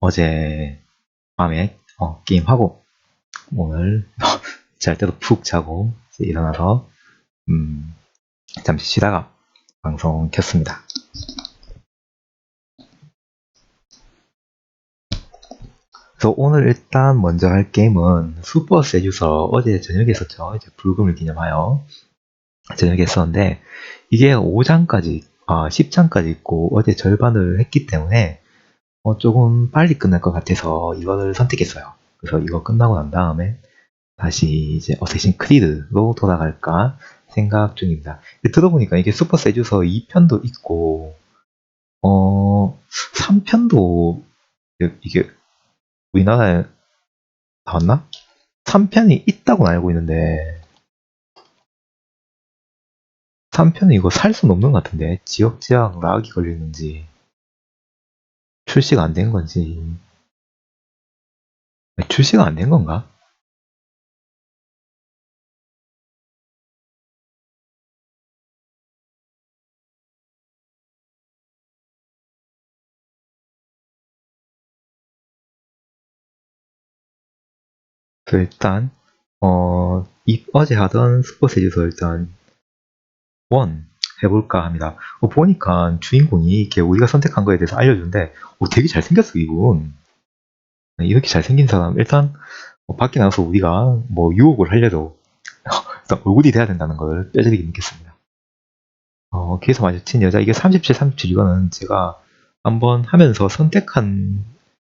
어제 밤에 게임하고 오늘 잘 때도 푹 자고 이제 일어나서 잠시 쉬다가 방송 켰습니다. 그래서 오늘 일단 먼저 할 게임은 슈퍼 세주서 어제 저녁에 했었죠. 이제 불금을 기념하여 저녁에 했었는데 이게 5장까지 10장까지 있고 어제 절반을 했기 때문에 조금 빨리 끝날 것 같아서 이거를 선택했어요. 그래서 이거 끝나고 난 다음에 다시 이제 어쌔신 크리드로 돌아갈까 생각 중입니다. 들어보니까 이게 슈퍼 세주서 2편도 있고 3편도 이게 우리나라에 나왔나? 3편이 있다고는 알고 있는데 3편은 이거 살 수는 없는 것 같은데 지역 제약 락이 걸리는지 출시가 안 된 건지 출시가 안 된 건가? 그래서 일단 어제 하던 슈퍼 세주서 일단 1 해볼까 합니다. 보니까 주인공이 이렇게 우리가 선택한 거에 대해서 알려주는데 되게 잘생겼어 이분. 이렇게 잘생긴 사람 일단 밖에 나가서 우리가 유혹을 하려도 일단 얼굴이 돼야 된다는 걸 뼈저리게 느꼈습니다. 길에서 마주친 여자 이게 37, 37 이거는 제가 한번 하면서 선택한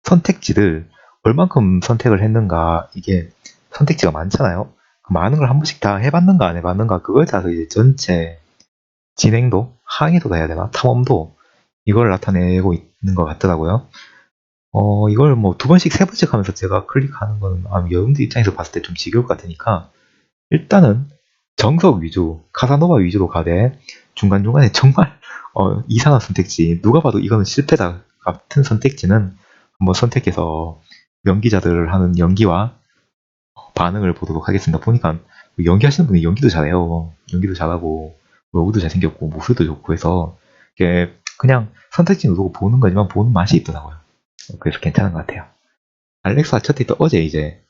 선택지를 얼만큼 선택을 했는가 이게 선택지가 많잖아요. 많은 걸 한 번씩 다 해봤는가 안 해봤는가 그거에 따라서 이제 전체 진행도, 항해도가 해야 되나? 탐험도 이걸 나타내고 있는 것 같더라고요. 이걸 두 번씩, 세 번씩 하면서 제가 클릭하는 거는 여러분들 입장에서 봤을 때 좀 지겨울 것 같으니까 일단은 정석 위주, 카사노바 위주로 가되 중간중간에 정말 이상한 선택지, 누가 봐도 이거는 실패다 같은 선택지는 한번 선택해서 연기자들 하는 연기와 반응을 보도록 하겠습니다. 보니까 연기하시는 분이 연기도 잘해요. 연기도 잘하고 얼굴도 잘생겼고 목소리도 좋고 해서 그냥 선택지 누르고 보는 거지만 보는 맛이 있더라고요. 그래서 괜찮은 것 같아요. 알렉사 첫 데이트 어제 이제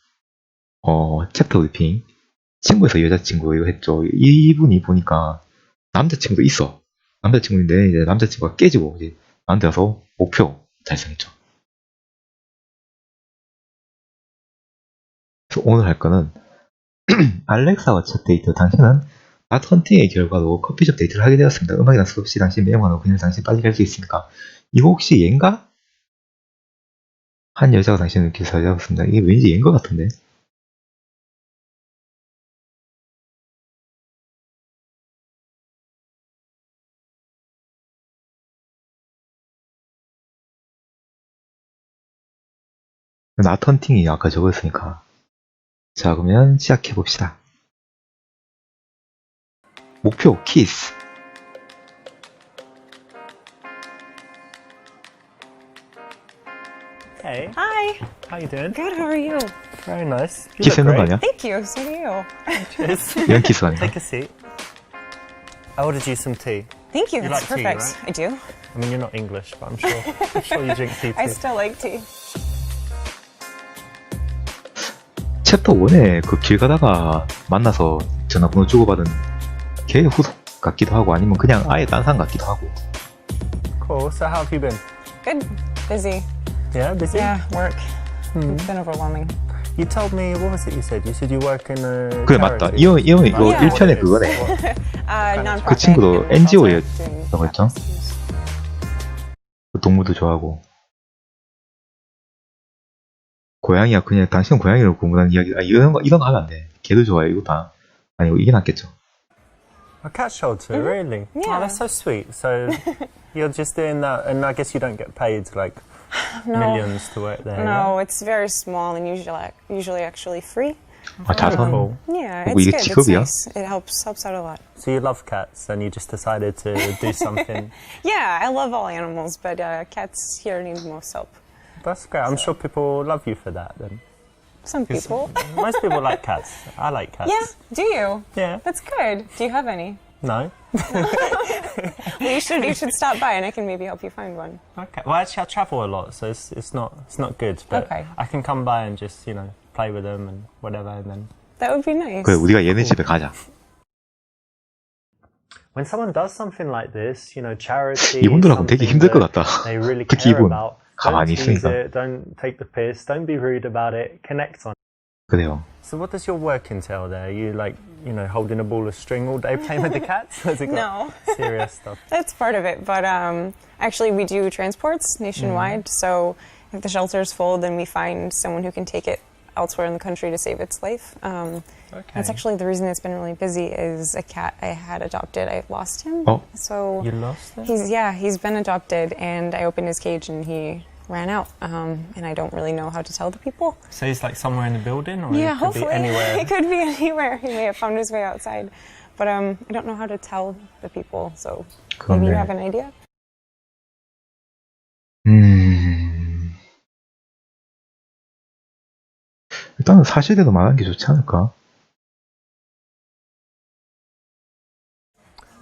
챕터 리핑 친구에서 여자친구 이거 했죠. 이분이 보니까 남자친구도 있어. 남자친구인데 이제 남자친구가 깨지고 이제 나한테 와서 목표 달성했죠. 그래서 오늘 할 거는 알렉사와 첫 데이트 당신은 낫 헌팅의 결과로 커피숍 데이트를 하게 되었습니다. 음악이나 수 없이 당신 매형하고 그냥 당신 빨리 갈 수 있습니까? 이거 혹시 얘인가? 한 여자가 당신을 이렇게 사귀었습니다. 이게 왠지 얘인 것 같은데. 낫 헌팅이 아까 적었으니까. 자, 그러면 시작해봅시다. 목표, 키스. Hey. Hi. How you doing? Good, how are you? Very nice. You 키스했는 look 거 great. 아니야? Thank you, so do you. Cheers. 이런 키스 아니야? Take a seat. I ordered you some tea. Thank you, You that's like tea, perfect. right? I do. I mean, you're not English, but I'm sure you drink tea I too. still like tea. 챕터 챕터 1에 그 길 가다가 만나서 전화번호 주고받은 걔 후속 같기도 하고 아니면 그냥 아예 딴 사람 같기도 하고. Cool. So how have you been? Good. Busy. Yeah, busy? Yeah, work. It's been overwhelming. You told me, what was it you said? You said you work in a 그래 맞다. charity. 이거 이거 Yeah. 1편에 그거네. Non-profit. 그 친구도 and NGO에 also doing 있다고 했죠? rescues. 동물도 좋아하고. 고양이야 그냥 당신은 고양이를 공부하는 이야기. 이런 거 하면 안 돼. 걔도 좋아해. 이거 다 아니고 이게 낫겠죠. A cat shelter, really? Yeah. Oh, that's so sweet. So you're just doing that, and I guess you don't get paid like No. millions to work there. No, it's very small and usually actually free. 자선. Cool. Yeah, Oh, it's 이게 good. It's 직업이야? nice. It helps out a lot. So you love cats, and you just decided to do something. Yeah, I love all animals, but cats here need most help. That's great. I'm sure people love you for that. Then Some people. most people like cats. I like cats. Yeah, do you? Yeah. That's good. Do you have any? No. Well, you should stop by and I can maybe help you find one. Okay. Well, actually, I travel a lot, so it's not good. But Okay. I can come by and just play with them and whatever, and then. That would be nice. 그래, 우리가 얘네 집에 가자. When someone does something like this, charity. 이분들하고는 되게 힘들 것 같다. They really 특히 care 이분 about. 가만히 Don't tease 있으니까. it, don't take the piss, don't be rude about it, connect on it. 그래요. So what does your work entail there? Are you holding a ball of string all day playing with the cats? Has it got No. serious stuff? That's part of it, but actually we do transports nationwide, so if the shelter's full, then we find someone who can take it elsewhere in the country to save its life. Okay. That's actually the reason it's been really busy is a cat I had adopted. I lost him. Oh. So You lost it? he's been adopted, and I opened his cage and he ran out, and I don't really know how to tell the people. So he's somewhere in the building, or Yeah, it could hopefully. be anywhere? It could be anywhere. He may have found his way outside. But I don't know how to tell the people, so maybe you 그런데 have an idea? 일단은 사실대로 말하는 게 좋지 않을까?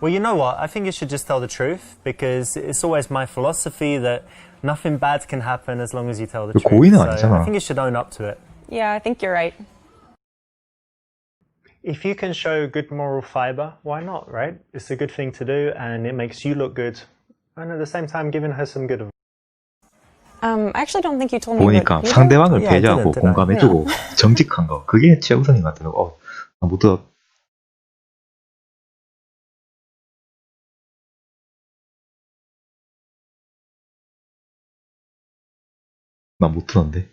Well, you know what? I think you should just tell the truth, because it's always my philosophy that nothing bad can happen as long as you tell the truth. 고의는 So 아니잖아. I think you should own up to it. Yeah, I think you're right. If you can show good moral fiber, why not, right? It's a good thing to do, and it makes you look good, and at the same time giving her some good advice. I actually don't think you told me. 보니까 what you 상대방을 Yeah, 배려하고 didn't I? 공감해주고 정직한 거 그게 최우선인 것 같아요. 못 들어. 나 못 들었는데.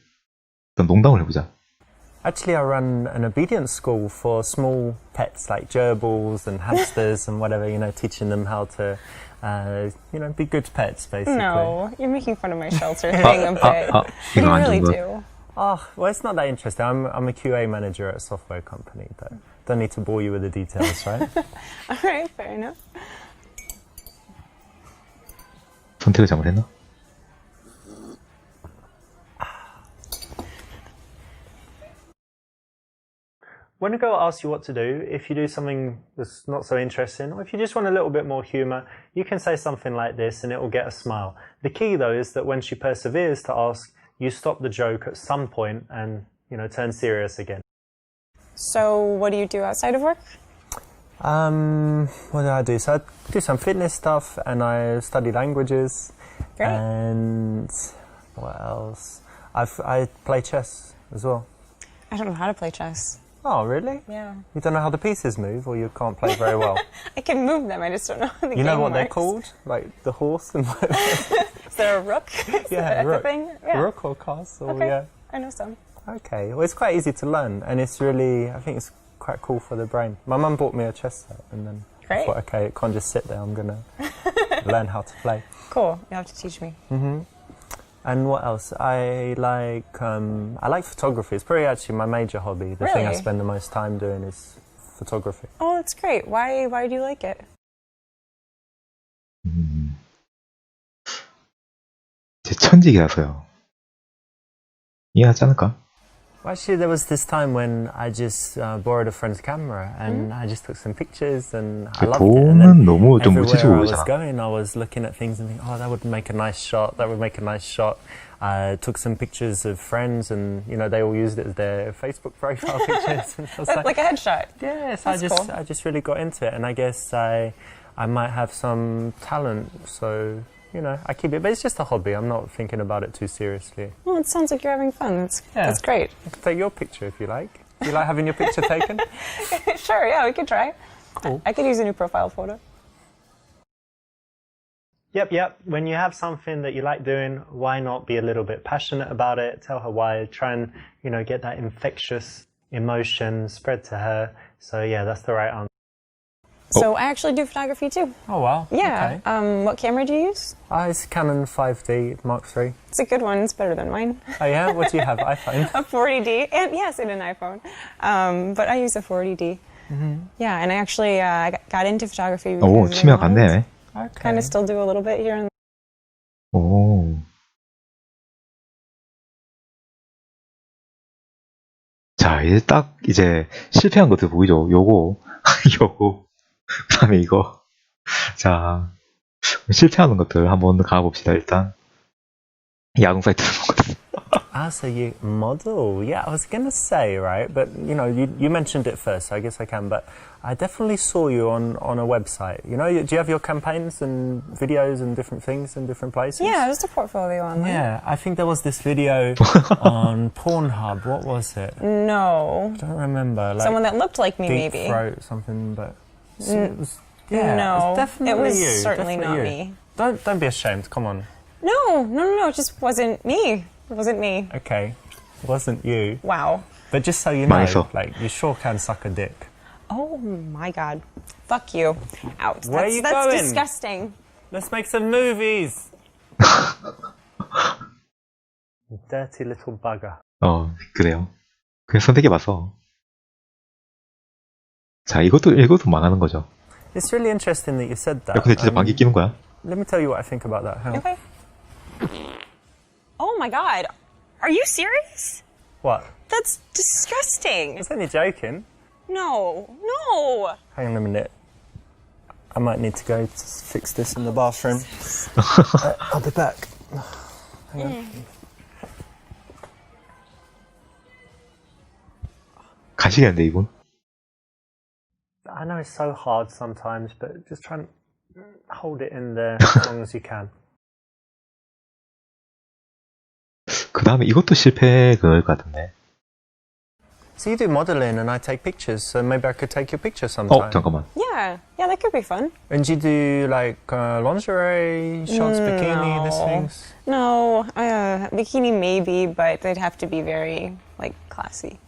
일단 농담을 해보자. Actually, I run an obedience school for small pets like gerbils and hamsters and whatever, teaching them how to, be good pets, basically. No, you're making fun of my shelter thing a bit. You 이거 안 really 좋은 거. do. Oh, well, it's not that interesting. I'm a QA manager at a software company. Don't need to bore you with the details, right? All right, fair enough. 선택을 잘못했나? When a girl asks you what to do, if you do something that's not so interesting, or if you just want a little bit more humour, you can say something like this and it will get a smile. The key, though, is that when she perseveres to ask, you stop the joke at some point and, turn serious again. So, what do you do outside of work? What do I do? So I do some fitness stuff, and I study languages. Great. And what else? I play chess as well. I don't know how to play chess. Oh, really? Yeah. You don't know how the pieces move, or you can't play very well? I can move them, I just don't know how the You know game what they're works. called? Like the horse and Is there a rook? Is Yeah, that rook. the thing? Yeah. rook or castle. Okay. Yeah. I know some. Okay. Well, it's quite easy to learn, and it's really, I think it's quite cool for the brain. My mum bought me a chess set, and then I Great. thought, okay, it can't just sit there. I'm gonna learn how to play. Cool. You'll have to teach me. And what else? I like photography. It's probably actually my major hobby. The thing I Really? spend the most time doing is photography. Oh, that's great. Why do you like it? 제 천직이라서요. 이해하지 않을까? Well, actually, there was this time when I just borrowed a friend's camera and I just took some pictures and I loved it. And 돈은 then 너무 좀 everywhere 무지적으로 I was 그러잖아. going, I was looking at things and thinking, oh, that would make a nice shot. That would make a nice shot. I took some pictures of friends, and they all used it as their Facebook profile pictures. And I was Like a headshot. yes, That's cool. I just really got into it, and I guess I might have some talent, so I keep it. But it's just a hobby. I'm not thinking about it too seriously. Well, it sounds like you're having fun. That's great. I can take your picture if you like. Do you like having your picture taken? Sure, yeah, we could try. Cool. I could use a new profile photo. Yep. When you have something that you like doing, why not be a little bit passionate about it? Tell her why. Try and, get that infectious emotion spread to her. So yeah, that's the right answer. So I actually do photography too. Oh wow. Yeah. Okay. What camera do you use? It's Canon 5D Mark III. It's a good one. It's better than mine. Oh yeah? What do you have? iPhone? A 40D. And yes, and an iPhone. But I use a 40D. Yeah, and I actually got into photography because 오, of 취미가 my mom. 같네. Okay. Kind of still do a little bit here and 오. 자, 이제 실패한 것들 보이죠? 요거, 요거, 그 다음에 이거. 자, 실패하는 것들 한번 가봅시다, 일단. 야동 사이트를 보거든. Ah, so you model? Yeah, I was gonna say, right, but you know, you mentioned it first, so I guess I can. But I definitely saw you on a website. You know, do you have your campaigns and videos and different things in different places? Yeah, just a portfolio online. Yeah, I think there was this video on Pornhub. What was it? No. I don't remember. Like Someone that looked like me, deep maybe. throat something, but it was, yeah, No, it was definitely it was you. certainly definitely not you. me. Don't be ashamed. Come on. No, it just wasn't me. It wasn't me. Okay, wasn't you. Wow. But just so you know, Mindful. like you sure can suck a dick. Oh my god. Fuck you. Out. Where are you that's going? disgusting. Let's make some movies. Dirty little bugger. 그래요. 그냥 선택해봐서. 자, 이것도 망하는 거죠. It's really interesting that you said that. 야, 근데 진짜 방귀 끼는 거야? Let me tell you what I think about that. Hang on. Okay. Oh my god. Are you serious? What? That's disgusting. I was only joking. No. Hang on a minute. I might need to go to fix this in the bathroom. I'll be back. Hang on. 가시겠는데, 이분? I know it's so hard sometimes, but just try and hold it in there as long as you can. 그 다음에 이것도 실패 그걸 것 같은데. So you do modeling and I take pictures, so maybe I could take your picture sometime. 잠깐만. Yeah, that could be fun. And you do like lingerie, shots, bikini, these things? No, bikini maybe, but they'd have to be very, like, classy.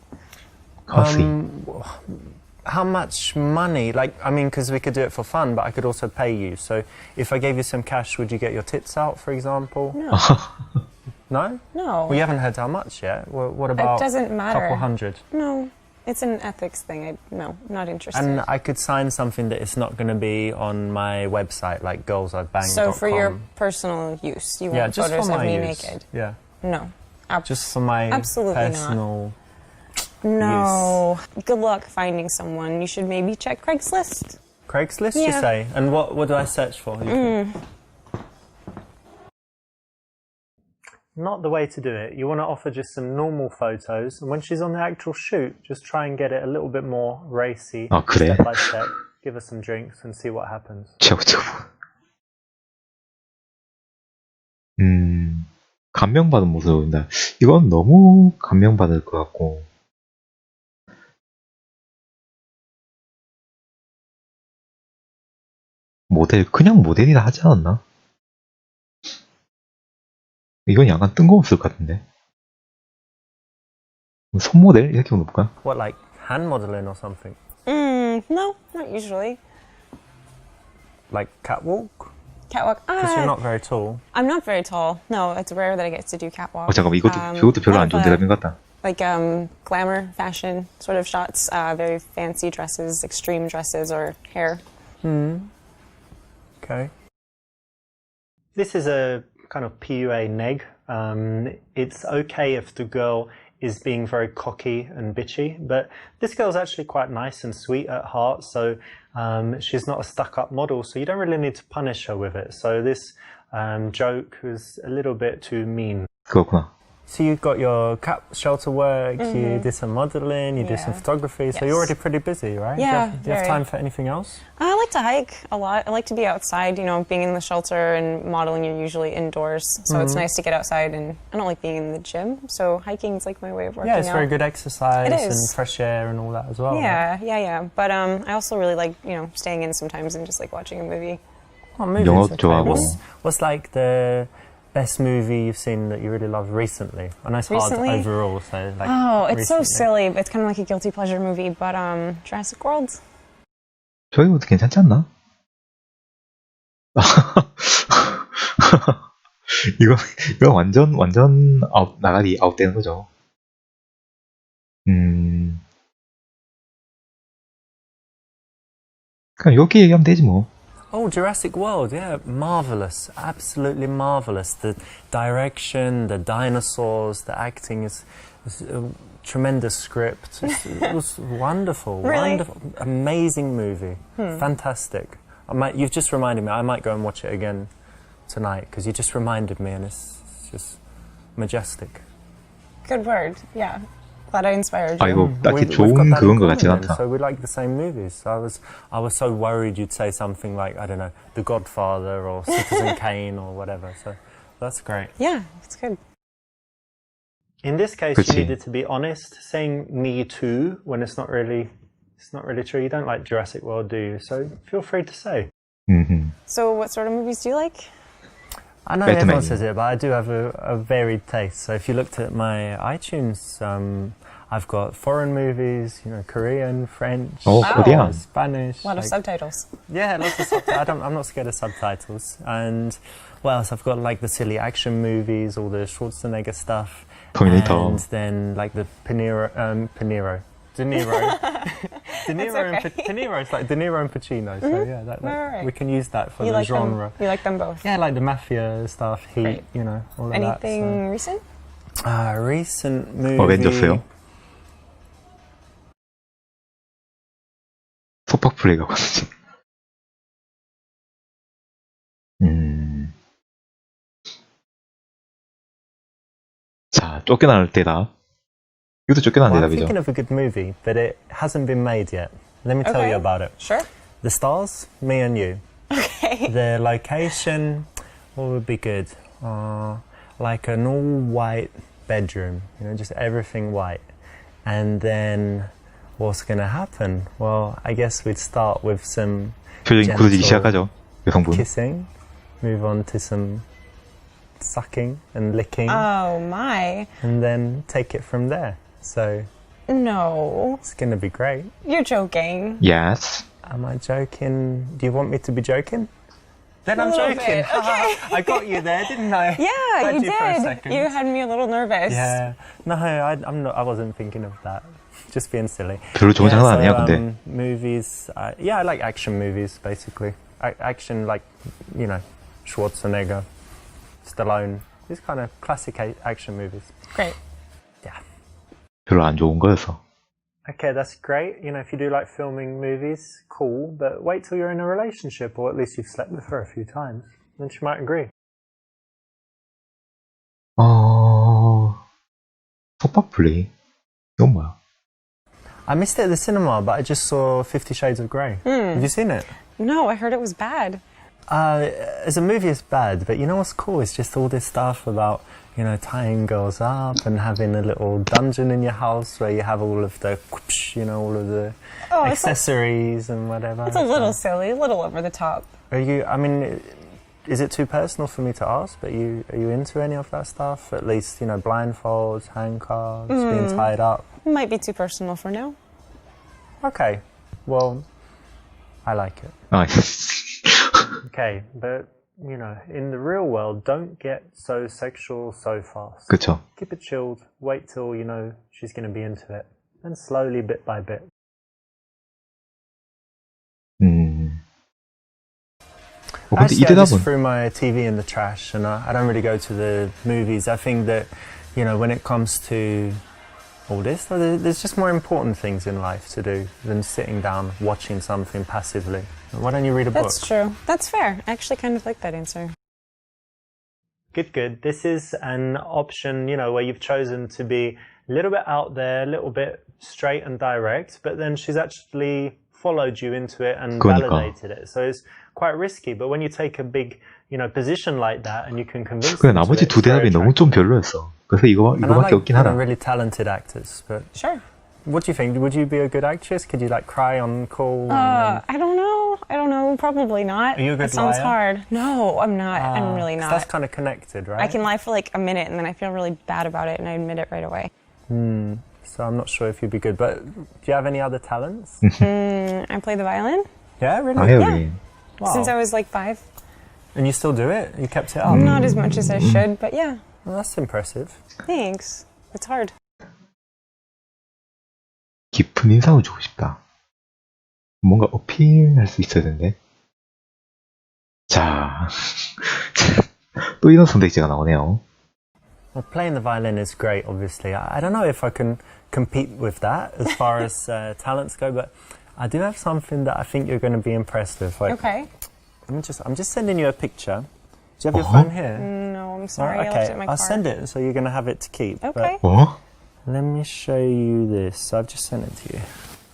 How much money? Like, I mean, because we could do it for fun, but I could also pay you. So if I gave you some cash, would you get your tits out, for example? No. No? No. Well, you haven't heard how much yet. What about It doesn't a matter. couple hundred? No, it's an ethics thing. No, not interested. And I could sign something that it's not going to be on my website, like girlsI'veBanged.com. So for your personal use, you want just photos for of my me use. naked? Yeah. No. Just for my Absolutely not. personal... No. Good luck finding someone. You should maybe check Craigslist. Craigslist, you Yeah. say? And what do I search for? You think? Not the way to do it. You want to offer just some normal photos, and when she's on the actual shoot, just try and get it a little bit more racy, 그래? step by step. Give her some drinks and see what happens. 최고. 감명받은 모습을 보인다. 이건 너무 감명받을 것 같고. 그냥 모델이라 하지 않았나? 이건 약간 뜬금없을 것 같은데. 손모델? 이렇게 볼까? What, like hand modeling or something? No, not usually. Like catwalk? Catwalk. Because you're not very tall. I'm not very tall. No, it's rare that I get to do catwalk. 잠깐만, 이것도 별로 안 좋은 대답인 것 같다. Like glamour, fashion sort of shots, very fancy dresses, extreme dresses, or hair. Okay. This is a kind of PUA neg. It's okay if the girl is being very cocky and bitchy, but this girl's actually quite nice and sweet at heart, so she's not a stuck-up model, so you don't really need to punish her with it. So this joke was a little bit too mean. 그렇구나. So you got your shelter work, you did some modeling, you did some photography, so you're already pretty busy, right? Yeah, Do you have time for anything else? I like to hike a lot. I like to be outside, being in the shelter and modeling, you're usually indoors. So it's nice to get outside, and I don't like being in the gym. So hiking is like my way of working out. Yeah, it's very good exercise It is. and fresh air and all that as well. Yeah, yeah. But I also really like, staying in sometimes and just like watching a movie. Oh, movies. 영화 Okay. 좋아하고. What's like the best movie you've seen that you really love recently? I know it's Recently? hard overall, so like. Oh, it's so recently. silly. It's kind of like a guilty pleasure movie, but Jurassic World. 저희도 괜찮지 않나? 이거 완전 나가리 아웃되는 거죠. 그냥 여기 얘기하면 되지 뭐. Oh, Jurassic World, yeah, marvelous, absolutely marvelous. The direction, the dinosaurs, the acting is a tremendous script. It was wonderful, Really? wonderful, amazing movie, fantastic. You've just reminded me. I might go and watch it again tonight because you just reminded me, and it's just majestic. Good word. Yeah. Glad I inspired you. 아 이거 딱히 We've got 좋은 that in 그건 것 common 같진 then, 않다. So we like the same movies. I was so worried you'd say something like, I don't know, The Godfather or Citizen Kane or whatever. So that's great. Yeah, it's good. In this case, 그치. you needed to be honest, saying me too when it's not really true. You don't like Jurassic World, do you? So feel free to say. So what sort of movies do you like? I know Batman. everyone says it, but I do have a varied taste. So if you looked at my iTunes, I've got foreign movies, Korean, French, 어디야? Spanish. A lot of subtitles. Yeah, lots of subtitles. I'm not scared of subtitles. And what else? I've got like the silly action movies, all the Schwarzenegger stuff. 터미네이터. And then like the De Niro. De Niro is like De Niro and Pacino. So yeah, Right. we can use that for You the like genre. them? You like them both? Yeah, like the mafia stuff, Heat, Great. all of Anything recent? that. So. Recent movie. 어벤져스요? 속박 플레이가 왔지. 자, 쫓겨날 때다. 이것도 쫓겨나는 Well, I'm 대답이죠. thinking of a good movie, but it hasn't been made yet. Let me tell Okay. you about it. Sure. The stars, me and you. Okay. The location, what would be good? Like an all-white bedroom, just everything white. And then what's going to happen? Well, I guess we'd start with some 표정이 굳어지기 gentle 시작하죠. 여성분. kissing, move on to some sucking and licking, Oh my. and then take it from there. So No. it's going to be great. You're joking. Yes. Am I joking? Do you want me to be joking? Then I'm little joking. bit, okay. I got you there, didn't I? Yeah, Had you for a did. second. You had me a little nervous. Yeah. No, I'm not. I wasn't thinking of that. Just being silly. 별로 좋은 장난 아니야, 근데. Movies. Yeah, I like action movies, basically. Action, like, Schwarzenegger, Stallone. These kind of classic action movies. Great. Yeah. 별로 안 좋은 거였어. Okay, that's great. If you do like filming movies, cool. But wait till you're in a relationship, or at least you've slept with her a few times. Then she might agree. 속박 플레이? 이건 뭐야? I missed it at the cinema, but I just saw 50 Shades of Grey. Have you seen it? No, I heard it was bad. As a movie, it's bad, but you know what's cool? It's just all this stuff about, tying girls up and having a little dungeon in your house where you have all of the, all of the accessories and whatever. It's a little silly, a little over the top. Is it too personal for me to ask, but are you into any of that stuff? At least, blindfolds, handcuffs, being tied up. Might be too personal for now. Okay, well, I like it. 아, Okay, but, in the real world, don't get so sexual so fast. 그쵸. Keep it chilled, wait till you know she's going to be into it, and slowly, bit by bit. 근데 이 Actually, I just 대답은 threw my TV in the trash, and I don't really go to the movies. I think that, when it comes to all this, there's just more important things in life to do than sitting down watching something passively. Why don't you read a book? That's true. That's fair. I actually kind of like that answer. Good. This is an option, where you've chosen to be a little bit out there, a little bit straight and direct, but then she's actually followed you into it and 그러니까. validated it. So it's quite risky, but when you take a big, position like that and you can convince 근데 them to 나머지 it, 두 it's very 대답이 너무 좀 attractive. 별로였어. 그래서 And I 이거밖에 like, 없긴 하다. really talented actors, but Sure. what do you think? Would you be a good actress? Could you cry on call? I don't know. Probably not. Are you a good It sounds liar? hard. No, I'm not. I'm really 'cause not. That's kind of connected, right? I can lie for a minute and then I feel really bad about it and I admit it right away. So I'm not sure if you'd be good, but do you have any other talents? I play the violin Yeah, really? 아, 여기. Wow. since I was 5. And you still do it? You kept it up? Not as much as I should, but yeah. Well, that's impressive. Thanks. It's hard. 깊은 인상을 주고 싶다. 뭔가 어필할 수 있어야 되는데. 자, 또 이런 선택지가 나오네요. Well, playing the violin is great, obviously. I don't know if I can compete with that as far as talents go, but I do have something that I think you're going to be impressed with. Like, Okay. I'm just sending you a picture. Do you have your phone here? No, I'm sorry. Alright, I left it okay, in my I'll car. send it, so you're going to have it to keep. Okay. 어? Let me show you this. I've just sent it to you.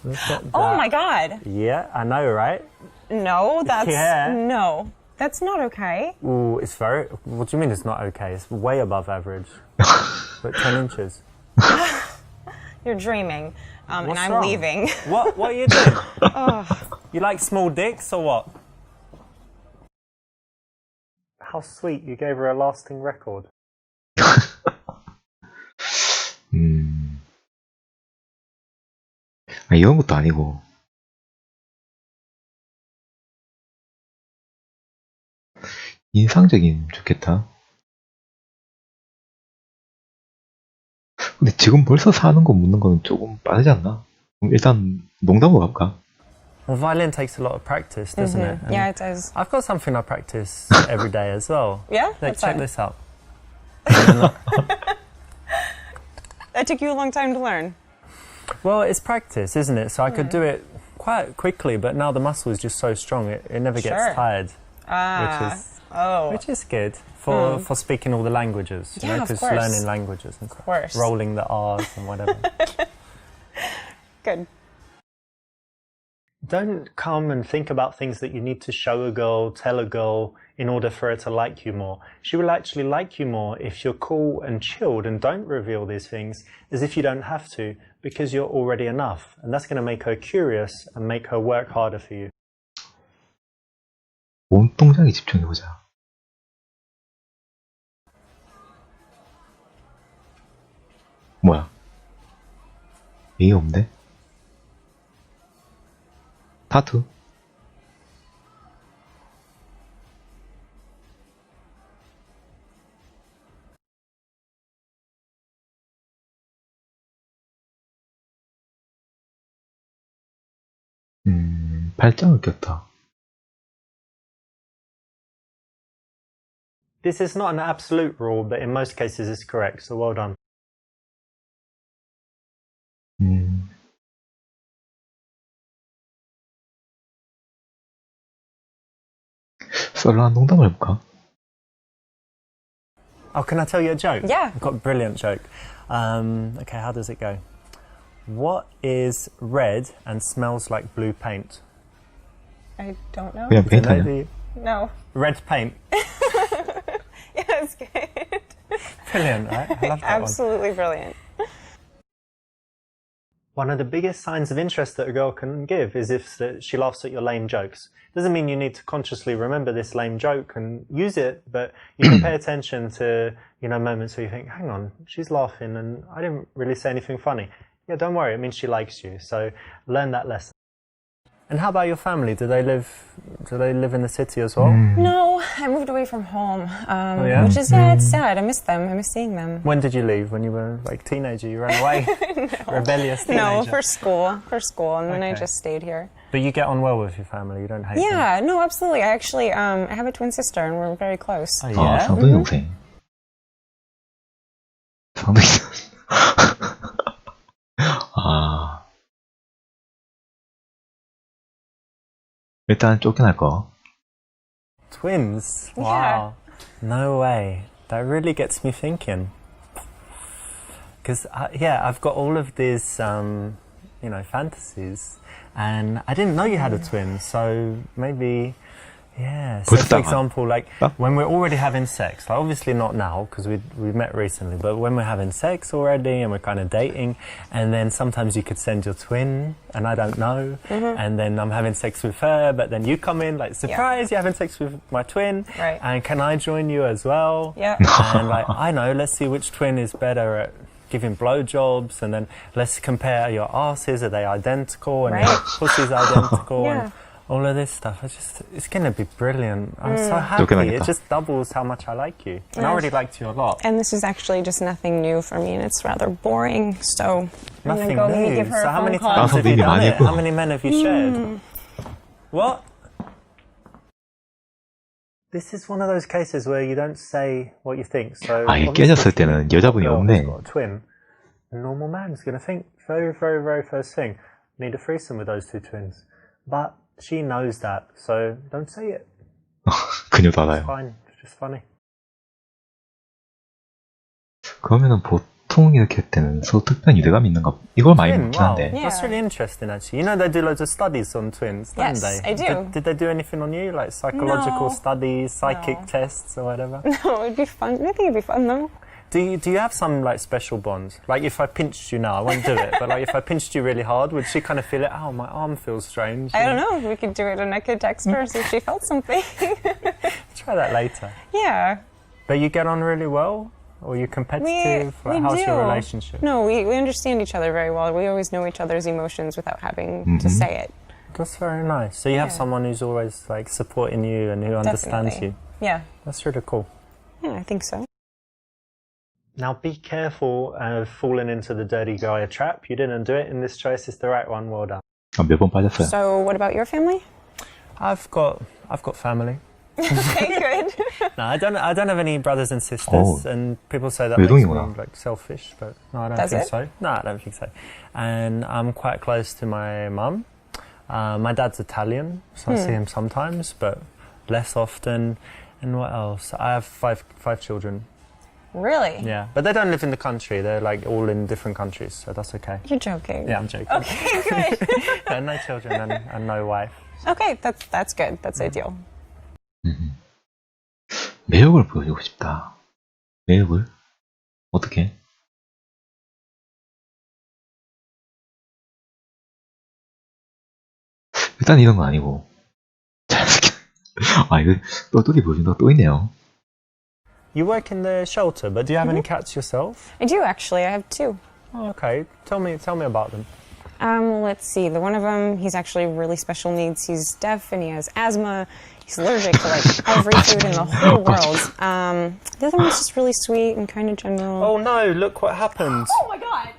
Look at that. Oh my God. Yeah, I know, right? No, that's Yeah. no. That's not okay. Ooh, it's very. What do you mean it's not okay? It's way above average. But 10 inches. You're dreaming, and What's I'm wrong? leaving. What are you doing? You like small dicks or what? How sweet, you gave her a lasting record. 아, 이런 것도 아니고. 인상적인 좋겠다. 근데 지금 벌써 사는 거 묻는 거는 조금 빠르지 않나? 그럼 일단 농담으로 갈까? Well, violin takes a lot of practice, doesn't it? And Yeah, it does. I've got something I practice every day as well. Yeah? Look, What's check that? this out. That took you a long time to learn. Well, it's practice, isn't it? So I could do it quite quickly, but now the muscle is just so strong, it never gets Sure. tired, Oh, which is good for speaking all the languages, you Yeah, know, of because course. learning languages and course. rolling the R's and whatever. good. Don't come and think about things that you need to show a girl, tell a girl in order for her to like you more. She will actually like you more if you're cool and chilled and don't reveal these things as if you don't have to, because you're already enough. And that's going to make her curious and make her work harder for you. 몸 동작에 집중해보자. 뭐야? 예의 없네? 타투? 발장을 꼈다. This is not an absolute rule, but in most cases it's correct, so well done. 썰렁한 농담을 해볼까? Oh, can I tell you a joke? Yeah. I've got a brilliant joke. Okay, how does it go? What is red and smells like blue paint? I don't know. 그냥 페인트 아니야? Maybe No. red paint. Yeah, that's good. Brilliant, right? I love that Absolutely brilliant. One of the biggest signs of interest that a girl can give is if she laughs at your lame jokes. Doesn't mean you need to consciously remember this lame joke and use it, but you can pay attention to, moments where you think, hang on, she's laughing and I didn't really say anything funny. Yeah, don't worry, it means she likes you. So learn that lesson. And how about your family? Do they live in the city as well? No, I moved away from home, yeah? which is it's sad. I miss them. I miss seeing them. When did you leave? When you were like a teenager? You ran away? Rebellious teenager? No, for school, and then I Okay. just stayed here. But you get on well with your family, you don't hate them? Yeah, no, absolutely. I actually, I have a twin sister, and we're very close. Oh, 아, yeah? 상동이 동생. 상동이 동생. 아. 일단 쫓겨날 거. Twins? Yeah. Wow. No way. That really gets me thinking. Because, I've got all of these, fantasies. And I didn't know you had a twin, so maybe, yeah. So, for example, like, when we're already having sex, like, obviously not now, because we met recently, but when we're having sex already and we're kind of dating, and then sometimes you could send your twin, and I don't know, and then I'm having sex with her, but then you come in, like, surprise, you're having sex with my twin, Right. and can I join you as well? Yeah. And, like, I know, let's see which twin is better at giving blowjobs, and then let's compare your asses, are they identical, and your pussy's identical, and all of this stuff. It's going to be brilliant. I'm so happy. It just doubles how much I like you. And I already liked you a lot. And this is actually just nothing new for me, and it's rather boring. So I'm Nothing gonna go new. maybe give her So a how phone many call. times have you 나도 done 많이 it? 했고. How many men have you shared? What? This is one of those cases where you don't say what you think. So 아, 이게 obviously 깨졌을 if you 때는 여자분이 girl 없네. who's got a twin, a normal man's going to think very, very, very first thing, need a threesome with those two twins. But she knows that, so don't say it. 그녀도 It's 알아요. fine. It's just funny. 그러면은 보통 이렇게 할 때는 서로 특별한 유대감이 있는가? 이걸 많이 Twin, 묻긴 wow. 한데. Yeah. That's really interesting, actually. You know, they do loads of studies on twins, don't Yes, they? I do. Did they do anything on you, like psychological No. studies, psychic No. tests, or whatever? No, it'd be fun. I think it'd be fun though. Do you have some like special bonds? Like if I pinched you now, I won't do it. But like if I pinched you really hard, would she kind of feel it? Oh, my arm feels strange. I don't know. We could do it and I could text her see if she felt something. Try that later. Yeah. But you get on really well, or you're competitive? We Like, how's do. your relationship? No, we understand each other very well. We always know each other's emotions without having to say it. That's very nice. So you have Yeah. someone who's always like supporting you and who understands Definitely. you. Yeah. That's really cool. Yeah, I think so. Now be careful of falling into the dirty guy trap. You didn't do it, and this choice is the right one. Well done. 몇 번 빠졌어요. So, what about your family? I've got family. Okay, good. No, I don't have any brothers and sisters, Oh. and people say that makes 외동이구나. me like selfish, but no, I don't Does think it? so. No, I don't think so. And I'm quite close to my mum. My dad's Italian, so I see him sometimes, but less often. And what else? I have five children. Really? Yeah, but they don't live in the country. They're like all in different countries, so that's okay. You're joking. Yeah, I'm joking. Okay, good. No, no children and no wife. Okay, that's good. That's ideal. 매력을 보여주고 싶다. 매력을? 어떻게? 일단 이런 건 아니고. 자연스럽게. 아, 이거 똘똘이 보여준다고 또 있네요. You work in the shelter, but do you have any cats yourself? I do actually. I have two. Oh, okay. Tell me about them. Let's see. The one of them, he's actually really special needs. He's deaf and he has asthma. He's allergic to like every food in the whole world. The other one's just really sweet and kind of gentle. Oh no! Look what happened. Oh my god!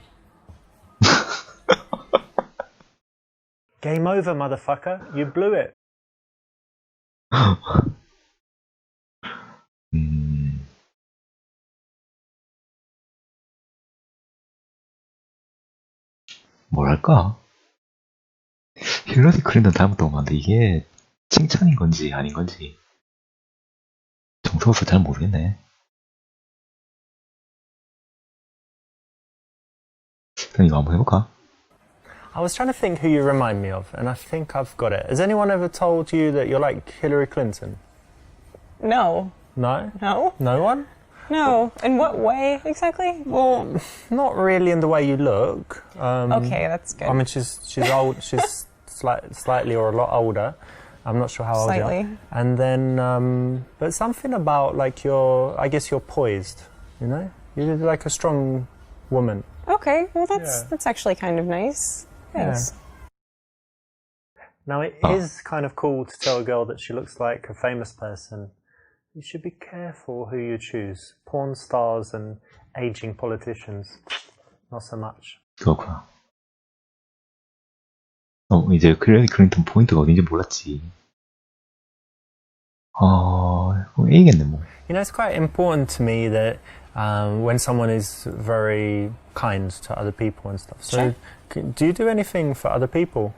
Game over, motherfucker. You blew it. 뭐랄까? 힐러리 클린턴 닮았다고 하는데 이게 칭찬인 건지 아닌 건지 정서로서 잘 모르겠네. 그럼 이거 한번 해볼까? I was trying to think who you remind me of, and I think I've got it. Has anyone ever told you that you're like Hillary Clinton? No. No? No? No one? No. In what way exactly? Well, not really in the way you look. Okay, that's good. I mean, she's old. She's slightly or a lot older. I'm not sure how old you Slightly. are. And then, but something about like I guess you're poised. You know, you're like a strong woman. Okay, well Yeah. that's actually kind of nice. Thanks. Now, it is kind of cool to tell a girl that she looks like a famous person. You should be careful who you choose. Porn stars and aging politicians. Not so much. 그렇구나. 이제 힐러리 클린턴 포인트가 어딘지 몰랐지. A겠네 뭐. You know, it's quite important to me that when someone is very kind to other people and stuff. So, do you do anything for other people?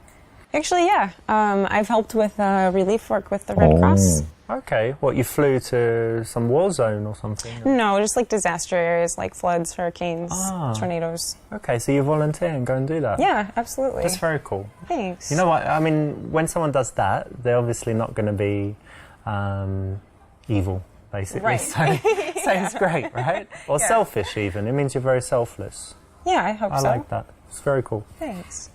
Actually, yeah. I've helped with relief work with the Red Cross. Okay. What, you flew to some war zone or something? No, just like disaster areas like floods, hurricanes, tornadoes. Okay, so you volunteer and go and do that? Yeah, absolutely. That's very cool. Thanks. You know what? I mean, when someone does that, they're obviously not going to be evil, basically. Right. So it's great, right? Or selfish, even. It means you're very selfless. Yeah, I hope I so. like that. It's very cool. Thanks.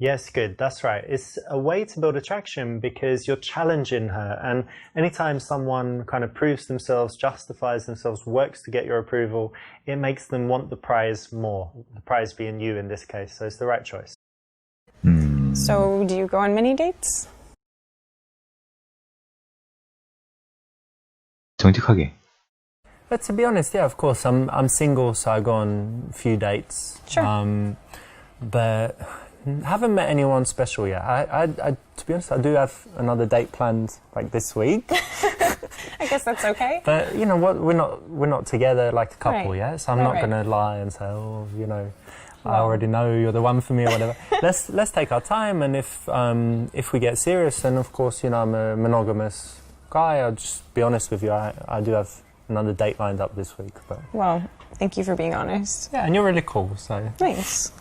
Yes, good. That's right. It's a way to build attraction because you're challenging her. And anytime someone kind of proves themselves, justifies themselves, works to get your approval, it makes them want the prize more. The prize being you in this case. So it's the right choice. So, do you go on many dates? 정직하게. But to be honest, yeah, of course, I'm single, so I go on a few dates. Sure. But haven't met anyone special yet. I to be honest, I do have another date planned like this week. I guess that's okay. But you know what? We're not together like a couple Right. yet, so I'm Right, not right. going to lie and say, oh, you know, I already know you're the one for me or whatever. let's take our time, and if we get serious, then of course, you know, I'm a monogamous guy. I'll just be honest with you. I do have another date lined up this week, but Well, thank you for being honest. yeah, and you're really cool, so Thanks.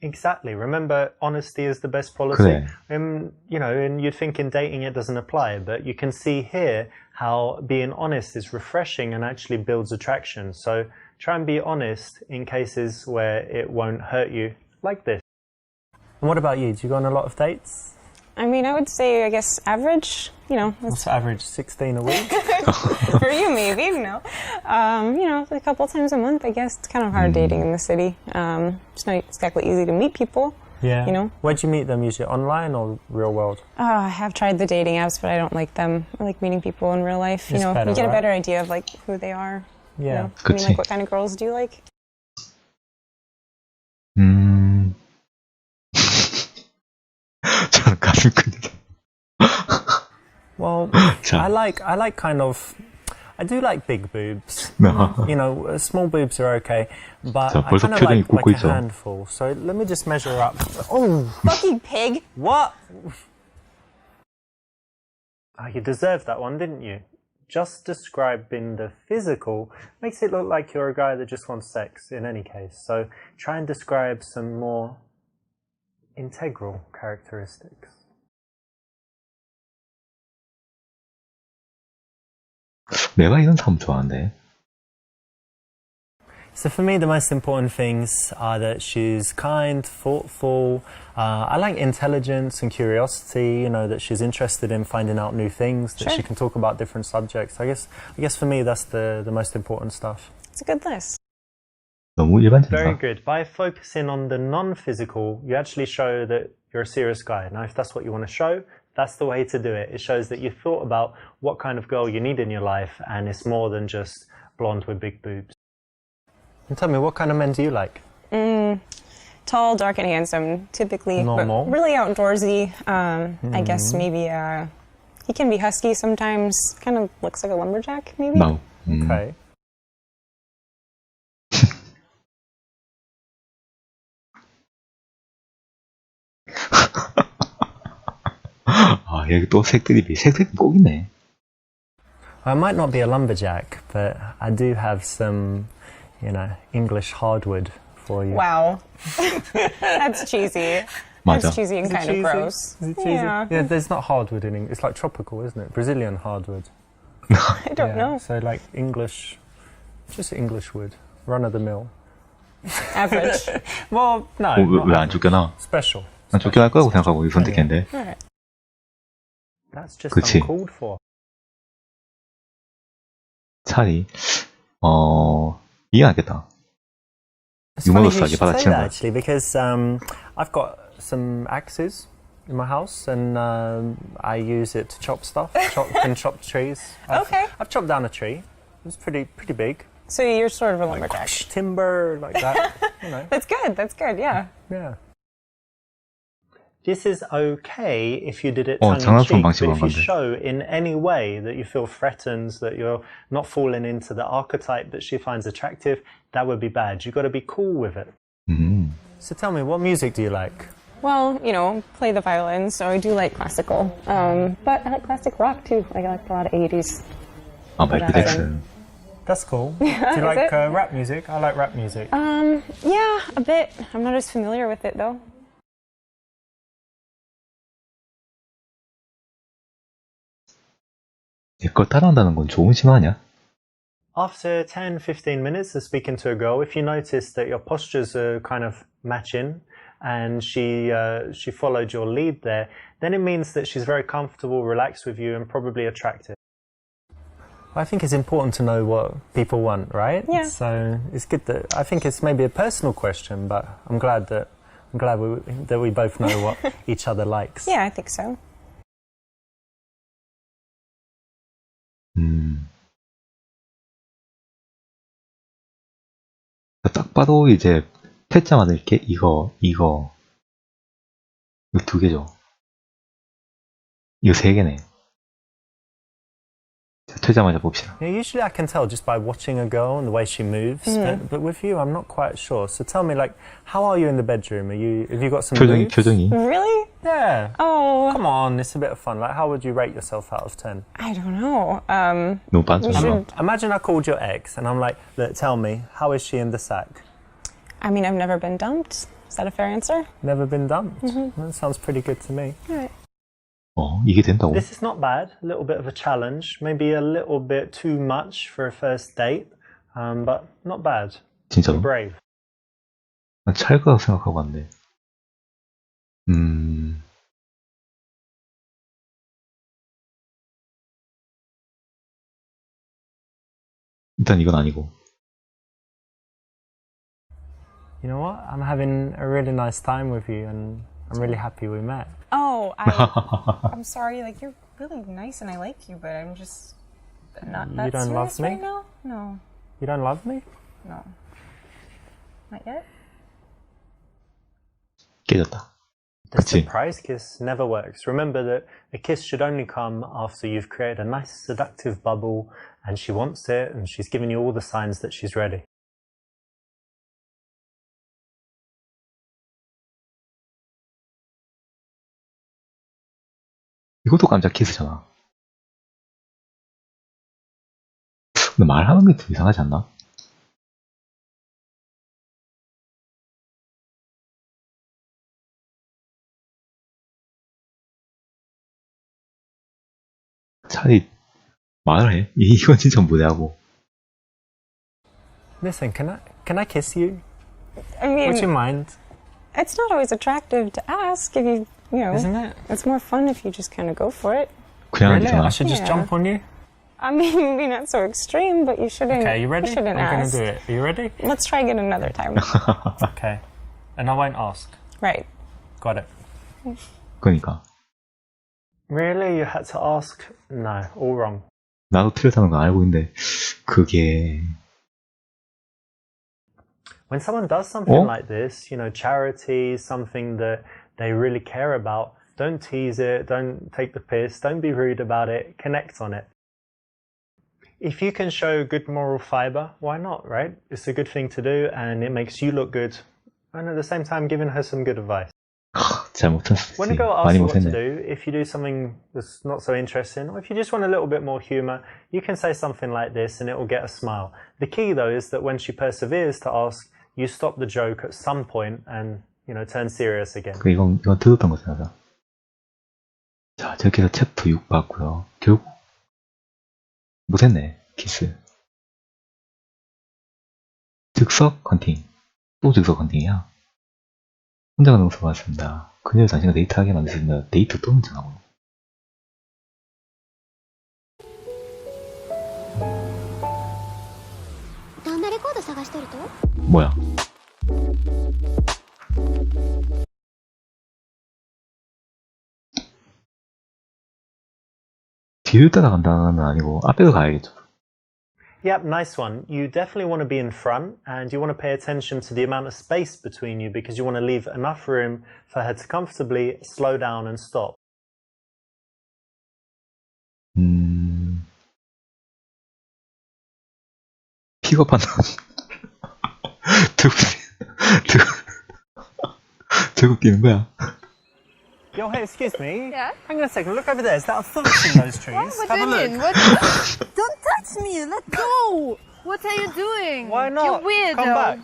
exactly. Remember, honesty is the best policy. 그래. You know, and you'd think in dating it doesn't apply, but you can see here how being honest is refreshing and actually builds attraction. So try and be honest in cases where it won't hurt you, like this. And what about you? Do you go on a lot of dates? I mean, I would say, I guess, average, you know. What's the average? 16 a week? For you, maybe, you know. You know, a couple times a month, I guess. It's kind of hard dating in the city. It's not exactly easy to meet people. Yeah. You know? Where'd you meet them? Usually online or real world? I have tried the dating apps, but I don't like them. I like meeting people in real life. You It's know, better, you get a right? better idea of, like, who they are. Yeah. You know? I mean, 그치. like, what kind of girls do you like? 저는 가슴 근육이. Well, 자. I like kind of, I do like big boobs. 나. You know, small boobs are okay, but 자, I 벌써 kind of 표정이 like 굳고 a 있어. handful. So let me just measure up. Oh, Fucking pig! what? Oh, you deserved that one, didn't you? Just describing the physical makes it look like you're a guy that just wants sex in any case. So try and describe some more integral characteristics. 내가 이런 사람 좋아하는데. So for me, the most important things are that she's kind, thoughtful. I like intelligence and curiosity. You know, that she's interested in finding out new things. That Sure. she can talk about different subjects. I guess for me, that's the most important stuff. It's a good list. 너무 Very 일반적인가? good. By focusing on the non-physical, you actually show that you're a serious guy. Now, if that's what you want to show, that's the way to do it. It shows that you thought about what kind of girl you need in your life, and it's more than just blonde with big boobs. And tell me, what kind of men do you like? Tall, dark, and handsome, typically. Normal. But really outdoorsy. I guess maybe he can be husky sometimes. Kind of looks like a lumberjack, maybe. 나. Okay. 아, 여기 또 색들이 꼭 있네. I might not be a lumberjack, but I do have some, you know, English hardwood for you. Wow. That's cheesy. 맞아. That's cheesy and Is it kind of cheesy? gross. Is it cheesy? Yeah. Yeah, there's not hardwood in English. It's like tropical, isn't it? Brazilian hardwood. I don't know. So like English, just English wood, run of the mill. Average. Well, no. 왜 안 쫓겨나? Special. 난 쫓겨날 거라고 생각하고 이거 선택했는데. Alright. That's just 그치. uncalled for. 차라리 이해하겠다. It's funny you 유머러스하게 should say 받아치는 that 거야. actually, because I've got some axes in my house, and I use it to chop stuff. Can chop trees. Okay. I've chopped down a tree. It was pretty big. So you're sort of a lumberjack. Timber like that. You know. That's good. That's good. Yeah. Yeah. This is okay if you did it 장난스러운 tongue-in-cheek, but 방식으로 if 한 you 건데. show in any way that you feel threatened, that you're not falling into the archetype that she finds attractive, that would be bad. You've got to be cool with it. So tell me, what music do you like? Well, you know, play the violin, so I do like classical. But I like classic rock too. I like a lot of 80s. 아, 마이클 잭슨. That's cool. Do you Is like it? rap music? I like rap music. Yeah, a bit. I'm not as familiar with it though. 내 걸 따라한다는 건 좋은 신호 아니야? After 10-15 minutes of speaking to a girl, if you notice that your postures are kind of matching and she followed your lead there, then it means that she's very comfortable, relaxed with you, and probably attractive. I think it's important to know what people want, right? Yeah. So it's good that I think it's maybe a personal question, but I'm glad we both know what each other likes. Yeah, I think so. 딱 봐도 이제 패자마다 이렇게 이거 두 개죠. 이거 세 개네. 자, 퇴자마자 봅시다. Yeah, usually I can tell just by watching a girl and the way she moves, but with you, I'm not quite sure. So tell me, like, how are you in the bedroom? Have you got some moves? 표정이. Really? Yeah. Oh, Come on, it's a bit of fun. Like, how would you rate yourself out of 10? I don't know. 너무 반전. Imagine I called your ex and I'm like, look, tell me, how is she in the sack? I mean, I've never been dumped. Is that a fair answer? Never been dumped? That sounds pretty good to me. Right. 이게 된다고? This is not bad. A little bit of a challenge. Maybe a little bit too much for a first date, but not bad. 진짜로? You're brave. 난 찰 거라고 생각하고 왔는데. 일단 이건 아니고. You know what? I'm having a really nice time with you and I'm really happy we met. Oh, I'm sorry. Like, you're really nice and I like you, but I'm just not that You don't love serious me? right now. No, You don't love me? no, not yet. 깨졌다. The 그치? surprise kiss never works. Remember that a kiss should only come after you've created a nice seductive bubble and she wants it and she's given you all the signs that she's ready. 이것도 깜짝 키스잖아. 근데 말하는 게 좀 이상하지 않나? 차라리 말을 해. 이건 진짜 무례하고. Listen, can I kiss you? I mean, Would you mind? it's not always attractive to ask if you know. Isn't it? It's more fun if you just kind of go for it. 그냥 Really? 하잖아. I should just Yeah. jump on you? I mean, maybe not so extreme, but you shouldn't. Okay, you ready? You shouldn't I'm ask. gonna do it. Are you ready? Let's try again another time. Okay. And I won't ask. Right. Got it. 그러니까 Really? You had to ask? No, all wrong. 나도 틀렸다는 거 알고 있는데 그게 When someone does something 어? like this, you know, charity, something that they really care about, don't tease it, don't take the piss, don't be rude about it, connect on it. If you can show good moral fiber, why not, right? It's a good thing to do and it makes you look good. And at the same time, giving her some good advice. 잘 못했지. When a girl asks 많이 you what to 못했네. do, if you do something that's not so interesting, or if you just want a little bit more humor, you can say something like this and it will get a smile. The key though is that when she perseveres to ask, you stop the joke at some point and, you know, turn serious again. 이건 들었던 거잖아. 자, 저렇게 해서 챕터 6 봤고요. 결국 못했네. 키스. 즉석 헌팅. 또 즉석 헌팅이야. 혼자 가는 모습 봤습니다. 그녀를 당신과 데이트하게 만드신다. 데이트 또 문제나고. 뭐야? 뒤를 따라간다는 건 아니고 앞에서 가야겠죠. Yep, nice one. You definitely want to be in front and you want to pay attention to the amount of space between you because you want to leave enough room for her to comfortably slow down and stop. 픽업한다. 들고 뛰는 거야. Yo, hey, excuse me. Yeah? Hang on a second. Look over there. Is that a fox in those trees? What Have do a you look. mean? What? Don't touch me! Let go! What are you doing? Why not? You're weird. Come back.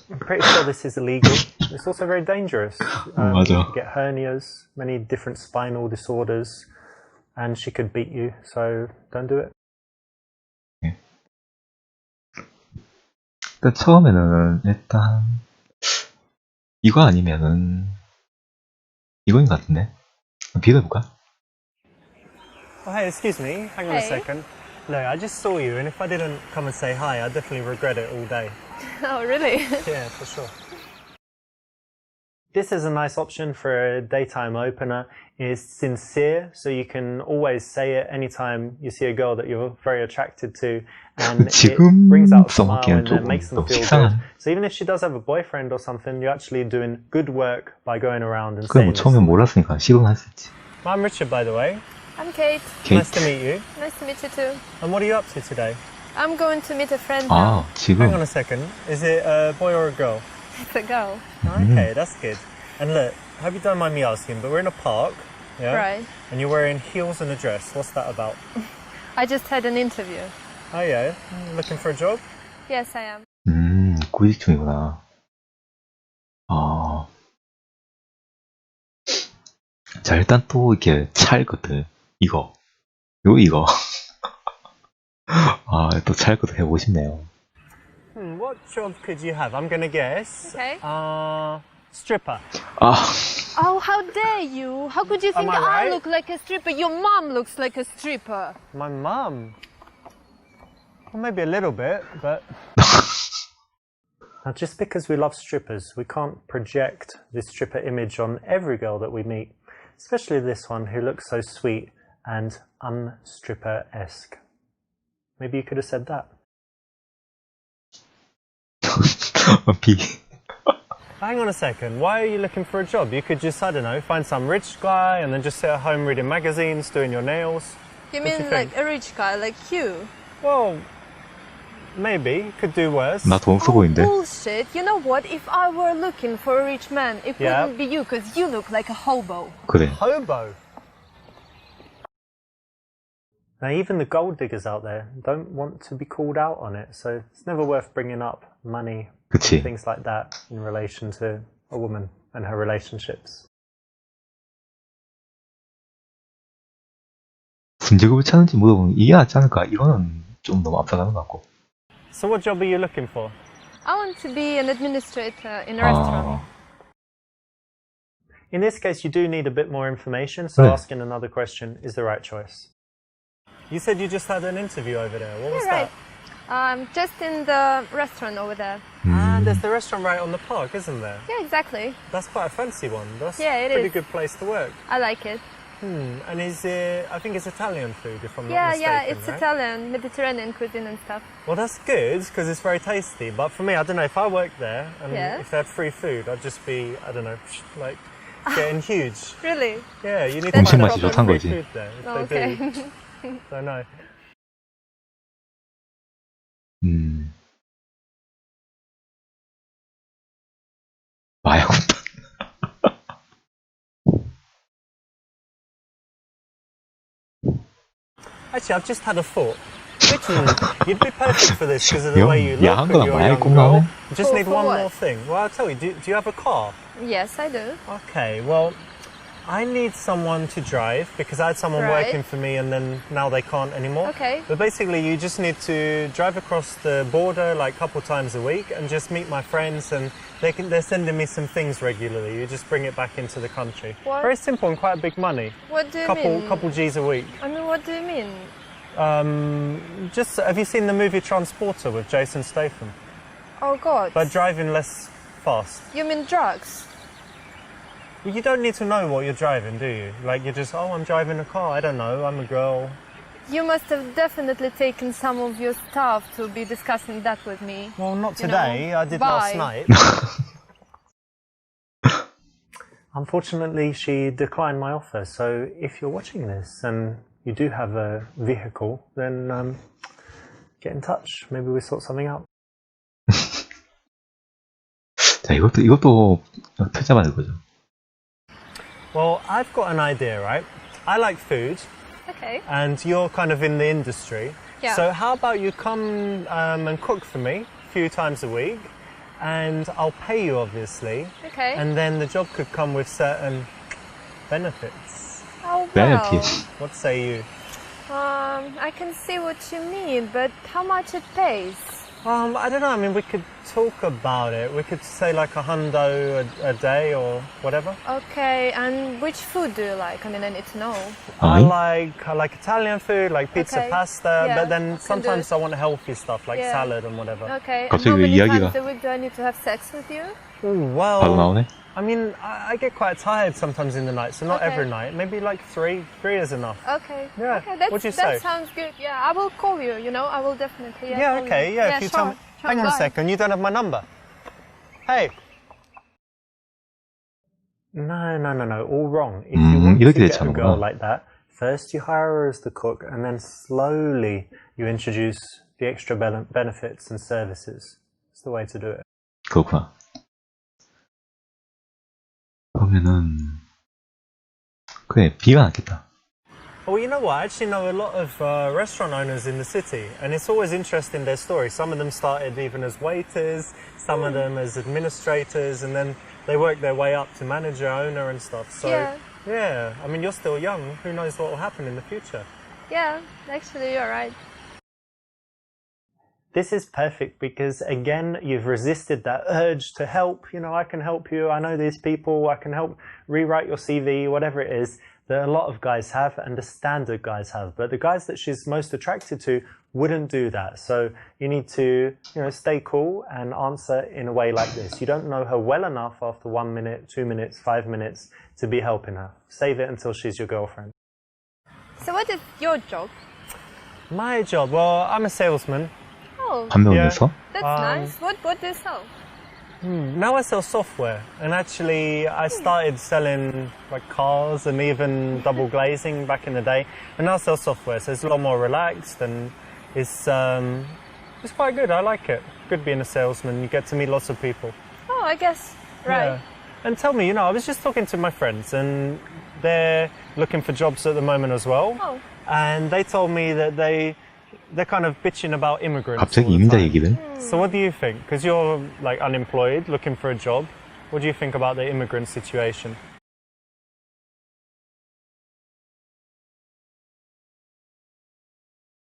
I'm pretty sure this is illegal. It's also very dangerous. 맞아. You could get hernias, many different spinal disorders, and she could beat you. So don't do it. 일단 처음에는 일단 이거 아니면은 이거인 것 같은데. 비교해볼까? Oh, hey, excuse me. Hang on a Hey. second. No, I just saw you, and if I didn't come and say hi, I'd definitely regret it all day. Oh, really? Yeah, for sure. This is a nice option for a daytime opener. It's sincere, so you can always say it anytime you see a girl that you're very attracted to, and it 지금 brings out a smile 써먹기엔 and 조금 makes them 너무 feel 식상하네. good. So even if she does have a boyfriend or something, you're actually doing good work by going around and 그래 saying 뭐 this. 처음엔 몰랐으니까 시도는 할 수 있지. I'm Richard, by the way. I'm Kate. Nice to meet you. Nice to meet you too. And what are you up to today? I'm going to meet a friend now. 아, 지금. Hang on a second. Is it a boy or a girl? It's a girl. Okay, that's good. And look, I hope you don't mind me asking, but we're in a park, yeah? Right. And you're wearing heels and a dress. What's that about? I just had an interview. Oh yeah, looking for a job? Yes, I am. 구직 중이구나. 자, 일단 또 이렇게 찰 것들. 이거. 이거. 또 찰 것도 해보고 싶네요. What job could you have? I'm gonna guess. Okay. Stripper. Oh, how dare you? How could you think Am I right? look like a stripper? Your mom looks like a stripper. My mum. Well, maybe a little bit, but... Now, just because we love strippers, we can't project this stripper image on every girl that we meet, especially this one who looks so sweet and unstripper-esque. Maybe you could have said that. Hang on a second, why are you looking for a job? You could just, I don't know, find some rich guy and then just sit at home reading magazines, doing your nails. You What do mean you like think? a rich guy like you? Well, maybe, could do worse. 나 돈 쓰고 있는데. Bullshit. You know what? If I were looking for a rich man, it Yeah. wouldn't be you because you look like a hobo. 그래. Hobo. Now, even the gold diggers out there don't want to be called out on it, so it's never worth bringing up money, 그치. things like that, in relation to a woman and her relationships. 군제급을 찾는지 물어보면 이게 낫지 않을까? 이거는 좀 너무 앞서가는 것 같고. So, what job are you looking for? I want to be an administrator in a restaurant. In this case, you do need a bit more information, so 네. asking another question is the right choice. You said you just had an interview over there. What was Yeah, right. Just in the restaurant over there. that? Ah, there's the restaurant right on the park, isn't there? Yeah, exactly. That's quite a fancy one. That's Yeah, it a pretty is. good place to work. I like it. And is it, I think it's Italian food, if I'm Yeah, not mistaken, yeah, it's right? Italian, Mediterranean cuisine and stuff. Well, that's good, because it's very tasty. But for me, I don't know, if I worked there, and Yes. if they had free food, I'd just be, I don't know, like, getting huge. Really? Yeah, you need to That's find the out problem. some free 거지. food there. If Oh, they okay. do, don't know. 마약운동. Actually, I've just had a thought. Richmond, you'd be perfect for this because of the way you look. 야한 and 거랑 you're a 마약 young 꼭 girl. 나오네. You just need For one what? more thing. Well, I'll tell you, do you have a car? Yes, I do. Okay, well, I need someone to drive because I had someone Right. working for me and then now they can't anymore. Okay. But basically, you just need to drive across the border like a couple times a week and just meet my friends and they're sending me some things regularly. You just bring it back into the country. What? Very simple and quite big money. What do you mean? Couple G's a week. I mean, what do you mean? Just have you seen the movie Transporter with Jason Statham? Oh, God. But driving less fast. You mean drugs? You don't need to know what you're driving, do you? Like you're just, oh, I'm driving a car. I don't know. I'm a girl. You must have definitely taken some of your stuff to be discussing that with me. Well, not You today. know, I did bye. last night. Unfortunately, she declined my offer. So if you're watching this and you do have a vehicle, then get in touch. Maybe we sort something out. 자, 이것도 편집하는 거죠. Well, I've got an idea, right? I like food, Okay. and you're kind of in the industry. Yeah. So how about you come and cook for me a few times a week, and I'll pay you, obviously. Okay. And then the job could come with certain benefits. Oh, well. Benefits. What say you? I can see what you mean, but how much it pays? I don't know. I mean, we could talk about it. We could say like $100 a day or whatever. Okay, and which food do you like? I mean, I need to know. I 아니? like Italian food, like pizza, Okay. pasta, Yeah, but then can sometimes do. I want healthy stuff like Yeah. salad and whatever. Okay, and 갑자기 how 왜 many 이야기가- times a week do I need to have sex with you? Ooh, 바로 well, 나오네. I mean, I get quite tired sometimes in the night, so not Okay. every night. Maybe like three. Three is enough. Okay. Yeah, Okay, what'd you that say? sounds good. Yeah, I will call you. You know, I will definitely. Yeah, call okay, you. yeah. If you sure. tell me. Sure, Hang on a bye. second, you don't have my number. Hey. No. All wrong. If you want to 이렇게 get a 되잖아. girl like that, first you hire her as the cook, and then slowly you introduce the extra benefits and services. It's the way to do it. 그렇구나. 그러면은 그래, B가 낫겠다. Well, you know what? I actually know a lot of restaurant owners in the city, and it's always interesting their story. Some of them started even as waiters, some of them as administrators, and then they worked their way up to manager, owner, and stuff. So, yeah, I mean, you're still young. Who knows what will happen in the future? Yeah, actually, you're right. This is perfect because, again, you've resisted that urge to help. You know, I can help you. I know these people. I can help rewrite your CV, whatever it is that a lot of guys have and the standard guys have. But the guys that she's most attracted to wouldn't do that. So you need to, stay cool and answer in a way like this. You don't know her well enough after 1 minute, 2 minutes, 5 minutes to be helping her. Save it until she's your girlfriend. So what is your job? My job? Well, I'm a salesman. Oh, 판매원이어서? that's nice. What do you sell? Now I sell software, and actually I started selling like cars and even double glazing back in the day, and now I sell software, so it's a lot more relaxed and it's quite good. I like it. Good being a salesman. You get to meet lots of people. Oh, I guess. Right. Yeah. And tell me, I was just talking to my friends, and they're looking for jobs at the moment as well. Oh. And they told me that they're kind of bitching about immigrants. 갑자기 all the 이민자 time. 얘기를? So what do you think? Because you're like unemployed, looking for a job. What do you think about the immigrant situation?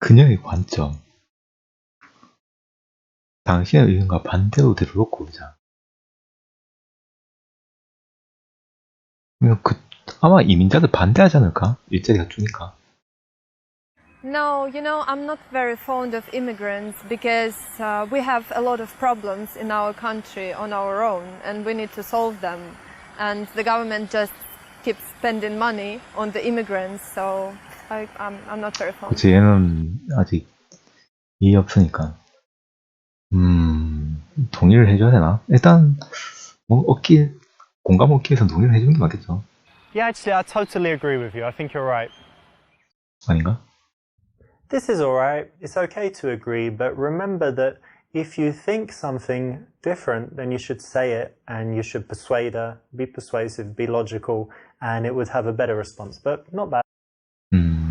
그녀의 관점. 당신의 의견과 반대로 들어놓고 보자. 아마 이민자들 반대하지 않을까? 일자리가 주니까. No, I'm not very fond of immigrants because we have a lot of problems in our country on our own and we need to solve them. And the government just keeps spending money on the immigrants, so I'm not very fond. 그치, 얘는 아직 이해 없으니까. 동의를 해줘야 되나? 일단, 공감 얻기 위해서 동의를 해주는 게 맞겠죠. Yeah, actually, I totally agree with you. I think you're right. 아닌가? This is alright. It's okay to agree, but remember that if you think something different, then you should say it and you should persuade her, be persuasive, be logical, and it would have a better response. But not bad.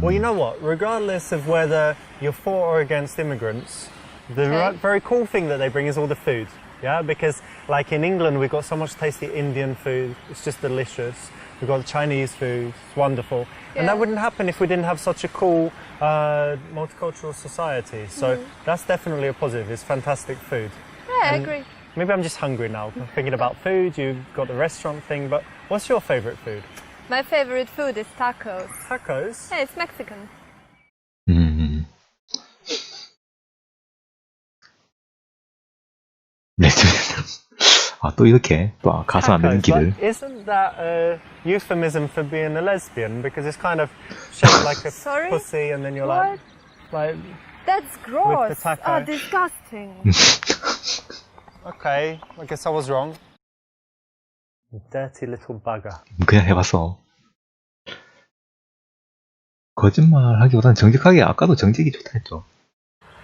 Well, you know what? Regardless of whether you're for or against immigrants, the very cool thing that they bring is all the food. Yeah, because like in England, we've got so much tasty Indian food. It's just delicious. We've got Chinese food. It's wonderful. And that wouldn't happen if we didn't have such a cool multicultural society. So that's definitely a positive. It's fantastic food. Yeah, I agree. Maybe I'm just hungry now. I'm thinking about food. You've got the restaurant thing. But what's your favorite food? My favorite food is tacos. Tacos? Yeah, it's Mexican. 또 이렇게 또 가서 안 되는 길을. But isn't that a euphemism for being a lesbian? Because it's kind of shaped like a Sorry? pussy, and then you're What? like. That's gross. With the taco. Disgusting. Okay, I guess I was wrong. Dirty little bugger. 그냥 해봤어. 거짓말하기보다는 정직하게, 아까도 정직이 좋다 했죠.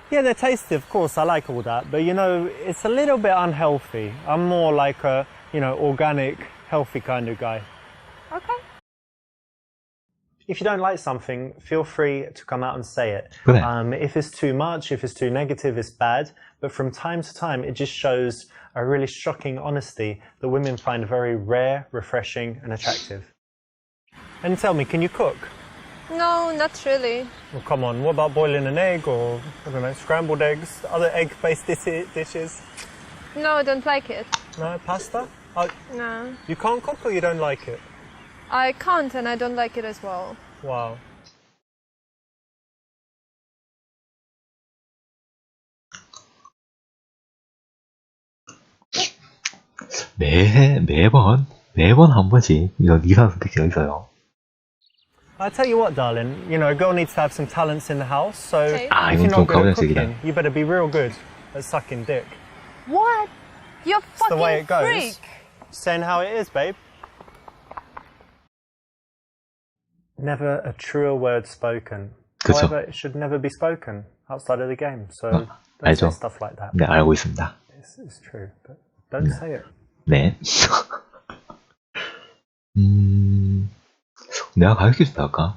Yeah, they're tasty, of course. I like all that, but it's a little bit unhealthy. I'm more like a, organic, healthy kind of guy. Okay. If you don't like something, feel free to come out and say it. 그래. If it's too much, if it's too negative, it's bad. But from time to time, it just shows a really shocking honesty that women find very rare, refreshing, and attractive. And tell me, can you cook? No, not really. Well, come on, what about boiling an egg or, I don't know, scrambled eggs, other egg-based dishes? No, I don't like it. No, pasta? Oh, No. you can't cook or you don't like it? I can't and I don't like it as well. Wow. 매번 한 번씩 이런 이상한 선택지가 있어요. I tell you what, darling, a girl needs to have some talents in the house, so Okay. if 이건 you're 좀 not good at 가부장적이다. cooking, you better be real good at sucking dick. What? You're It's the way fucking it goes. freak. Saying how it is, babe. Never a truer word spoken. 그쵸. However, it should never be spoken outside of the game. So don't 알죠. say stuff like that. 네, 알고 있습니다. It's true, but don't say it. 네. 내가 가르쳐준다 할까?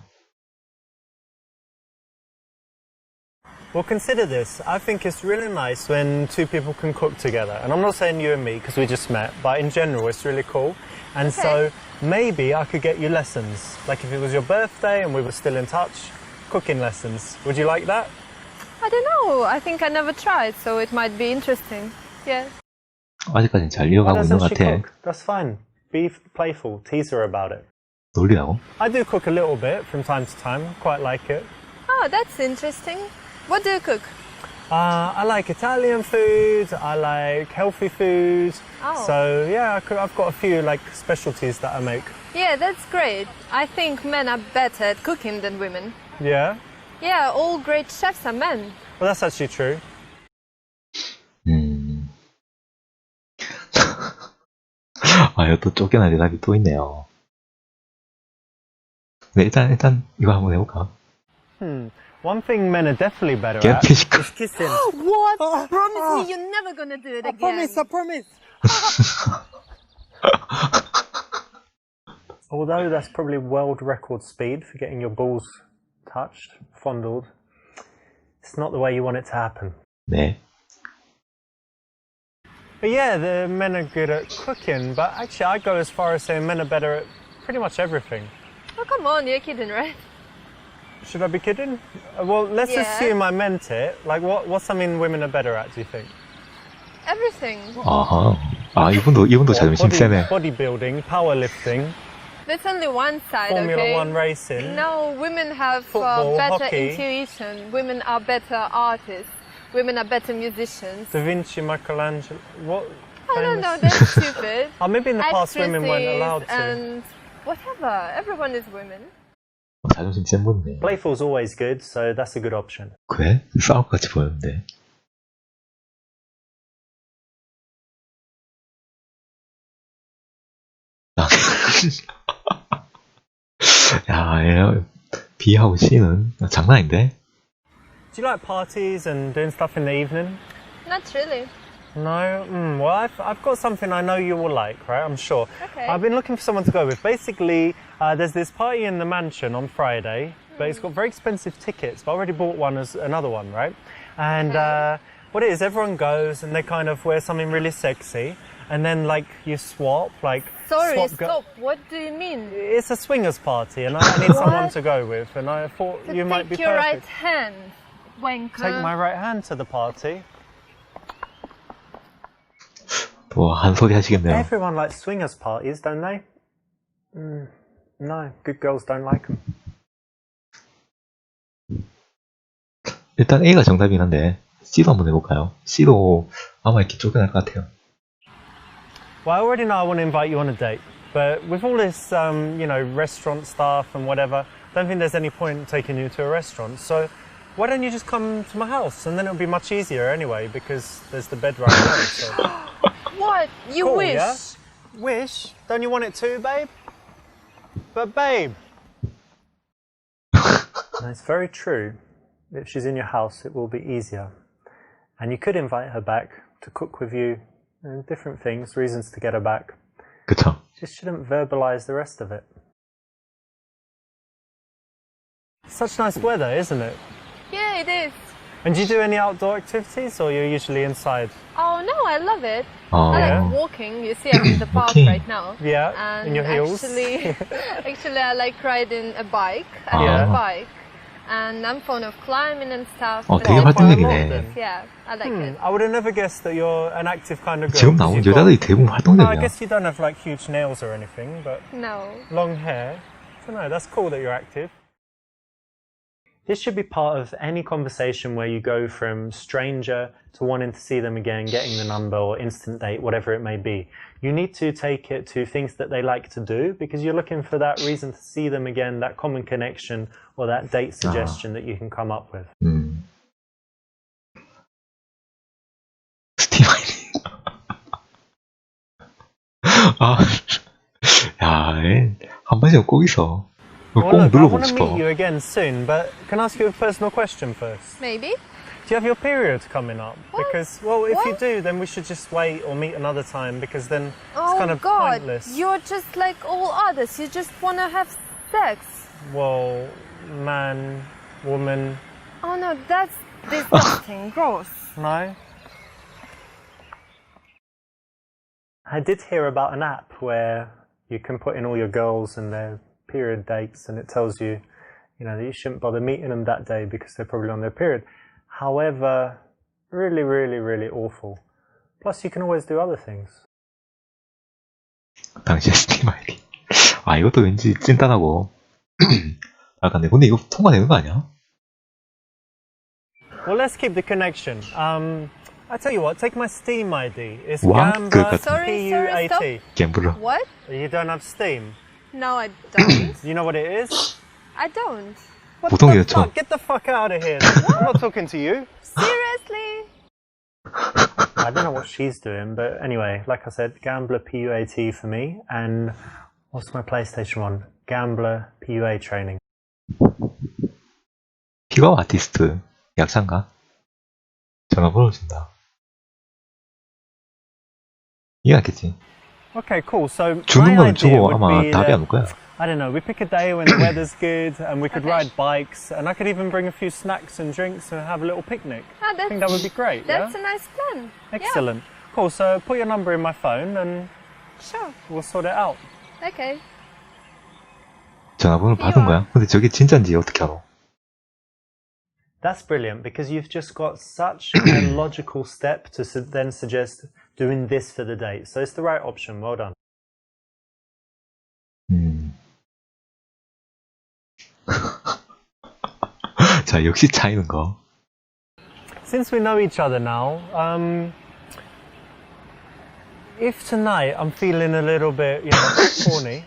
Well, consider this. I think it's really nice when two people can cook together. And I'm not saying you and me because we just met, but in general, it's really cool. And so maybe I could get you lessons. Like if it was your birthday and we were still in touch, cooking lessons. Would you like that? I don't know. I think I never tried, so it might be interesting. Yeah. 아직까지는 잘 Why 이어가고 있는 doesn't 것 she 같아. cook? That's fine. Be playful. Tease her about it. 놀리라고? I do cook a little bit from time to time. Quite like it. Oh, that's interesting. What do you cook? I like Italian food. I like healthy food. Oh. So yeah, I've got a few like specialties that I make. Yeah, that's great. I think men are better at cooking than women. Yeah. Yeah, all great chefs are men. Well, that's actually true. 아, 이거 또 쫓겨날 대답이 또 있네요. 네, 일단 이거 한번 해볼까? One thing men are definitely better Get at physical. is kissing. What? Promise me you're never gonna do it again. I promise. Although that's probably world record speed for getting your balls touched, fondled, it's not the way you want it to happen. 네. But yeah, the men are good at cooking, but actually I go as far as saying men are better at pretty much everything. Oh, come on, you're kidding, right? Should I be kidding? Well, let's Yeah. assume I meant it. Like, what's something women are better at, do you think? Everything. 아하. 아, 이분도 자존심 세네. Bodybuilding, powerlifting, That's only one side, Formula okay? One racing. No, women have Football, better hockey. intuition. Women are better artists. Women are better musicians. Da Vinci, Michelangelo. What? I don't famous- know, that's stupid. Oh, maybe in the past women weren't allowed to. And whatever, everyone is women. 자존심 센 분이네. Playful's always good, so that's a good option. 그래? 싸울 것 같이 보였는데. 야, 얘 B하고 C는 장난 아닌데? Do you like parties and doing stuff in the evening? Not really. No? Well, I've got something I know you will like, right? I'm sure. Okay. I've been looking for someone to go with. Basically, there's this party in the mansion on Friday, but it's got very expensive tickets. But I already bought another one, right? And what it is, everyone goes and they kind of wear something really sexy, and then like you swap, like Sorry, swap stop. What do you mean? It's a swingers party, and I need someone to go with, and I thought you might be Take your right perfect. hand, wanker. Take my right hand to the party. 또 한 소리 하시겠네요. Everyone likes swingers parties, don't they? No, good girls don't like them. 일단 A가 정답이긴 한데 C도 한번 해볼까요? C도 아마 이렇게 쫓겨날 것 같아요. Well, I already know I want to invite you on a date, but with all this, restaurant stuff and whatever, I don't think there's any point taking you to a restaurant. So why don't you just come to my house, and then it'll be much easier anyway because there's the bed right there. So. What? You Cool, wish? yeah? Wish? Don't you want it too, babe? But babe. And it's very true. If she's in your house, it will be easier. And you could invite her back to cook with you, and different things, reasons to get her back. 그쵸? Just shouldn't verbalize the rest of it. Such nice weather, isn't it? Yeah, it is. And do you do any outdoor activities, or you're usually inside? Oh no, I love it. 어, I Yeah. like walking. You see, I'm in the park Walking. right now. Yeah, And in your heels. actually, I like riding a bike. I Yeah. have a bike, and I'm fond of climbing and stuff. 어, but 되게 I- 활동적이네. Yeah, I like it. I would have never guessed that you're an active kind of girl. 지금 'cause 나온 you've got- 여자들이 대부분 I 활동적이야. guess you don't have like huge nails or anything, but No. long hair. I don't know, that's cool that you're active. This should be part of any conversation where you go from stranger to wanting to see them again, getting the number or instant date, whatever it may be. You need to take it to things that they like to do because you're looking for that reason to see them again, that common connection or that date suggestion that you can come up with. 스티마이닝. 아, 야, 한 번씩은 꼭 있어. 꼭 Well, look, I 눌러보고 want to meet 싶어. you again soon, but can I ask you a personal question first? Maybe. Do you have your period coming up? What? Because, well, if you What? do, then we should just wait or meet another time because then it's Oh kind of God, pointless. you're just like all others. You just want to have sex. Well, man, woman, Oh no, that's disgusting. Gross. no? I did hear about an app where you can put in all your girls and their period dates and it tells you, that you shouldn't bother meeting them that day because they're probably on their period. However, really, really, really awful. Plus, you can always do other things. 당시의 스팀 아이디. 아, 이것도 왠지 찐따하고. 약간, 근데 이거 통과되는 거 아니야? Well, let's keep the connection. I tell you what, take my Steam ID. It's What? Gambler Sorry, PUAT. 갬블러. What? You don't have Steam. No, I don't. You know what it is? I don't. What 보통 the 이렇죠. fuck? Get the fuck out of here. I'm not talking to you. Seriously? I don't know what she's doing, but anyway, like I said, Gambler PUAT for me. And what's my PlayStation one? Gambler PUA training. 픽업 아티스트. 약상가? 전화번호 준다. 이해 않겠지? Okay, cool. So 주는 my 건 idea 주고 would 아마 be 답이 that, 안 올 거야. I don't know, we pick a day when the weather's good and we could Okay. ride bikes and I could even bring a few snacks and drinks and have a little picnic. Ah, I think that would be great, That's yeah? a nice plan. Excellent. Cool, so put your number in my phone and Yeah, sure. we'll sort it out. Okay. 전화번호 받은 거야? 근데 저게 진짜인지 어떻게 알아? That's brilliant because you've just got such a logical step to then suggest doing this for the date. So it's the right option. Well done. 자, 역시 차이는 거. Since we know each other now, if tonight I'm feeling a little bit, horny,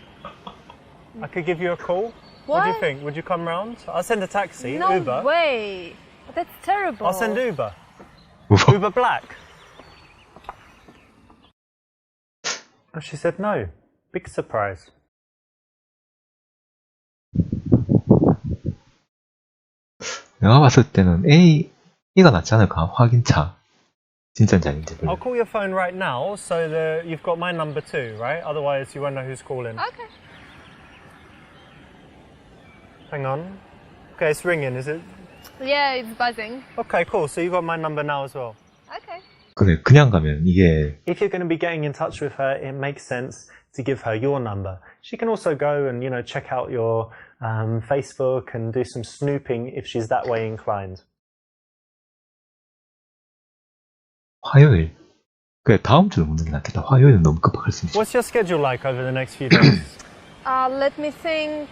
I could give you a call. What do you What? think? Would you come round? I'll send a taxi, No Uber. way. That's terrible. I'll send Uber. 우와. Uber Black. Oh, she said no. Big surprise. 내가 봤을 때는 A가 낫지 않을까? 확인차. 진짜인지 아닌지. I'll call your phone right now so that you've got my number too, right? Otherwise you won't know who's calling. Okay. Hang on. Okay, it's ringing, is it? Yeah, it's buzzing. Okay, cool. So you got my number now as well. Okay. 그래, 그냥 가면 이게 If you're going to be getting in touch with her, it makes sense to give her your number. She can also go and, check out your Facebook and do some snooping if she's that way inclined. 화요일. 그래, 다음 주는 묻는 게 낫겠다. 화요일은 너무 급할 수 있어. What's your schedule like over the next few days? Let me think.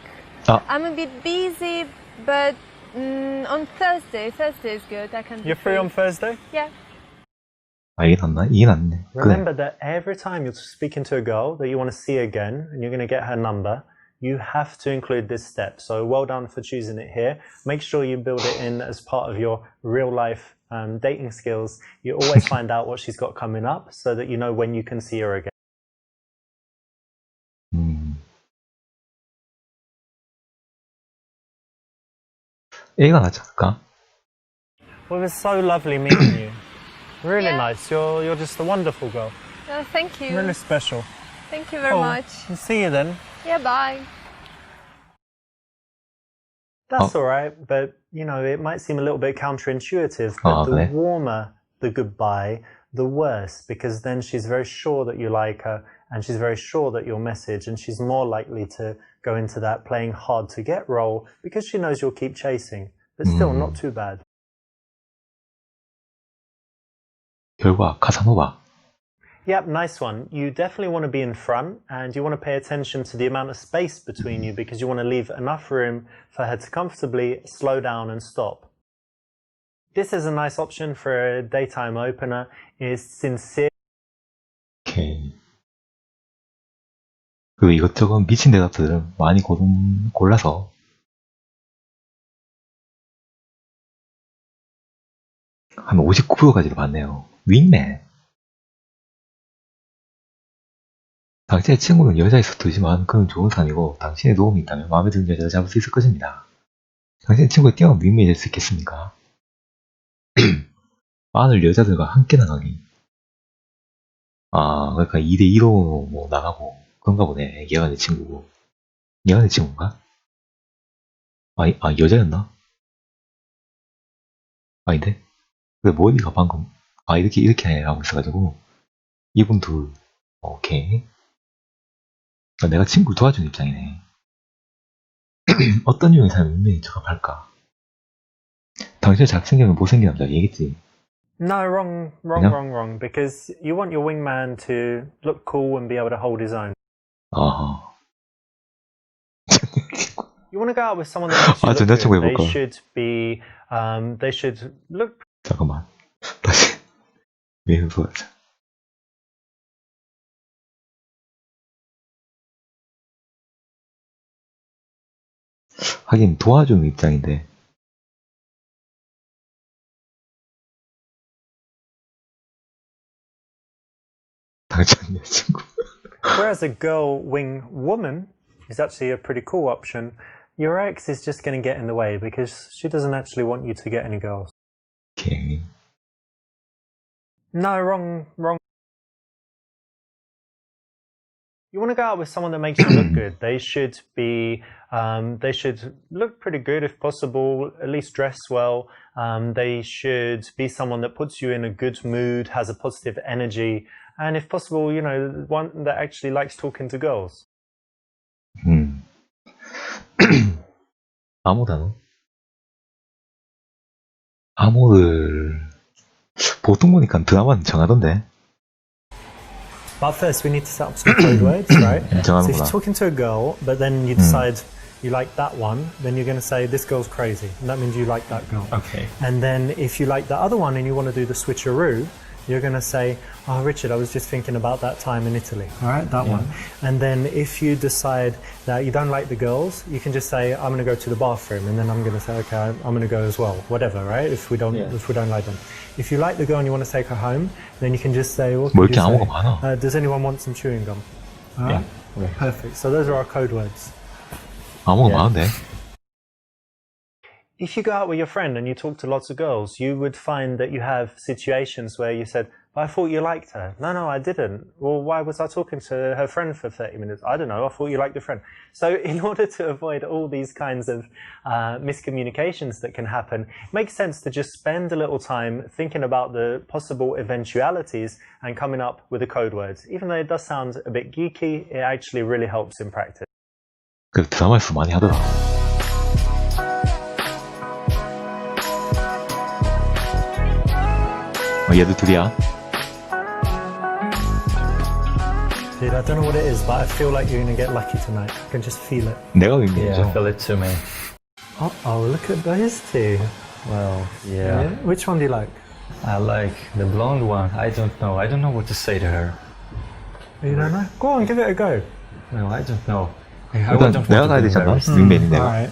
Ah. I'm a bit busy, but on Thursday. Thursday is good. I can. be You're free on Thursday? Yeah. 아, 이게 낫나? 이게 낫네. 그래. Remember that every time you're speaking to a girl that you want to see again and you're going to get her number, you have to include this step. So well done for choosing it here. Make sure you build it in as part of your real life dating skills. You always find out what she's got coming up so that you know when you can see her again. A가 낫지 않을까? Well, it was so lovely meeting you. Really Yeah. nice. You're just a wonderful girl. Thank you. Really special. Thank you very Cool. much. See you then. Yeah. Bye. That's all right, but it might seem a little bit counterintuitive, Oh, but the okay. warmer the goodbye, the worse, because then she's very sure that you like her and she's very sure that you'll message and she's more likely to go into that playing hard to get role because she knows you'll keep chasing. But still, not too bad. 결과 카사노바. Yep, nice one. You definitely want to be in front and you want to pay attention to the amount of space between you because you want to leave enough room for her to comfortably slow down and stop. This is a nice option for a daytime opener, is sincere. 오케이. 그리고 이것저것 미친 대답들을 많이 골라서 한 59%까지를 봤네요. 윙맨. 당신의 친구는 여자에 서투지만 그는 좋은 사람이고 당신의 도움이 있다면 마음에 드는 여자를 잡을 수 있을 것입니다. 당신의 친구의 뛰어난 윙맨이 될 수 있겠습니까? 마늘 여자들과 함께 나가기. 아, 그러니까 2대2로 뭐 나가고 그런가 보네. 얘가 내 친구고. 얘가 내 친구인가? 여자였나? 아닌데? 근데 머리가 방금 이렇게 하고 있어가지고 이분 둘. 오케이. 그러니까 내가 친구를 도와주는 입장이네. 어떤 유형의 사람이 윙맨인 척할까? 당신이 잘생기면 못생긴 남자 얘기했지. No, wrong, wrong, Yeah? wrong, wrong. Because you want your wingman to look cool and be able to hold his own. 아하. You want to go out with someone that makes you 아, look 전자친구 good. 해볼까? They should look. 잠깐만. 다시. 외우소하자. 하긴 도와주는 입장인데. 당장 내 친구. Whereas a girl wing woman is actually a pretty cool option. Your ex is just going to get in the way because she doesn't actually want you to get any girls. 오케이. No, wrong, wrong. You want to go out with someone that makes you look good. They should look pretty good if possible, at least dress well. They should be someone that puts you in a good mood, has a positive energy, and if possible, you know, one that actually likes talking to girls. 암호 단어? 암호를 보통 보니까 드라마는 정하던데. But first, we need to set up some code words, right? So if you're talking to a girl, but then you decide you like that one, then you're going to say, this girl's crazy. And that means you like that girl. Okay. And then if you like the other one and you want to do the switcheroo, you're going to say, oh, Richard, I was just thinking about that time in Italy. All right, that one. And then if you decide that you don't like the girls, you can just say, I'm going to go to the bathroom. And then I'm going to say, okay, I'm going to go as well. Whatever, right? If we don't like them. If you like the girl and you want to take her home, then you can just say, what 뭐 could 이렇게 you 암호가 say? 많아? Does anyone want some chewing gum? All right? Okay. Perfect. So those are our code words. 암호가 많은데. If you go out with your friend and you talk to lots of girls, you would find that you have situations where you said, I thought you liked her. No, I didn't. Well, why was I talking to her friend for 30 minutes? I don't know. I thought you liked the friend. So in order to avoid all these kinds of miscommunications that can happen, it makes sense to just spend a little time thinking about the possible eventualities and coming up with the code words. Even though it does sound a bit geeky, it actually really helps in practice. 그 드라마에서 많이 하더라. 얘들 둘이야. Dude, I don't know what it is, but I feel like you're going to get lucky tonight. I can just feel it. 내가 윙맨이죠. I feel it too, man. Oh, look at those two. Well, yeah. Which one do you like? I like the blonde one. I don't know. I don't know what to say to her. You don't know? Go on, give it a go. No, I don't know. I 일단 don't 내가 want 가야 to be 되지 않나? embarrassed. 윙맨이 내가. Alright.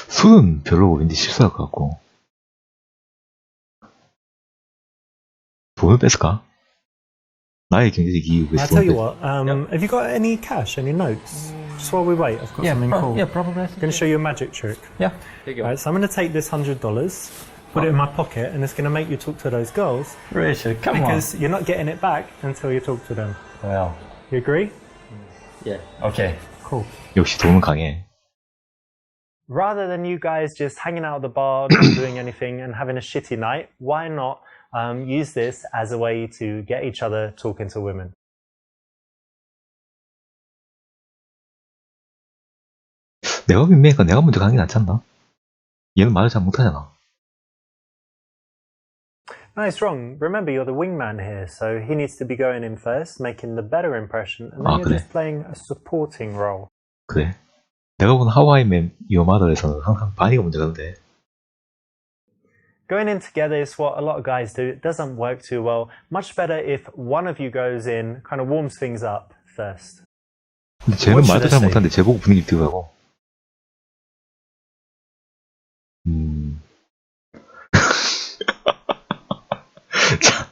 술은 별로 왠지 실수할 것 같고. 돈을 뺐을까? 나의 경제적 이익을 I'll tell you what, have you got any cash, any notes? Just while we wait, I've got something cool. Yeah, probably. I'm going to show you a magic trick. Yeah. There you go. Alright, so I'm going to take this $100, put it in my pocket, and it's going to make you talk to those girls. Richard, come Because you're not getting it back until you talk to them. on. Well, You agree? yeah. Okay. Cool. 역시 돈은 강해. Rather than you guys just hanging out at the bar, not doing anything, and having a shitty night, why not use this as a way to get each other talking to women? 내가 윙맨이니까 내가 먼저 가는 게 낫지 않나? 얘는 말을 잘 못하잖아. No, it's wrong. Remember, you're the wingman here, so he needs to be going in first, making the better impression, and then you're 그래. just playing a supporting role. 그래. 내가 본 하와이 맨 유어 마더에서는 항상 바니가 먼저 가는데. Going in together is what a lot of guys do. It doesn't work too well. Much better if one of you goes in, kind of warms things up, first. 근데 쟤는 What should 말도 I 잘 say? 못하는데 쟤 보고 분위기 띄우라고. 자,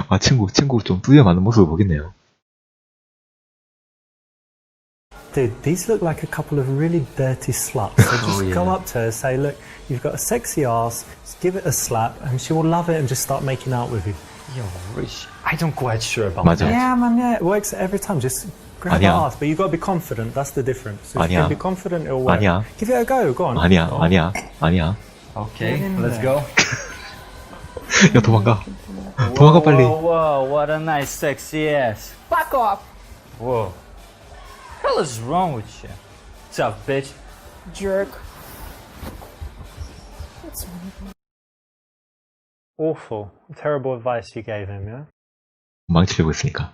아 친구 좀 뚜에 맞는 모습을 보겠네요. Dude, these look like a couple of really dirty sluts. So just go up to her, say, look, you've got a sexy ass, just give it a slap, and she will love it and just start making out with you. Yo, Rich, I don't quite sure about 맞아. that. Yeah, man, yeah, it works every time. Just grab her 아니야. ass, but you've got to be confident. That's the difference. If you 아니야. can be confident, it'll work. 아니야. Give it a go. Go on. 아니야. Go on. Okay, Get in let's there. go. 야 도망가. 도망가 빨리. Whoa, what a nice sexy ass. Fuck off, Whoa. What the hell is wrong with you? Tough bitch. jerk. Awful. Terrible advice you gave him, yeah? 망치려고 했으니까.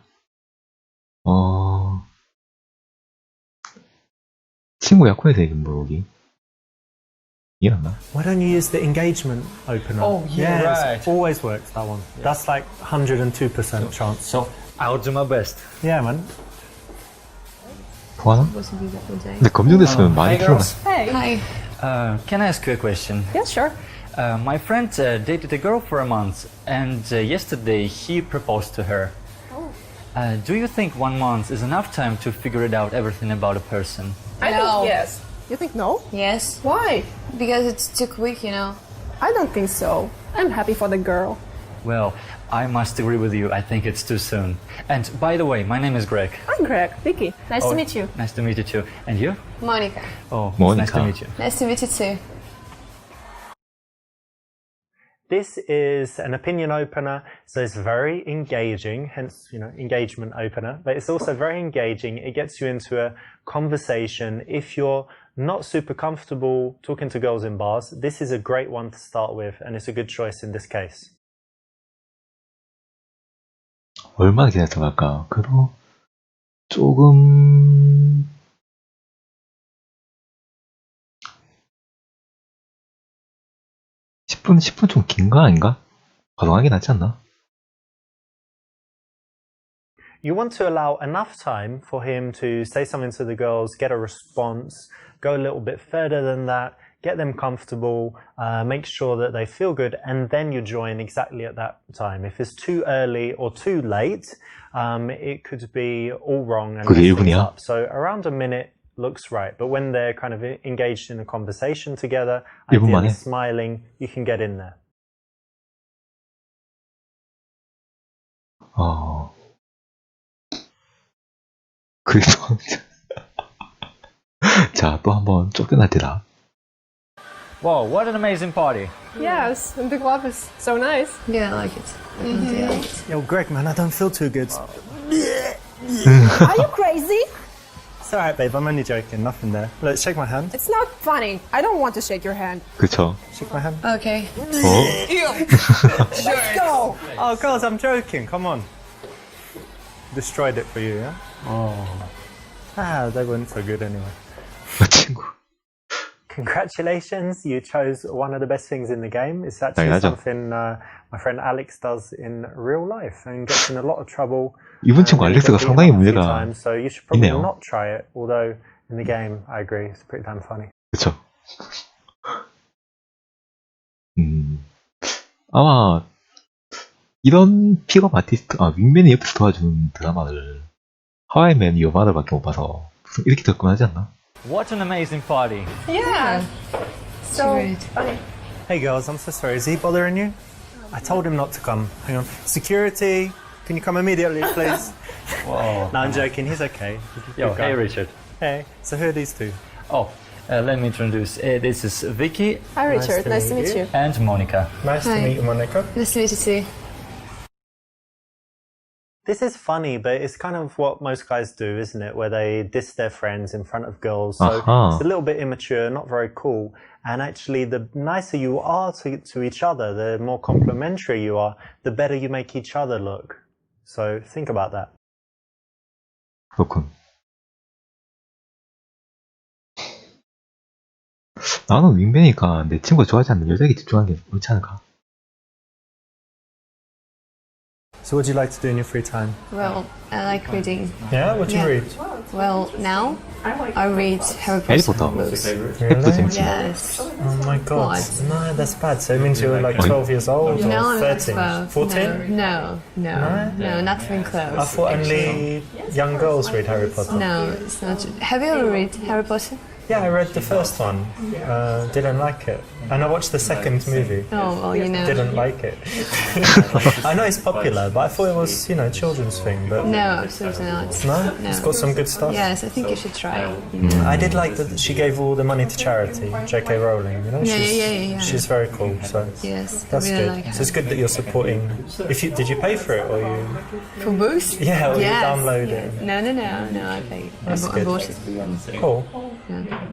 친구 약혼에서 얘기 물어보기. 이해 안 나? Why don't you use the engagement opener? Oh, yeah, yes, right. always works, that one. That's like 102% chance. So, I'll do my best. Yeah, man. 통하나? 근데 검증됐으면 많이 Hi, 틀어놔. girls. Hey. Can I ask you a question? Yeah, sure. My friend dated a girl for a month, and yesterday he proposed to her. Do you think 1 month is enough time to figure it out everything about a person? I No. think yes. You think no? Yes, Why? because it's too quick, you know. I don't think so. I'm happy for the girl. Well, I must agree with you. I think it's too soon. And by the way, my name is Greg. I'm Greg. Vicky. Nice to meet you. Nice to meet you too. And you? Monica, Oh, it's nice to Monica. meet you. nice to meet you too. This is an opinion opener, so it's very engaging, hence, you know, engagement opener, but it's also very engaging. It gets you into a conversation. If you're not super comfortable talking to girls in bars, this is a great one to start with, and it's a good choice in this case. 얼마나 기다렸다 갈까? 그래도 조금 10분 좀 긴 거 아닌가? 가동하는 게 낫지 않나? You want to allow enough time for him to say something to the girls, get a response, go a little bit further than that, get them comfortable, make sure that they feel good, and then you join exactly at that time. If it's too early or too late, it could be all wrong and 그게 mess things 1분이야? up. So around a minute looks right, but when they're kind of engaged in a conversation together, 1분 ideally 만에? smiling, you can get in there. 그래서 자, 또 한번 쫓겨날 때다. Whoa, what an amazing party. Yes, and the club is so nice. Yeah, I like it. Definitely like it. Yo, Greg, man, I don't feel too good. Are you crazy? It's alright, babe, I'm only joking, nothing there. Look, shake my hand. It's not funny. I don't want to shake your hand. 그쵸? Shake my hand. Okay. Let's go. Oh, girls, I'm joking. Come on. Destroyed it for you, yeah? They weren't so good anyway. 친구. Congratulations, you chose one of the best things in the game. It's actually 당연하죠. something my friend Alex does in real life and gets in a lot of trouble. 이번 친구 and he 알렉스가 got beaten 상당히 up a few 문제가 times, so you should probably 있네요. not try it. Although in the game, I agree, it's pretty damn funny. 그쵸? 아마 이런 픽업 아티스트, 윙맨이 옆에서 도와주는 드라마를 하와이맨 여마더밖에 못 봐서 무슨 이렇게 접근하지 않나? What an amazing party. Yeah. So Great. funny. Hey girls, I'm so sorry. Is he bothering you? I told him not to come. Hang on. Security, can you come immediately, please? Whoa. No, I'm joking. He's okay. He's a Yo, good guy. hey Richard. Hey, so who are these two? Oh, let me introduce. This is Vicky Hi, Richard. to Nice to meet meet you. you. and Monica. Nice Hi. to meet you, Monica. Nice to meet you too. This is funny, but it's kind of what most guys do, isn't it? Where they diss their friends in front of girls. So it's a little bit immature, not very cool. And actually, the nicer you are to each other, the more complimentary you are, the better you make each other look. So think about that. 그렇군. 나는 윙맨이니까 내 친구가 좋아하지 않는 여자에게 집중하는 게 옳지 않을까? So what do you like to do in your free time? Well, I like reading. Yeah, what do you Yeah. read? Well, now I read Harry 해리포터. Potter. 책도 재밌지. Yes. Oh my god. What? No, that's bad. So it means you're like 12 years old No, or I'm not 13? 12. 14? No, not even close. I thought actually. only young girls read Harry Potter. No, it's not. Have you ever read Harry Potter? Yeah, I read the first one. Didn't like it. And I watched the second movie. Oh, well, you know. Didn't like it. I know it's popular, but I thought it was, children's thing. But No, absolutely not. no, No. it's got some good stuff. Yes, I think you should try. You know. I did like that she gave all the money to charity, J.K. Rowling. Yeah. She's very cool. So Yes, that's I really good. like her. So it's good that you're supporting. Did you pay for it or you? For books? Yeah, or you Yes, download yes. it. No, I paid. That's I good. bought it. Cool. Yeah.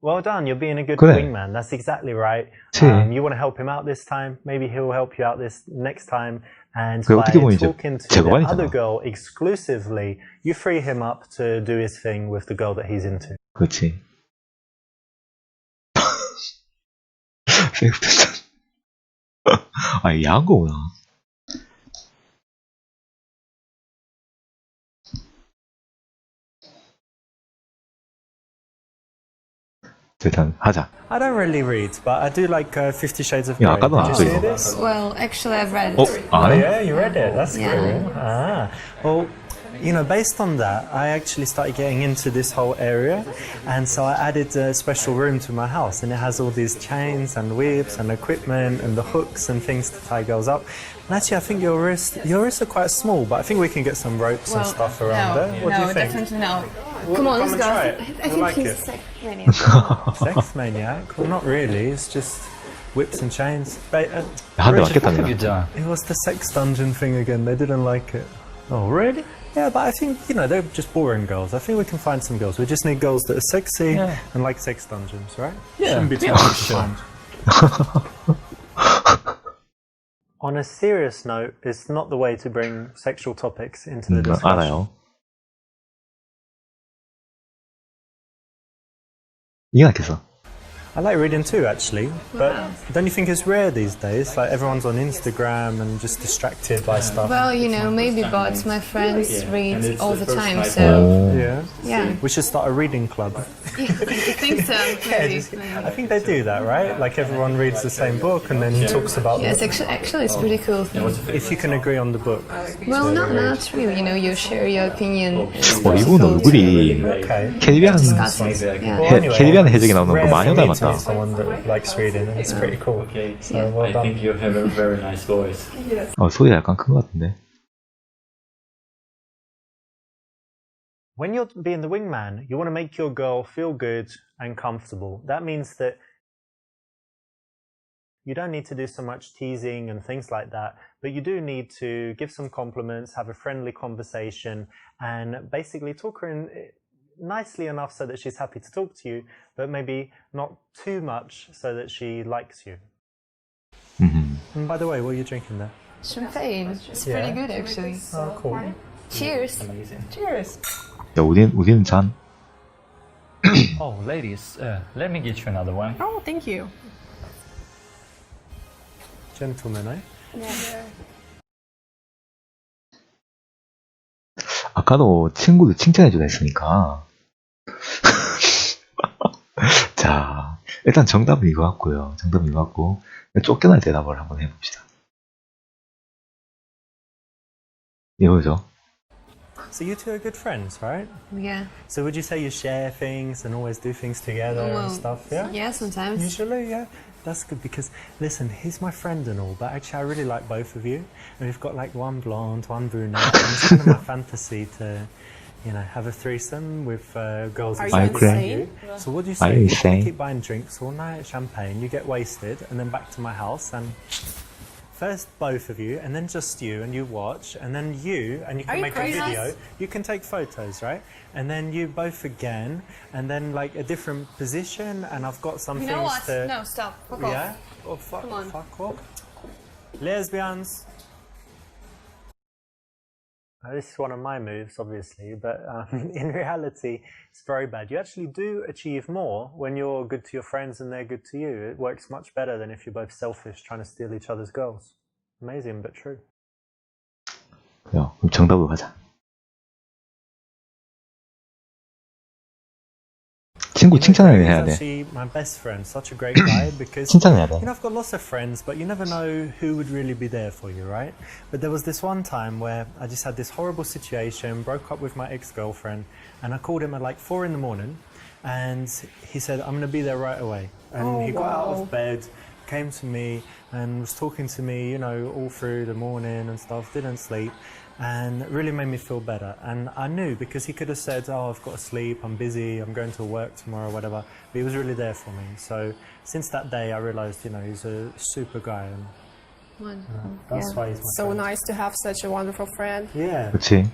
Well done, you're being a good 그래. wingman. That's exactly right. 그치. You want to help him out this time. Maybe he'll help you out this next time. And 그게 by 어떻게 보면 이제 talking to the 제거반이잖아. other girl exclusively, you free him up to do his thing with the girl that he's into. 그렇지. 섹스 텐션. 아, 이게 야한 거구나. 일단 하자. I don't really read, but I do like 50 Shades of Grey. 야, 아까도 Did you 나왔어, see 이거. this? Well, actually, I've read 어? it. 안 해? Yeah, you read it. That's Yeah. cool. Well, based on that, I actually started getting into this whole area, and so I added a special room to my house, and it has all these chains and whips and equipment and the hooks and things to tie girls up. And actually, I think your wrists are quite small, but I think we can get some ropes and stuff around there. What do you think? Definitely no. Well, Come on, let's and go. try it. I You think like he's it? sick. Really. Sex maniac? Well, not really. It's just whips and chains. 한 대 Richard, 맞겠다, what have you 내가. done? It was the sex dungeon thing again. They didn't like it. Oh, really? Yeah, but I think, they're just boring girls. I think we can find some girls. We just need girls that are sexy Yeah. and like sex dungeons, right? Yeah, Shouldn't be too yeah, hard to sure. find. On a serious note, it's not the way to bring sexual topics into the discussion. 알아요. 이게 낫겠어. I like reading too, actually. But don't you think it's rare these days? Like everyone's on Instagram and just distracted by stuff. Well, maybe, but my friends read all the time, so Yeah. We should start a reading club. I think so. Maybe. I think they do that, right? Like everyone reads the same book and then talks about Yes, the actually, it's pretty cool. if you can agree on the book. Well, not really. You share your opinion. 이분 얼굴이 Okay. 캐리비안 Yeah. 캐리비안 해적에 나오는 거 Rare 많이 for me to 닮았다. meet someone that likes reading, and it's pretty cool. So well done. you have a very nice voice. 소리가 약간 큰 것 같은데. When you're being the wingman, you want to make your girl feel good and comfortable. That means that you don't need to do so much teasing and things like that, but you do need to give some compliments, have a friendly conversation, and basically talk her in nicely enough so that she's happy to talk to you, but maybe not too much so that she likes you. And by the way, what are you drinking there? Champagne. It's Yeah. pretty good, actually. Oh, cool. Cheers. Cheers. 야, 우리는 잔. Oh, ladies, let me get you another one. Oh, thank you. Gentlemen, eh? 아까도 친구들 칭찬해주라 했으니까. 자, 일단 정답은 이거 같고요. 정답은 이거 같고, 쫓겨날 대답을 한번 해봅시다. 이거죠. So you two are good friends, right? Yeah. So would you say you share things and always do things together Well, and stuff? Yeah? Yeah, sometimes. Usually, yeah. That's good because, listen, he's my friend and all, but actually I really like both of you. And we've got like one blonde, one brunette, and it's kind of my fantasy to, have a threesome with girls Are as you I sexy agree. as you. So what do you Are say? you You insane? keep buying drinks all night, champagne, you get wasted, and then back to my house and... First both of you, and then just you, and you watch, and then you, and you can you make crazy? a video. You can take photos, right? And then you both again, and then like a different position, and I've got some You things know what? to... No, stop. Fuck off. Yeah? Oh, fuck, Come on. fuck off. Lesbians. This is one of my moves, obviously, but in reality, it's very bad. You actually do achieve more when you're good to your friends and they're good to you. It works much better than if you're both selfish trying to steal each other's girls. Amazing, but true. 야, 그럼 정답으로 가자. 친구 칭찬을 He's 해야 돼. actually my best friend, such a great guy because 칭찬해야 돼. you know I've got lots of friends, but you never know who would really be there for you, right? But there was this one time where I just had this horrible situation, broke up with my ex-girlfriend, and I called him at like 4 in the morning, and he said, "I'm going to be there right away." And he got out of bed, came to me, and was talking to me, you know, all through the morning and stuff. Didn't sleep. And it really made me feel better. And I knew because he could have said, "Oh, I've got to sleep, I'm busy, I'm going to work tomorrow," whatever. But he was really there for me. So since that day, I realized, you know, he's a super guy. And that's why he's my So friend. nice to have such a wonderful friend. Yeah. 그렇지.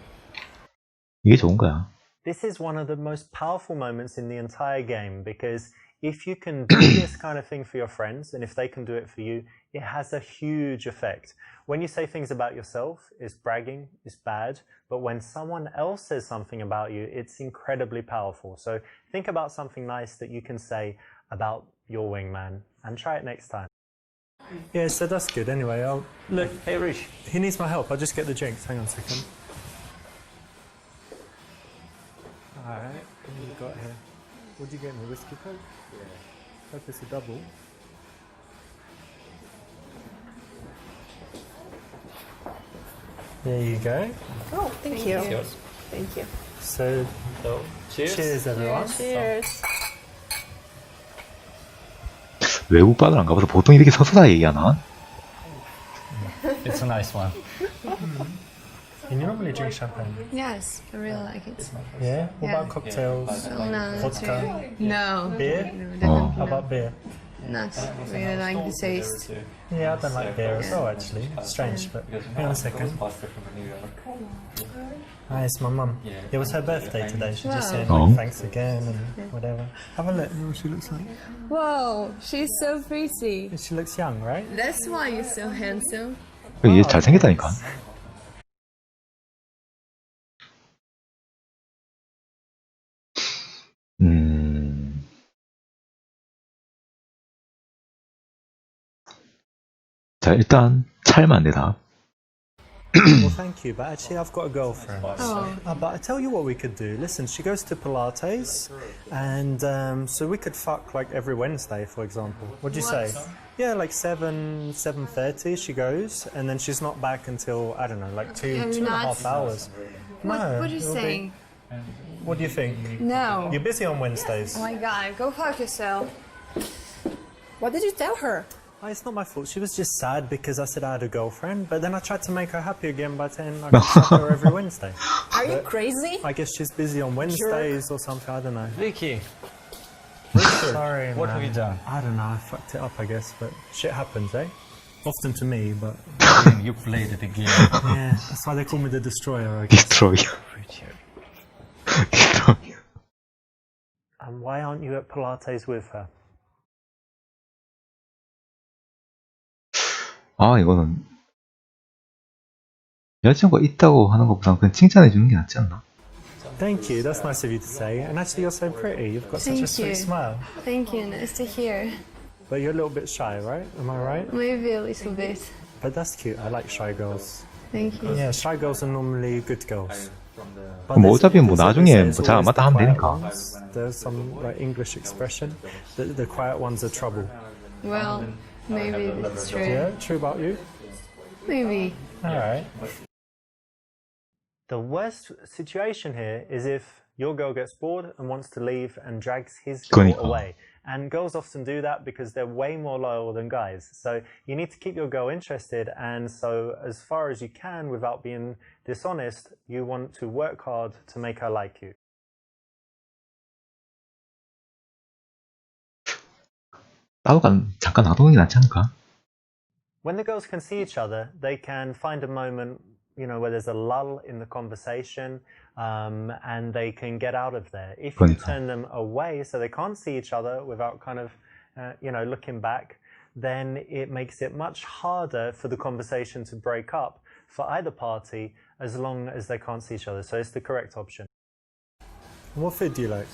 이게 좋은 거야. This is one of the most powerful moments in the entire game because if you can do this kind of thing for your friends and if they can do it for you, it has a huge effect. When you say things about yourself, it's bragging, it's bad, but when someone else says something about you, it's incredibly powerful. So think about something nice that you can say about your wingman and try it next time. Yeah, so that's good. Anyway, look, hey Rish, he needs my help. I'll just get the drinks. Hang on a second. Alright, what have you got here? What did you get me? Whiskey Coke? Yeah. Hope it's a double. There you go. Oh, thank you. Yours. Thank you. So, So, cheers. cheers everyone. Cheers. 외국 바를 안 가봐서 보통 이렇게 서서다 얘기하나? It's a nice one. And you normally drink champagne? Yes, I really like it. Yeah? What Yeah. about cocktails? Well, no, not Vodka? really. No. Beer? No, Oh. definitely How about beer? not. Really like the taste. Yeah, I don't like beer as well actually. Strange, but hang on a second. Hi, it's my mum. It was her birthday today. She just said Oh. like, thanks again and whatever. Have a look. What she looks like. Whoa, she's so pretty. She looks young, right? That's why you're so handsome. 얘 잘생겼다니까. 자, 일단 찰면 안 돼, 답. Well, thank you, but actually I've got a girlfriend. Oh. But I tell you what we could do. Listen, she goes to Pilates, and so we could fuck like every Wednesday, for example. What'd you say? Yeah, like 7:30 she goes, and then she's not back until, I don't know, like two You're and a nuts. half hours. What are you it'll be- saying? What do you think? No. You're busy on Wednesdays. Oh my god, go fuck yourself. What did you tell her? Oh, it's not my fault. She was just sad because I said I had a girlfriend, but then I tried to make her happy again by saying I could fuck her every Wednesday. Are you crazy? I guess she's busy on Wednesdays or something. I don't know. Vicky, Sorry, what man. have you done? I don't know. I fucked it up, I guess, but shit happens, eh? Often to me, but You played it again. yeah, that's why they call me the destroyer, I guess. 디스트로이어. 디스트로이어. And why aren't you at Pilates with her? 아, 이거는 여자친구가 있다고 하는 것보다 그냥 칭찬해 주는 게 낫지 않나? Thank you. That's nice of you to say. And actually, you're so pretty. You've got such a Thank sweet you. smile. Thank you, nice to hear. But you're a little bit shy, right? Am I right? Maybe a little bit. But that's cute. I like shy girls. Thank you. Yeah, shy girls are normally good girls. But 뭐 there's- 어차피 뭐 there's 나중에 always 뭐 잘 안 the 맞다 하면 quiet 되니까. ones. There's some like English expression. The quiet ones are trouble. Well, maybe that's true. Yeah, true about you. Maybe. All right. The worst situation here is if your girl gets bored and wants to leave and drags his girl 그러니까. away. And girls often do that because they're way more loyal than guys. So you need to keep your girl interested. And so as far as you can, without being dishonest, you want to work hard to make her like you. 잠깐 놔두는 게 낫지 않을까? When the girls can see each other, they can find a moment, you know, where there's a lull in the conversation, and they can get out of there. If you 그러니까. turn them away so they can't see each other without kind of, you know, looking back, then it makes it much harder for the conversation to break up for either party as long as they can't see each other. So it's the correct option. What food do you like?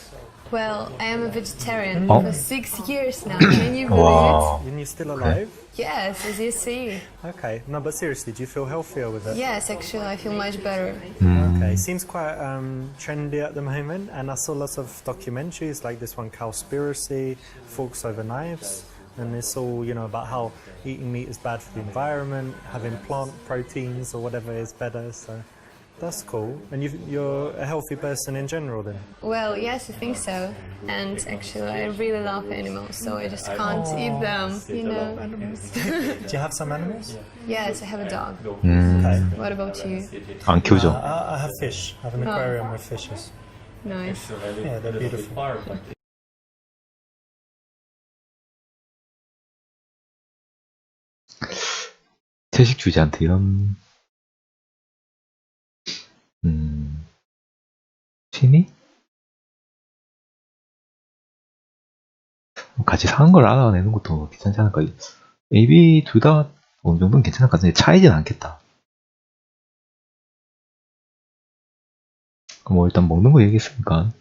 Well, I am a vegetarian Oh. for 6 years now. Can you believe Wow. And you're still alive? it? Yes, as you see. Okay. No, but seriously, do you feel healthier with it? Yes, actually, I feel much better. Okay, seems quite trendy at the moment, and I saw lots of documentaries like this one, Cowspiracy, Forks Over Knives, and it's all, you know, about how eating meat is bad for the environment, having plant proteins or whatever is better, so that's cool. And you're a healthy person in general then? Well, yes, I think so. And actually, I really love animals, so I just can't eat them, you know. Do you have some animals? Yes, I have a dog. Okay. What about you? 안 키우죠. I have fish. I have an aquarium with fishes. Nice. Yeah, they're beautiful. 채식주의자한테 이런 취미? 같이 사는 걸 알아내는 것도 괜찮지 않을까? A, B 둘 다 어느 정도는 괜찮을 것 같은데 차이진 않겠다. 뭐 일단 먹는 거 얘기했으니까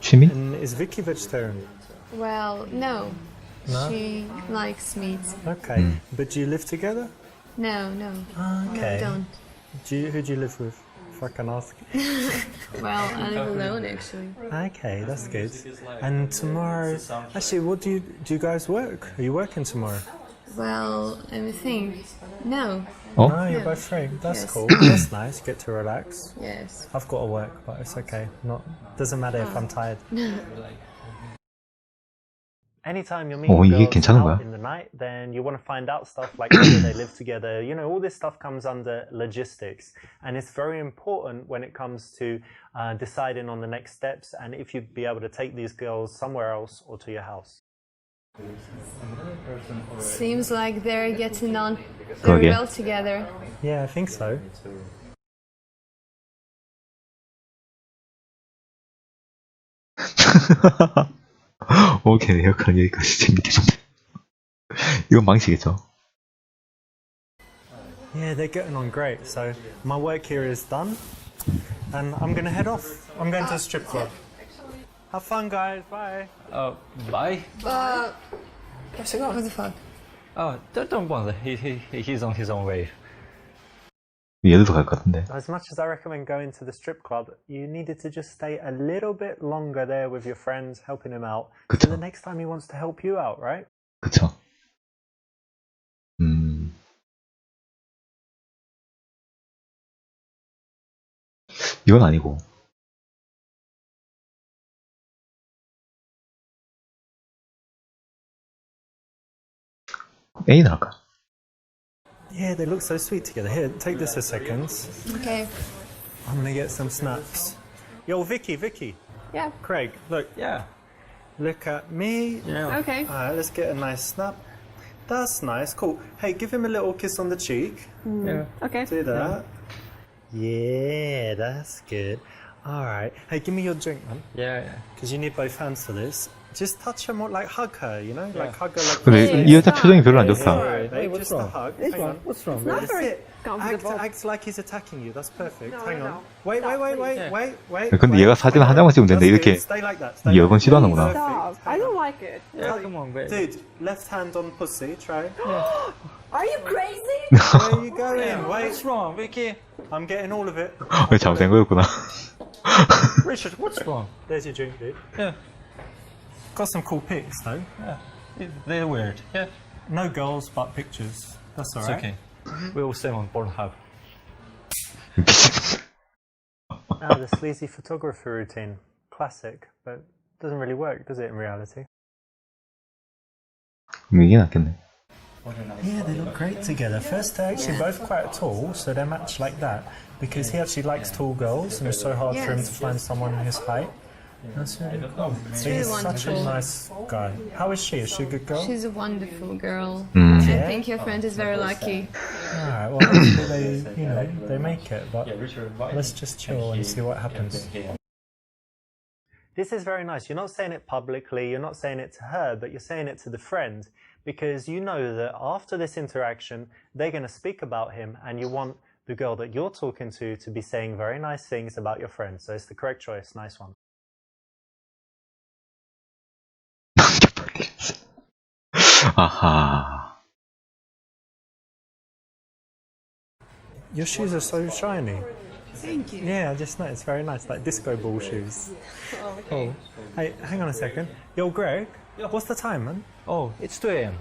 취미? And is Vicky vegetarian? Well, no. No? She likes meat. Okay. But do you live together? No, no. Okay. No, don't. Who do you live with? If I can ask. Well, I live alone, actually. Okay, that's good. And tomorrow, actually, what do you guys work? Are you working tomorrow? Well, let me think. No. 어? No, you're Yeah. both free. That's Yes. cool. That's nice. Get to relax. Yes. I've got to work, but it's okay. Doesn't matter if I'm tired. Anytime you're meeting 이게 girls 괜찮은 out 거야? in the night, then you want to find out stuff like whether they live together. You know, all this stuff comes under logistics, and it's very important when it comes to deciding on the next steps and if you'd be able to take these girls somewhere else or to your house. Seems like they're getting on very 그러게. well together. Yeah, I think so. 오케이, 에어컨 여기까지 재밌게 좀. 이건 망치겠죠? Yeah, they're getting on great. So my work here is done, and I'm gonna head off. I'm going to a strip club. Have fun, guys. Bye. Bye. Where's she going? What the fuck? Oh, don't bother. He's on his own way. 얘들도 갈 것 같은데. As much as I recommend going to the strip club, you needed to just stay a little bit longer there with your friends, helping him out. 그쵸. So the next time he wants to help you out, right? 그쵸. 이건 아니고. A는 할까? Yeah, they look so sweet together. Here, take this a second. Okay. I'm gonna get some snaps. Yo, Vicky. Yeah. Craig, look. Yeah. Look at me. Yeah. Okay. Alright, let's get a nice snap. That's nice, cool. Hey, give him a little kiss on the cheek. Yeah. Okay. Do that. Yeah, that's good. Alright. Hey, give me your drink, man. Yeah. Because you need both hands for this. Just touch her more, like hug her, you know? Like hug her like 근데 이 여자 표정이 별로 안 좋다. Alright, babe, just a hug. Hang on. What's wrong? Not very Act, comfortable. act like he's attacking you. That's perfect. No, Hang no, on. no. Wait. 근데 얘가 사진 한 장만 찍으면 되는데 이렇게 Stay like that. Stay 여러 번 like that. 시도하는구나. Stop. I don't like it. Yeah, come on, babe. Dude, left hand on pussy. Try. Are you crazy? Where are you going? Wait, What's wrong, Vicky? I'm getting all of it. 잘못된 거였구나. Richard, what's wrong? There's your drink, dude. Yeah. Got some cool pics though. They're weird. Yeah. No girls, but pictures. That's It's alright. okay. We will save on Pornhub. The sleazy photographer routine. Classic, but doesn't really work, does it, in reality? 이게 낫겠네. Yeah, they look great together. First, they're actually both quite tall, so they match like that. Because he actually likes tall girls, and it's so hard for him to Yes. find someone his height. That's really cool. So really he's such a wonderful. nice guy. How is she? Is she a good girl? She's a wonderful girl. 음. I think your friend is very lucky. Alright, well, hopefully they make it, but let's just chill and see what happens. This is very nice. You're not saying it publicly, you're not saying it to her, but you're saying it to the friend, because you know that after this interaction, they're going to speak about him, and you want the girl that you're talking to be saying very nice things about your friend. So it's the correct choice. Nice one. 아하. Your shoes are so shiny. Thank you. Yeah, I just noticed. Very nice, like disco ball shoes. Oh. Hey, hang on a second. Yo, Greg, what's the time, man? Oh, it's 2 a.m.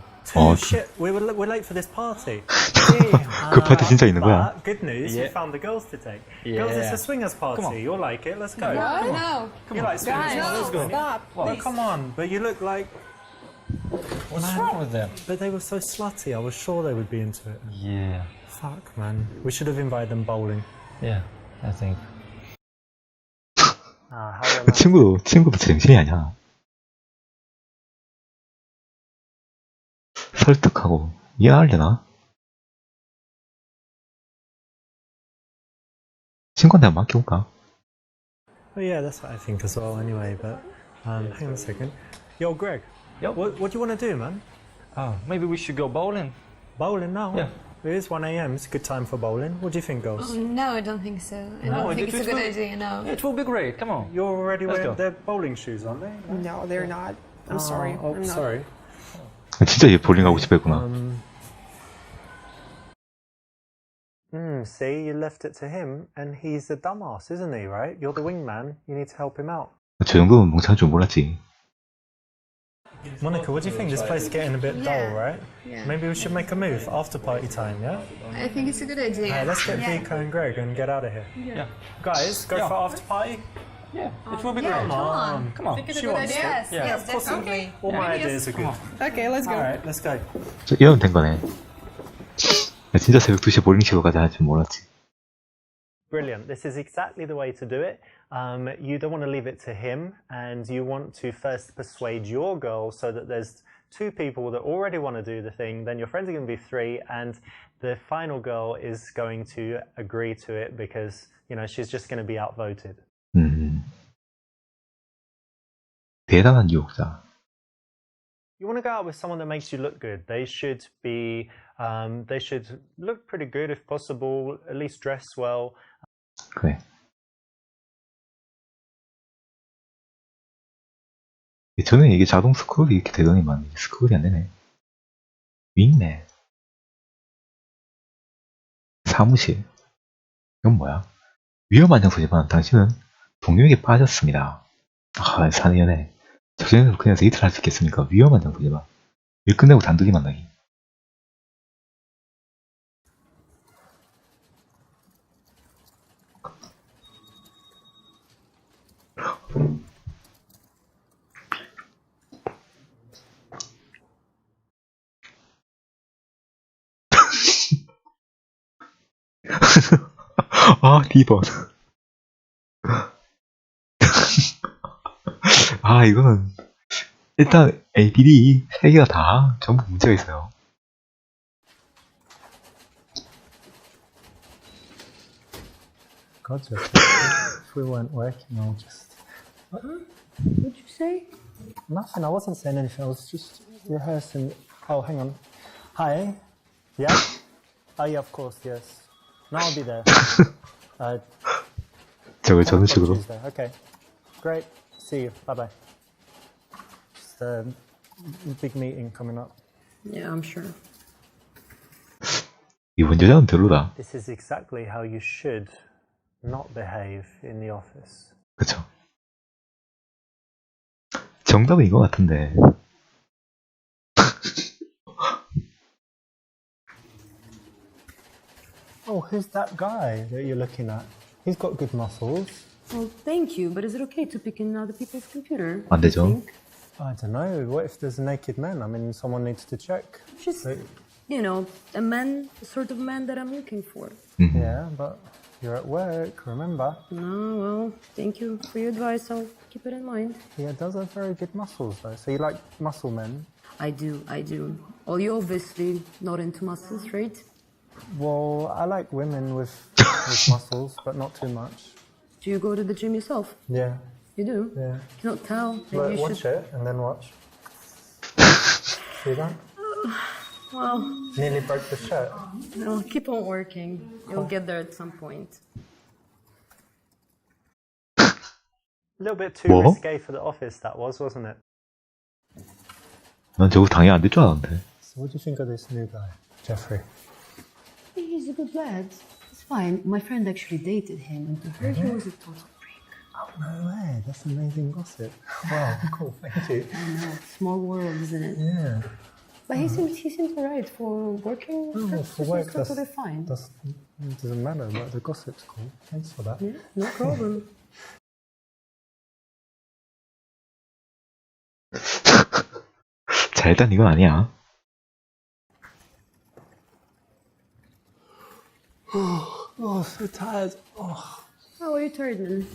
Shit, we're late for this party. 그 파티 진짜 있는 거야. But good news, you Yeah. found the girls to take. Yeah. Girls, it's a swingers party. Come on. You'll like it. Let's go. No. You like swingers? Guys, Let's go. Stop. Oh, come on, but you look like. What's wrong with them? But they were so slutty. I was sure they would be into it. Yeah, Fuck, man. We should have invited them bowling. yeah, I think. How 그 romantic. 친구도 제정신이 아니야. 설득하고 이해하려나? 친구한테 한번 맡겨볼까? Well, yeah, that's what I think as well. Anyway, but hang on a second. Yo, Greg. Yo. What do you want to do, man? Oh, maybe we should go bowling. Bowling now? Yeah. It is 1 a.m. It's a good time for bowling. What do you think, girls? No, I don't think so. I No, don't think it it's a good will- idea, no. It will be great. Come on. You're already Let's wearing go. their bowling shoes, aren't they? No, they're not. I'm sorry. Oh, I'm not. sorry. 진짜 얘 볼링 가고 싶어 했구나. See, you left it to him, and he's a dumbass, isn't he, right? You're the wingman, you need to help him out. 저 정도면 멍청할 줄 몰랐지. Monica, what do you think? This place is getting a bit dull, right? Yeah. Maybe we should make a move after party time, yeah? I think it's a good idea. Alright, let's get Vika and Greg and get out of here. Yeah. Guys, go Yeah. for after party? Yeah, it will be Yeah, great. come on. Come on. It's a She good wants idea. to. Yes, Yeah. yes, Of course, definitely. all my ideas are good. Okay, let's go. Alright, let's go. 저 이러면 된 거네. 나 진짜 새벽 2시에 볼링 치러 가자 할 줄 몰랐지. Brilliant. This is exactly the way to do it. You don't want to leave it to him, and you want to first persuade your girl so that there's 2 people that already want to do the thing. Then your friends are going to be 3, and the final girl is going to agree to it because, you know, she's just going to be outvoted. 대단한 유혹자. You want to go out with someone that makes you look good. They should be, they should look pretty good if possible, at least dress well. 그래. 전에 이게 자동 스크롤이 이렇게 되더니만 스크롤이 안 되네. 윙네. 사무실. 이건 뭐야? 위험한 장소지만 당신은 동료에게 빠졌습니다. 아, 사내 연애. 저전에도 그냥 데이트를 할 수 있겠습니까? 위험한 장소지만. 일 끝내고 단둘이 만나기. 아, D번. 아, 이거는 일단 A, B, D 3개가 다 전부 문제가 있어요. God, if we weren't working, I'll just... What'd you say? Nothing, I wasn't saying anything, I was just rehearsing. Oh, hang on. Hi. Yeah? Oh, yeah, of course, yes. No, I'll be there. 저걸 저런 식으로. Tuesday. Okay. Great. See you. Bye-bye. Just a big meeting coming up. Yeah, I'm sure. 이번 여자는 별로다. This is exactly how you should not behave in the office. 그쵸. 정답은 이거 같은데. Oh, who's that guy that you're looking at? He's got good muscles. Well, thank you, but is it okay to pick in other people's computer? 안 되죠. I don't know. What if there's a naked man? I mean, someone needs to check. Just, Like, you know, a man, the sort of man that I'm looking for. yeah, but you're at work, remember? Oh, well, thank you for your advice. I'll keep it in mind. He does have very good muscles, though. So you like muscle men? I do. Well, you're obviously not into muscles, right? Well, I like women with muscles, but not too much. Do you go to the gym yourself? Yeah, You do? yeah. Cannot tell. Maybe Look, you watch should. it and then watch. See that? Well, Nearly broke the shirt. no, keep on working. You'll get there at some point. A little bit too What? risque for the office, that was, wasn't it? 난 저거 당연히 안 될 줄 알았는데. So what do you think of this new guy, Jeffrey? He's a good lad. It's fine. My friend actually dated him, and to her, he was a total prick. Oh, no way. That's amazing gossip. Wow, cool. Thank you. I know. Small world, isn't it? Yeah. But he seems alright for working. Oh, for work, He's totally fine. It doesn't matter, but the gossip's cool. Thanks for that. Yeah, no problem. 자, 일단 이건 아니야. Oh, so tired. Oh, How are you tired, man?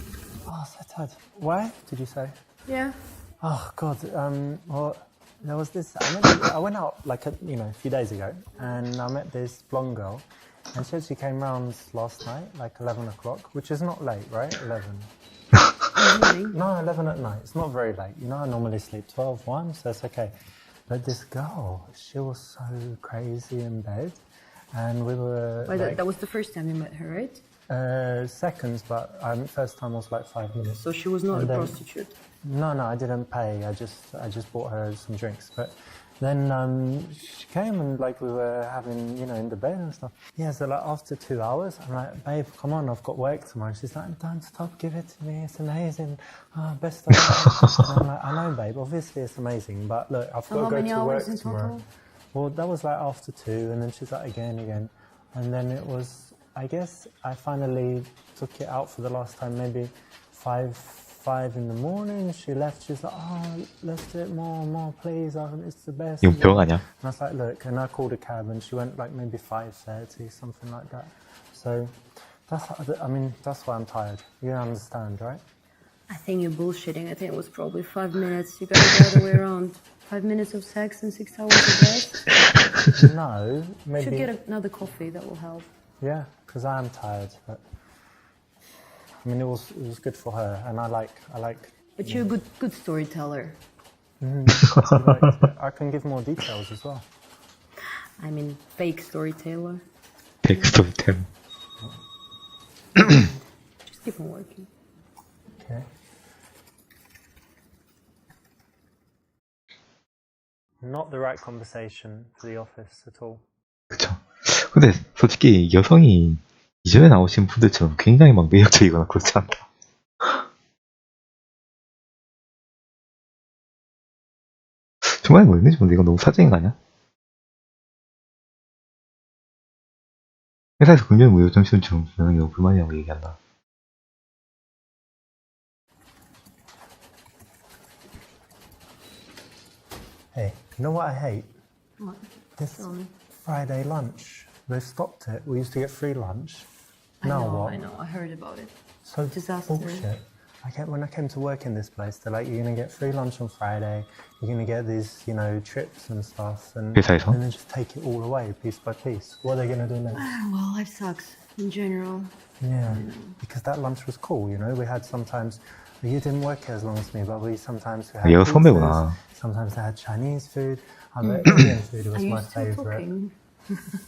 so tired. Why, did you say? Yeah. Oh, God. Well, there was this... I went out, like, a few days ago, and I met this blonde girl, and she actually came round last night, like 11 o'clock, which is not late, right? 11. No, 11 at night. It's not very late. You know, I normally sleep 12, 1, so it's okay. But this girl, she was so crazy in bed, and we were... Well, like, that was the first time you met her, right? seconds, but first time was like 5 minutes. So she was not And a then- prostitute. No, I didn't pay. I just bought her some drinks. But then she came and like we were having, in the bed and stuff. Yeah, so like after 2 hours, I'm like, babe, come on, I've got work tomorrow. She's like, don't stop, give it to me. It's amazing. Oh, best of luck. And I'm like, I know, babe. Obviously, it's amazing, but look, I've So got how to go many to hours work in tomorrow. total? Well, that was like after 2, and then she's like again, and then it was. I guess I finally took it out for the last time, maybe 5 in the morning. She left. She's like, oh, let's do it more, please. It's the best. 이건 병 아니야? And I was like, look, and I called a cab, and she went like maybe 5:30, something like that. So that's why I'm tired. You understand, right? I think you're bullshitting. I think it was probably 5 minutes. You got it the other way around. 5 minutes of sex and 6 hours of rest. No, maybe. Should get another coffee. That will help. Yeah, because I am tired. But I mean, it was good for her, and I like. But you're a good storyteller. I can give more details as well. I mean, fake storyteller. 텍스토템. Just keep on working. Okay. Not the right conversation for the office at all. 그쵸. 근데 솔직히 여성이 이전에 나오신 분들처럼 굉장히 막 매력적이거나 그렇지 않다. 중간에 뭐 있는지 모르겠는데 이거 너무 사적인 거 아니야? 회사에서 금연 무효 점심 주는 게 불만이라고 얘기한다. Hey, you know what I hate? What? This Tell me. Friday lunch. They stopped it. We used to get free lunch. I Now know, what? I know. I heard about it. So Disaster. bullshit. When I came to work in this place, they're like, you're going to get free lunch on Friday, you're going to get these, trips and stuff, and 회사에서? then just take it all away, piece by piece. What are they going to do next? Well, life sucks in general. Yeah, because that lunch was cool, We had sometimes, you didn't work here as long as me, but we had 얘가 pizzas, 선배구나. sometimes they had Chinese food, Indian food was Are you my still favourite. talking?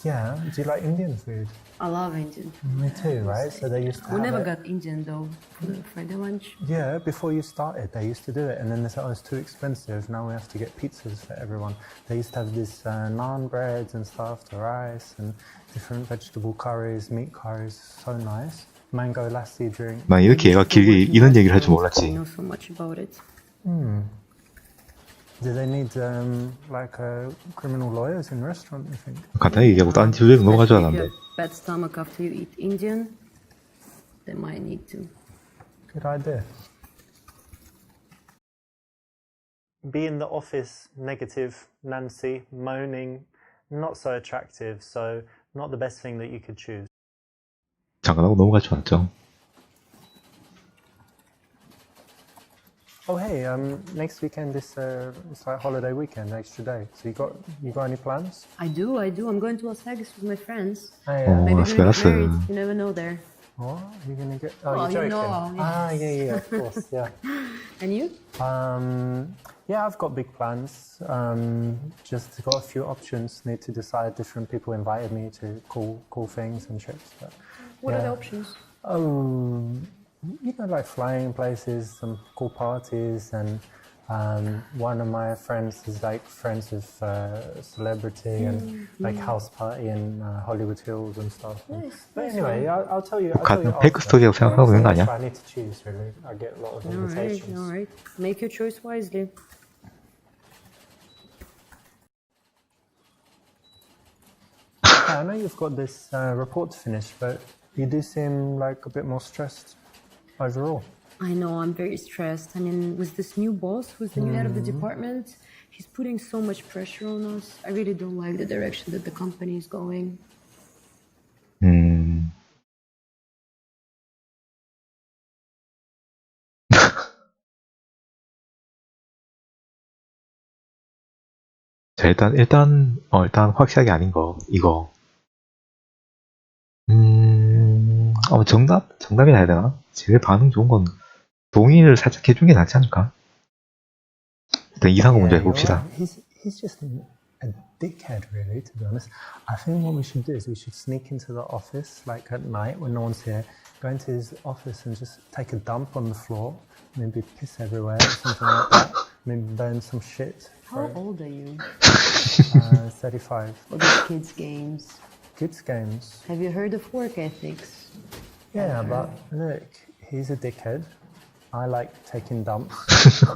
Yeah, do you like Indian food? I love Indian. Me too, right? So they used to We have never it. got Indian though for the Friday lunch. Yeah, before you started, they used to do it, and then they said, "Oh, it's too expensive. Now we have to get pizzas for everyone." They used to have this naan breads and stuff, the rice and different vegetable curries, meat curries. So nice. Mango lassi drink. 난 이렇게 얘가 길게 이런 얘기를 할 줄 I 몰랐지. know so much about it. Do they need criminal lawyers in restaurant? You think? 간단히 얘기하고 딴 주제로 넘어갈 줄 If you 알았는데. have bad stomach after you eat Indian, they might need to. Good idea. Be in the office, negative, Nancy, moaning, not so attractive. So not the best thing that you could choose. 잠깐 하고 넘어갈 줄 알았죠. Oh hey, next weekend is it's like holiday weekend, extra day. So you got any plans? I do. I'm going to Las Vegas with my friends. Oh, Oh, Maybe Las we're gonna Vegas. get married. You never know there. What? You're gonna get? Oh, Oh, you're you joking. know, Ah, yeah, of course, yeah. And you? Yeah, I've got big plans. Just got a few options. Need to decide. Different people invited me to cool things and trips. But, What are the options? Oh, you know, like flying places, some cool parties, and one of my friends is like friends with celebrity and like house party in Hollywood Hills and stuff. Nice. But nice anyway, one. I'll tell you. I'll tell you 같은 페이크 after. 스토리라고 생각하고 있는 거 아니야? So I need to choose really. I get a lot of invitations. All right. Make your choice wisely. I know you've got this report to finish, but you do seem like a bit more stressed overall. I know, I'm very stressed. I mean, with this new boss, who's the new head of the department, he's putting so much pressure on us. I really don't like the direction that the company is going. 자, 일단 확실하게 아닌 거, 이거. 정답이라 해야 되나? 제일 반응 좋은 건 동의를 살짝 해준 게 낫지 않을까? 일단 이상한 먼저 해봅시다. He's just a dickhead, really, to be honest. I think what we should do is we should sneak into the office, like at night when no one's here, go into his office and just take a dump on the floor, maybe piss everywhere or something like that, maybe burn some shit. How old are you? 35. All these kids' games. Kids games. Have you heard of work ethics? Yeah, but look, he's a dickhead. I like taking dumps.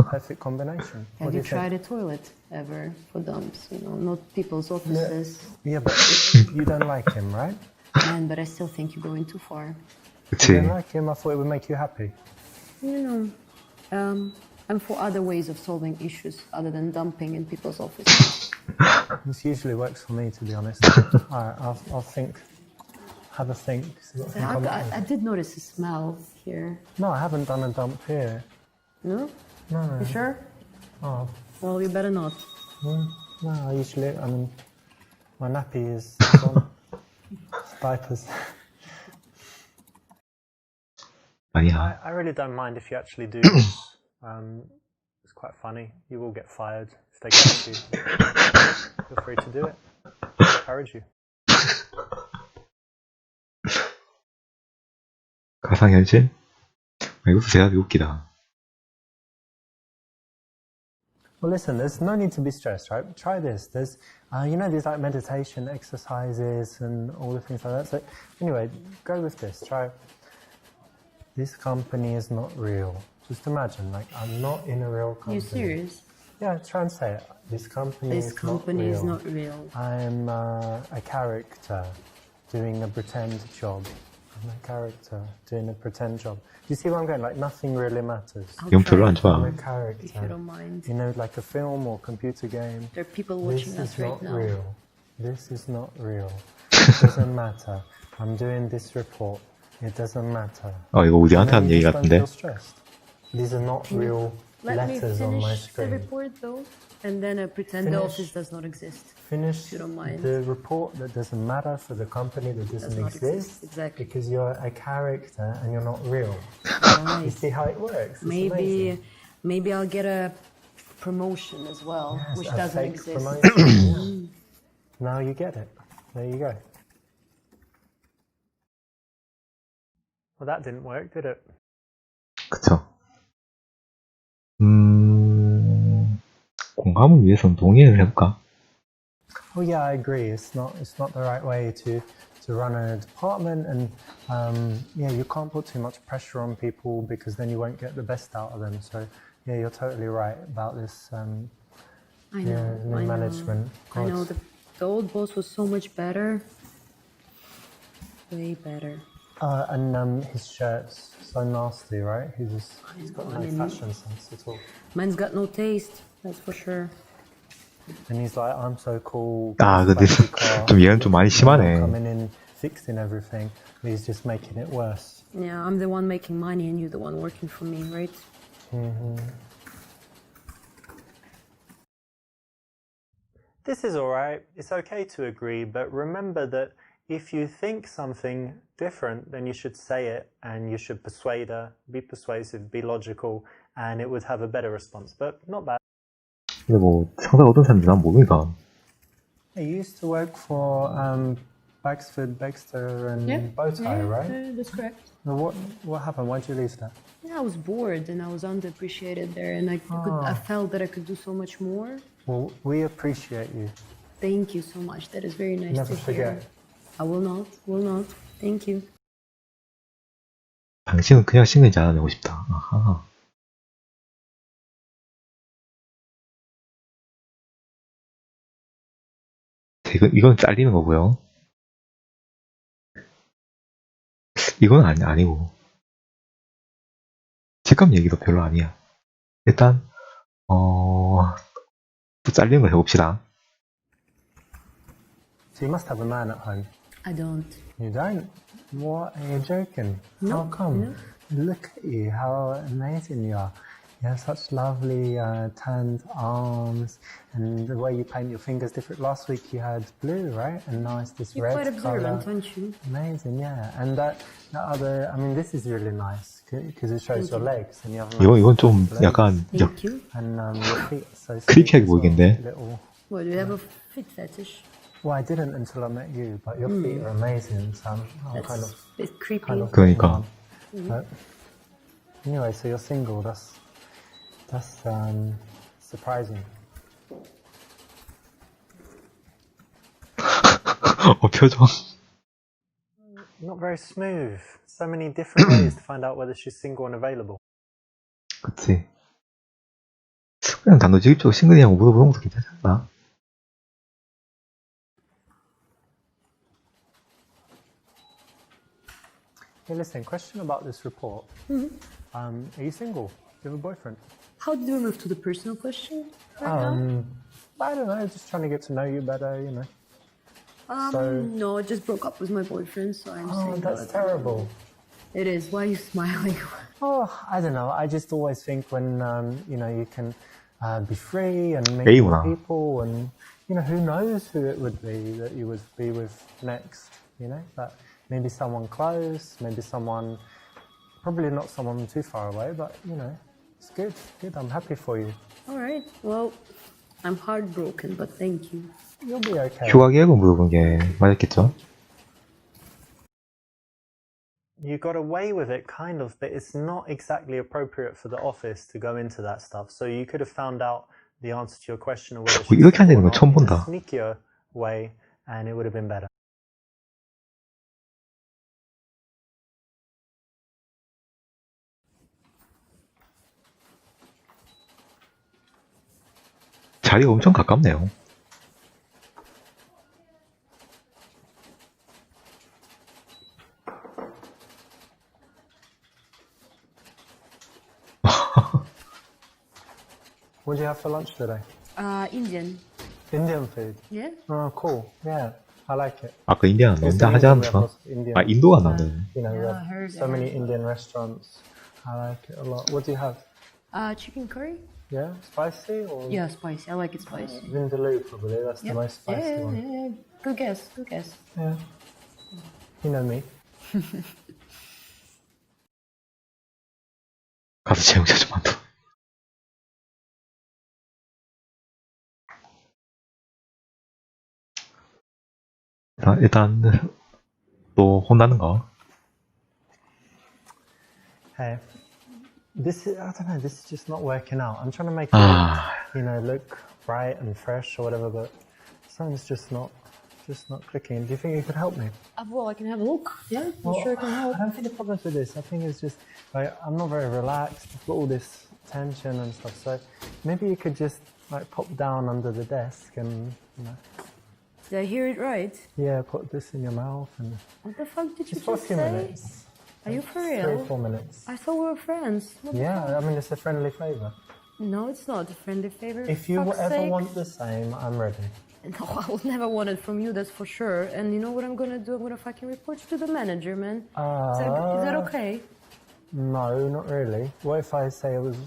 Perfect combination. Have you tried a toilet ever for dumps? You know, not people's offices. Yeah, but you don't like him, right? Man, but I still think you're going too far. You 그치. don't like him, I thought it would make you happy. You know, I'm for other ways of solving issues other than dumping in people's offices. This usually works for me, to be honest. I'll think. Have a think. See what I think I did notice a smell here. No, I haven't done a dump here. No? No. You sure? Oh, Well, you better not. no, I mean, my nappy is on. Diapers. 아니야. I really don't mind if you actually do this. It's quite funny. You will get fired if they catch you. Feel free to do it. I encourage you. 가상현실? 이것도 제가 웃기다. Well, listen, there's no need to be stressed, right? Try this. There's, you know, these like meditation exercises and all the things like that. So anyway, go with this. Try. This company is not real. Just imagine, like, I'm not in a real company. You serious? Yeah, try and say it. This company This company is not real. I'm a character doing a pretend job. I'm a character doing a pretend job. Do you see where I'm going? Like, nothing really matters. 이건 별로 안 좋아. I'm a If you character. don't mind. You know, like a film or computer game. There are people This watching is us right not now. real. This is not real. It doesn't matter. I'm doing this report. It doesn't matter. 이거 우리한테 And 하는 then you 얘기 just don't 같은데? feel stressed. These are not real Let me letters on my finish the screen. report though, and then pretend the Finish. office does not exist. Finish you don't mind. the report that doesn't matter for the company that doesn't Does not exist. exist, exactly. Because you're a character and you're not real. Right. You see how it works? It's amazing. Maybe I'll get a promotion as well, Yes, which a doesn't fake exist. promotion. Yeah. Now you get it. There you go. Well, that didn't work, did it? 그쵸. 공감을 위해서는 동의를 해볼까? Well, yeah, I agree. It's not the right way to run a department, and yeah, you can't put too much pressure on people because then you won't get the best out of them. So yeah, you're totally right about this. I Yeah, know. new I management. Know. I know. God. The old boss was so much better. Way better. And his shirt's so nasty, right? He's got no I mean- fashion sense at all. Man's got no taste, that's for sure. And he's like, I'm so cool. 근데 fancy car, 좀 얘는 좀 많이 심하네. coming in, fixing everything. But he's just making it worse. Yeah, I'm the one making money and you're the one working for me, right? This is alright. It's okay to agree, but remember that if you think something different, then you should say it and you should persuade her, be persuasive, be logical, and it would have a better response. But not bad. 근데 뭐 상사가 어떤 사람인지 난 모르니까. Hey, you used to work for Baxford, Baxter, and Yeah, Bowtie, yeah, right? that's correct. Now, what happened? Why'd you leave that? Yeah, I was bored and I was underappreciated there, and I felt that I could do so much more. Well, we appreciate you. Thank you so much. That is very nice Never to hear. forget. I will not. Will not. Thank you. 당신은 그냥 신경질 안 내고 싶다. 아하. 이건 잘리는 거고요. 이건 아니고. 직감 얘기도 별로 아니야. 일단, 또 잘리는 걸 해봅시다. So you must have a man at home. I don't. You don't? What? Are you joking? No, How come? no. Look at you, how amazing you are. You have such lovely tanned arms, and the way you paint your fingers different. Last week you had blue, right? And now it's this You're red quite observant, colour. aren't you? Amazing, yeah. And that other, I mean, this is really nice because it shows your legs, and you have. 이건 좀 약간 Thank you. And your feet are so 크리피하게 sweet as well, 보이겠네. little. What, do you have a fit fetish? Well, I didn't until I met you, but your feet are amazing. So I'm That's kind of. a bit creepy. Kind of 그러니까. But anyway, so you're single. That's surprising. 표정. Not very smooth. So many different ways to find out whether she's single and available. 그치. 그냥 단도직입적으로 싱글이냐고 물어보는 것도 괜찮지 않나? Hey, listen. Question about this report. Are you single? Do you have a boyfriend? How did we move to the personal question right now? I don't know. Just trying to get to know you better. You know. No, I just broke up with my boyfriend, so I'm Oh, single. that's terrible. It is. Why are you smiling? Oh, I don't know. I just always think when you know you can be free and meet A이구나. people, and you know who knows who it would be that you would be with next. You know, that maybe someone close, maybe someone probably not someone too far away, but you know, it's good. Good. I'm happy for you. All right. Well, I'm heartbroken, but thank you. You'll be okay. 휴가 계획을 물어본 게 맞았겠죠? You got away with it, kind of, but it's not exactly appropriate for the office to go into that stuff. So you could have found out the answer to your question of whether she's 이렇게 single 하는 or 건 처음 not in a 본다. sneakier way, and it would have been better. 자리가 엄청 가깝네요. What did you have for lunch today? Indian. Indian food. Yeah? Oh, cool. Yeah, I like it. 아까 인디안 나온다 하지 않았나? 아, 인도가 나오네. You know, we Yeah, I have heard so that. many Indian restaurants. I like it a lot. What do you have? Chicken curry? Yeah, spicy or Yeah, spicy. I like it spicy. vindaloo? Probably that's the Yep. most spicy Yeah, one. yeah. Good guess. Good guess. Yeah, you know me. 가서 채용자 좀 만들어. 일단 또 혼나는 거. Hey, this is, I don't know, this is just not working out. I'm trying to make it, you know, look bright and fresh or whatever, but something's just not clicking. Do you think you could help me? Well, I can have a look. Yeah, I'm Well, sure I can help. I don't think the problem's with this. I think it's just, like, I'm not very relaxed. I've got all this tension and stuff, so maybe you could just, like, pop down under the desk and, you know, Did I hear it right? yeah, put this in your mouth and What the fuck did you just for a just few say? minutes. Are you for 3 or real? 4 minutes. I thought we were friends. What the Yeah, I mean, it's a friendly favour. No, it's not a friendly favor. If you Fuck's ever sake. want the same, I'm ready. No, I will never want it from you, that's for sure. And you know what I'm gonna do? I'm gonna fucking report you to the manager, man. Is that okay? No, not really. What if I say it was...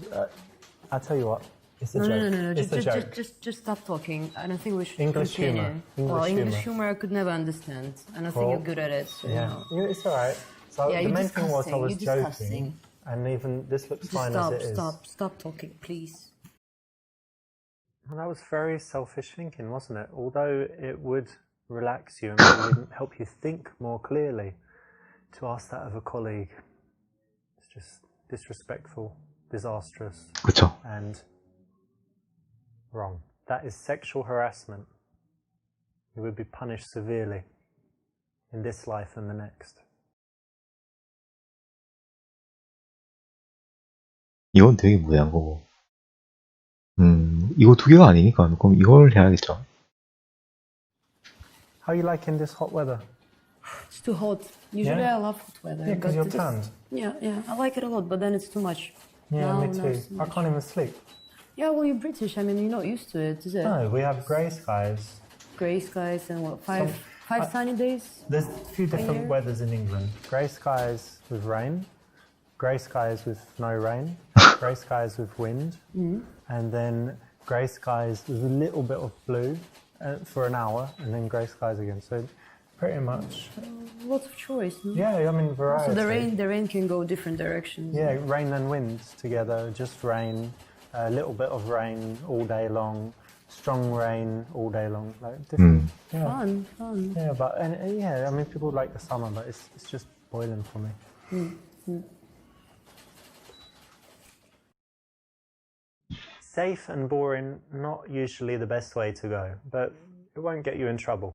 I'll tell you what. It's a joke. No. It's a joke. Just stop talking. I don't think we should English continue. humour. Well, English English humour. humor I could never understand. I don't think Well, you're good at it. So, Yeah, you know. it's all right. So Yeah, the you're main thing was I disgusting. was You're joking, disgusting. and even this looks Just fine as it is. stop talking, please. Well, that was very selfish thinking, wasn't it? Although it would relax you and maybe help you think more clearly, to ask that of a colleague, it's just disrespectful, disastrous, 그쵸. and wrong. That is sexual harassment. You would be punished severely in this life and the next. 이건 되게 무리한 거고. 이거 두 개가 아니니까 그럼 이걸 해야겠죠. How are you liking this hot weather? It's too hot. Usually Yeah? I love hot weather. Yeah, because but you're this- tanned. Yeah, I like it a lot, but then it's too much. Yeah, No, me no, too. it's too I much. can't even sleep. Yeah, well, you're British. I mean, you're not used to it, is it? No, we have grey skies. Grey skies and what, five sunny days? There's a few different year? weathers in England. Grey skies with rain, grey skies with no rain, grey skies with wind, and then grey skies with a little bit of blue for an hour, and then grey skies again. So pretty much, Lots of choice. No? yeah, I mean variety. So the rain can go different directions. Yeah, rain and wind together, just rain, a little bit of rain all day long, strong rain all day long, like different. Yeah. Fun. Yeah, but yeah, I mean people like the summer, but it's just boiling for me. Safe and boring, not usually the best way to go, but it won't get you in trouble.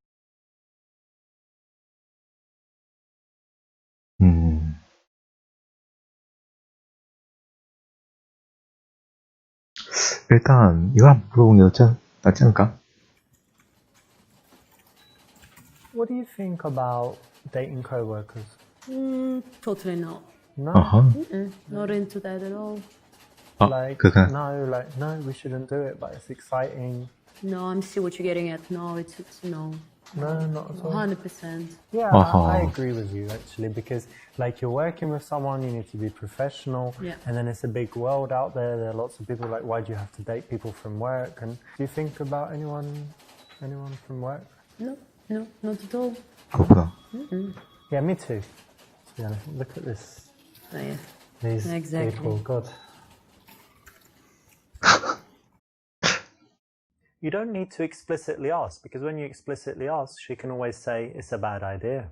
일단 이거 한번 물어보는 게 낫지 않을까? What do you think about dating co-workers? Totally not. No, Not into that at all. like 그건 no, we shouldn't do it, but it's exciting. No, I'm see what you're getting at. No, it's no. No, not at all. 100%. Yeah, Uh-huh. I agree with you actually, because like you're working with someone, you need to be professional, Yeah. and then it's a big world out there. There are lots of people. Like, why do you have to date people from work? And do you think about anyone from work? No, not at all. 그렇구나. Yeah, me too. To be honest, look at this. Oh, yeah. These Exactly. people, God. You don't need to explicitly ask, because when you explicitly ask, she can always say it's a bad idea.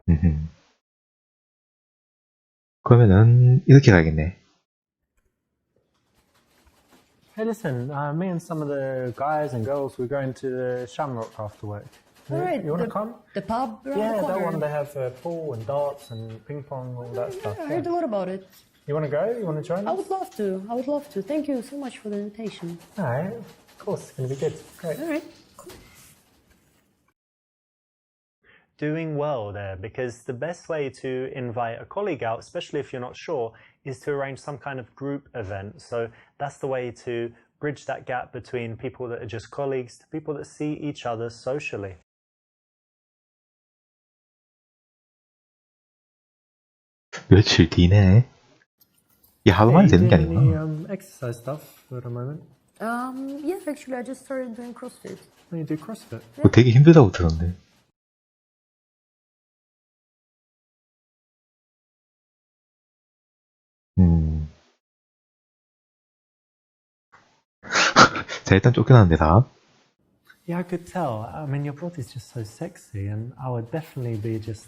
그러면은 이렇게 가야겠네. Hey, listen, me and some of the guys and girls, we're going to the Shamrock after work. All right. You want to the, come? The pub around Yeah, the that corner. one, they have pool and darts and ping pong, all that stuff. I heard a lot about it. You want to go? You want to join I us? would love to. Thank you so much for the invitation. All right, of course, it's going to be good. Great. All right. Cool. Doing well there, because the best way to invite a colleague out, especially if you're not sure, is to arrange some kind of group event. So that's the way to bridge that gap between people that are just colleagues to people that see each other socially. 며칠 뒤네. 이 하루 만에 되는 게 아니구나. Exercise stuff for the moment? Yeah, actually, I just started doing CrossFit. You do CrossFit? 되게 힘들다고 들었는데. 자, 일단 쫓겨나는데 답. Yeah, I could tell. I mean, your body's just so sexy, and I would definitely be just,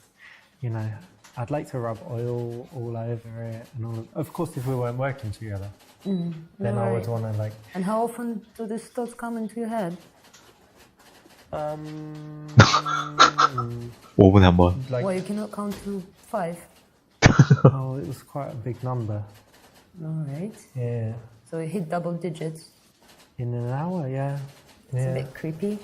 you know, I'd like to rub oil all over it, and all. Of course, if we weren't working together, then I would Right. want to like. And how often do these thoughts come into your head? 5분에 한 번. Like, Well, you cannot count to 5. oh, it was quite a big number. All right. Yeah, So you hit double digits. in an hour. Yeah, It's a yeah. bit creepy.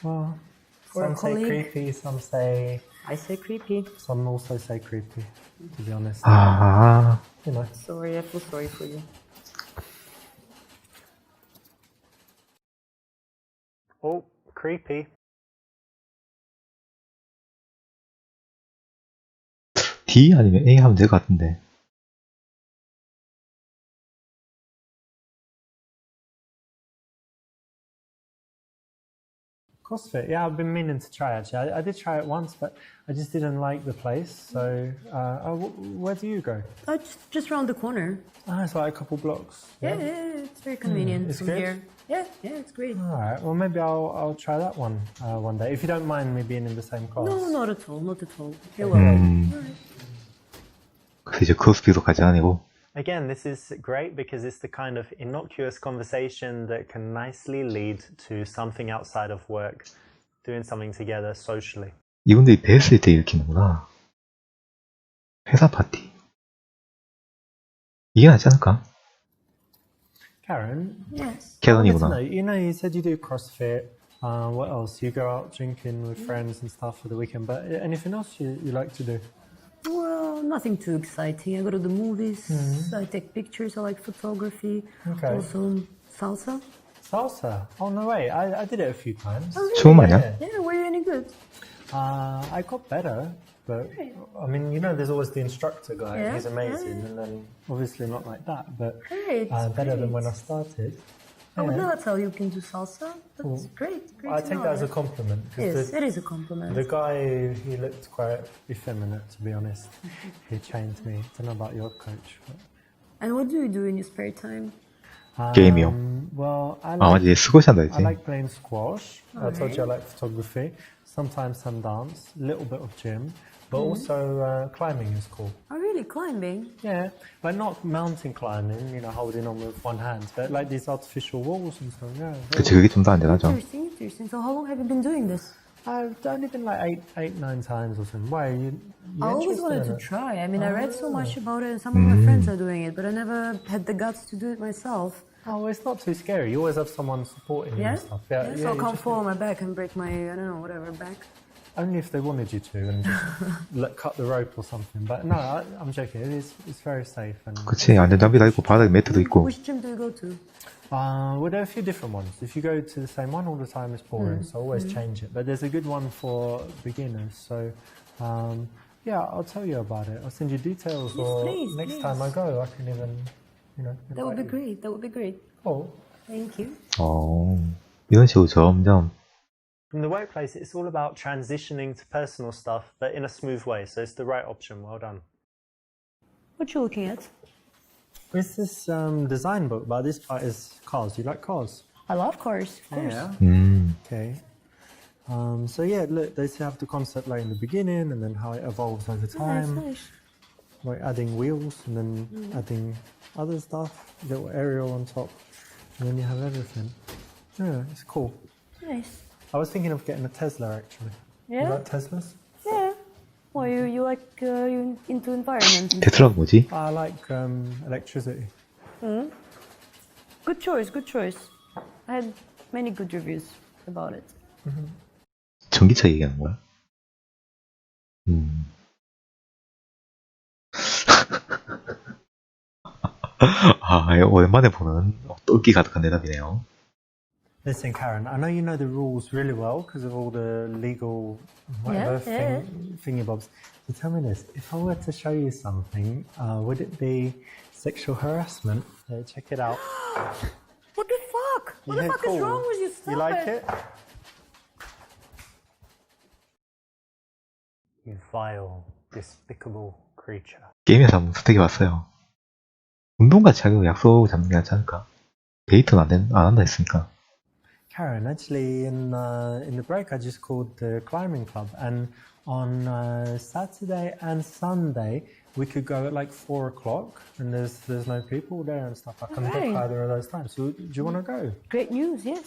Well, For a some say colleague. creepy, some say, I say creepy. some also say creepy. To be honest, 아, you know. Sorry, I feel sorry for you. Oh, creepy. D 아니면 A 하면 될 것 같은데. CrossFit, yeah, I've been meaning to try actually. I did try it once, but I just didn't like the place. So, where do you go? Just around the corner. Oh, it's like a couple blocks. Yeah, it's very convenient It's from good? here. Yeah, it's great. All right. Well, maybe I'll try that one one day. If you don't mind me being in the same class. No, not at all, not at all. You're welcome. 그래서 이제 크로스핏도 같이 다니고. Again, this is great because it's the kind of innocuous conversation that can nicely lead to something outside of work, doing something together socially. 이분들이 뵀을 때 일으키는구나. 회사 파티. 이게 낫지 않을까? Karen, Yes. 캐런이구나. you know, you said you do CrossFit. What else? You go out drinking with friends and stuff for the weekend, but anything else you like to do? Well, nothing too exciting. I go to the movies. I take pictures. I like photography. Okay. Also salsa. Salsa? Oh, no way. I did it a few times. 춤 아니야? Yeah, were you any good? I got better, but I mean, you know, there's always the instructor guy. Yeah, He's amazing, and then obviously not like that, but Great. better than when I great. started. I would Yeah. never tell you can do salsa. That's great. I to take know. that as a compliment. 'Cause Yes, it is a compliment. the guy, he looked quite effeminate, to be honest. He trained me. Don't know about your coach. But, And what do you do in your spare time? 게임이요? Well, I 아, like, 맞지. 스쿼시 한다 I 했지. like playing squash. I told you I like photography. Sometimes some dance, a little bit of gym, but also climbing is cool. Oh, really? Climbing? Yeah, but not mountain climbing, you know, holding on with one hand, but like these artificial walls and stuff. Yeah. 그치, 그게 좀 더 안 되나죠? Interesting. So how long have you been doing this? I've only been like eight, 9 times or something. Why? You I always interested wanted in to it? try. I mean, I read so much about it, and some of my friends are doing it, but I never had the guts to do it myself. Oh, well, it's not too scary. You always have someone supporting you Yeah? and stuff. So I you can't just- fall on my back and break my, I don't know, whatever, back. Only if they wanted you to and just cut the rope or something. But no, I'm joking. It's very safe. And 그치, 안전장비도 있고, 바닥에 매트도 있고. Which gym do you go to? well, there are a few different ones. If you go to the same one all the time, it's boring. So always change it. But there's a good one for beginners. So yeah, I'll tell you about it. I'll send you details, Yes, or please, next please. time I go, I can even, you know. That would be invite you. great. That would be great. Cool. Thank you. 이런 식으로 점점 From the workplace, it's all about transitioning to personal stuff, but in a smooth way. So it's the right option. Well done. What you looking at? It's this design book, but this part is cars. You like cars? I love cars, of course. Yeah. Okay. So yeah, look, they have the concept like in the beginning, and then how it evolves over time. Nice. Like adding wheels, and then adding other stuff, little aerial on top, and then you have everything. Yeah, it's cool. Nice. I was thinking of getting a Tesla actually. You Yeah? like Teslas? Yeah. Well, you like you into environment. 테슬라가 뭐지? I like electricity. Good choice. Good choice. I had many good reviews about it. 전기차 얘기하는 거야? 아, 오랜만에 보는 똘끼 가득한 대답이네요. Listen, Karen, I know you know the rules really well because of all the legal whatever Yeah. thingy bobs. So tell me this: if I were to show you something, would it be sexual harassment? Check it out. What the fuck? What the Yeah, fuck cool. is wrong with you? Stop You like it? You vile, despicable creature. 게임에서 한번 스택이 왔어요. 운동같이 하기로 약속 잡는 게 낫지 않을까? 데이트는 안 한다 했으니까. Karen, actually, in the break, I just called the climbing club, and on Saturday and Sunday, we could go at like 4 o'clock, and there's no people there and stuff. I can book Okay. either of those times. So, do you want to go? Great news. Yes.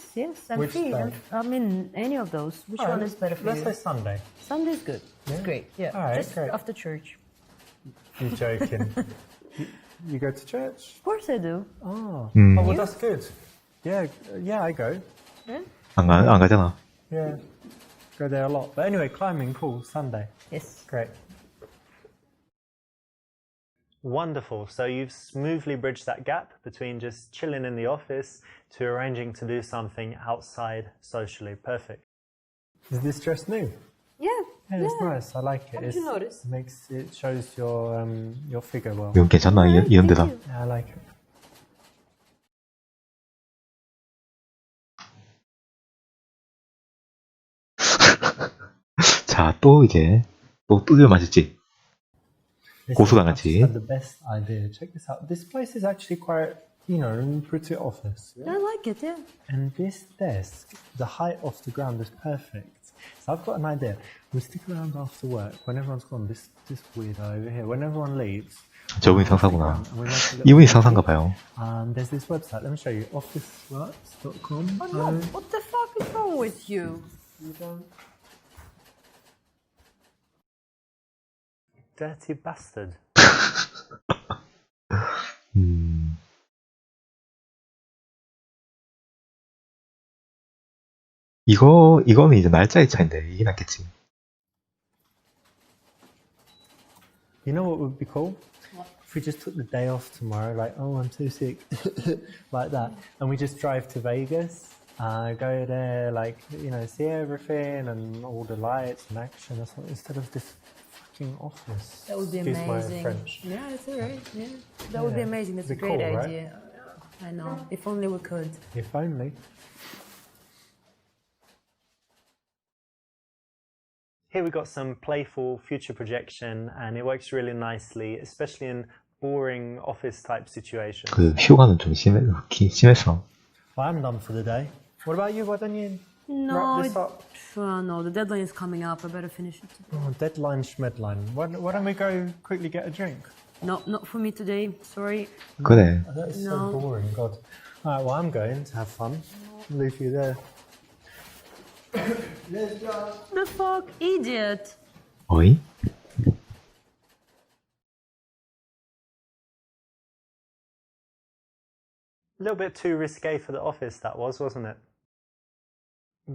I'm Which free. day? I'm in any of those. Which one is better for Let's you? say Sunday. Sunday's good. It's great. Yeah. All right, Just great. after church. You're joking. you go to church? Of course I do. Oh, Mm. oh well, that's good. Yeah, I go. Yeah. 안 가잖아. Yeah, go there a lot. But anyway, climbing, cool. Sunday. Yes. Great. Wonderful. So you've smoothly bridged that gap between just chilling in the office to arranging to do something outside socially. Perfect. Is this dress new? Yeah. Yeah, it's nice. I like it. How did you notice? It shows your figure well. 이건 괜찮나? 이런 대답. Yeah, I like it. 또 이제 또 두드려 맞았지. Listen, 고소당하지. I've just had the best idea. Check this out. This place is actually quite, you know, a pretty office. I like it, yeah. And this desk, the height off the ground is perfect. So I've got an idea. We stick around after work when everyone's gone. This weirdo over here. When everyone leaves. 저분이 상사구나. and we make a little 이분이 bit of 상사인가 봐요. There's this website. Let me show you. Officeworks.com. Oh no, what the fuck is wrong with you? You don't. Dirty bastard. 이거는 이제 날짜의 차인데 이게 낫겠지. You know what would be cool? If we just took the day off tomorrow, like, oh, I'm too sick, like that, and we just drive to Vegas, go there, like, you know, see everything and all the lights and action or something, instead of this fucking office. That would be Excuse my amazing. French. Yeah, it's alright. Yeah, that would be amazing. That's a Be great cool, right? idea. I know. If only we could. If only. Here we've got some playful future projection, and it works really nicely, especially in boring office type situations. 그 휴가는 좀 심했어. Well, I'm done for the day. What about you? Why don't you No, wrap this up? no, the deadline is coming up. I better finish it. Oh, deadline schmedline. Why don't we go quickly get a drink? No, not for me today. Sorry. 그래. Oh, that's No. so boring, God. Alright, well, I'm going to have fun. Leave you there. The fuck, idiot! 어이? A little bit too risque for the office, that was, wasn't it?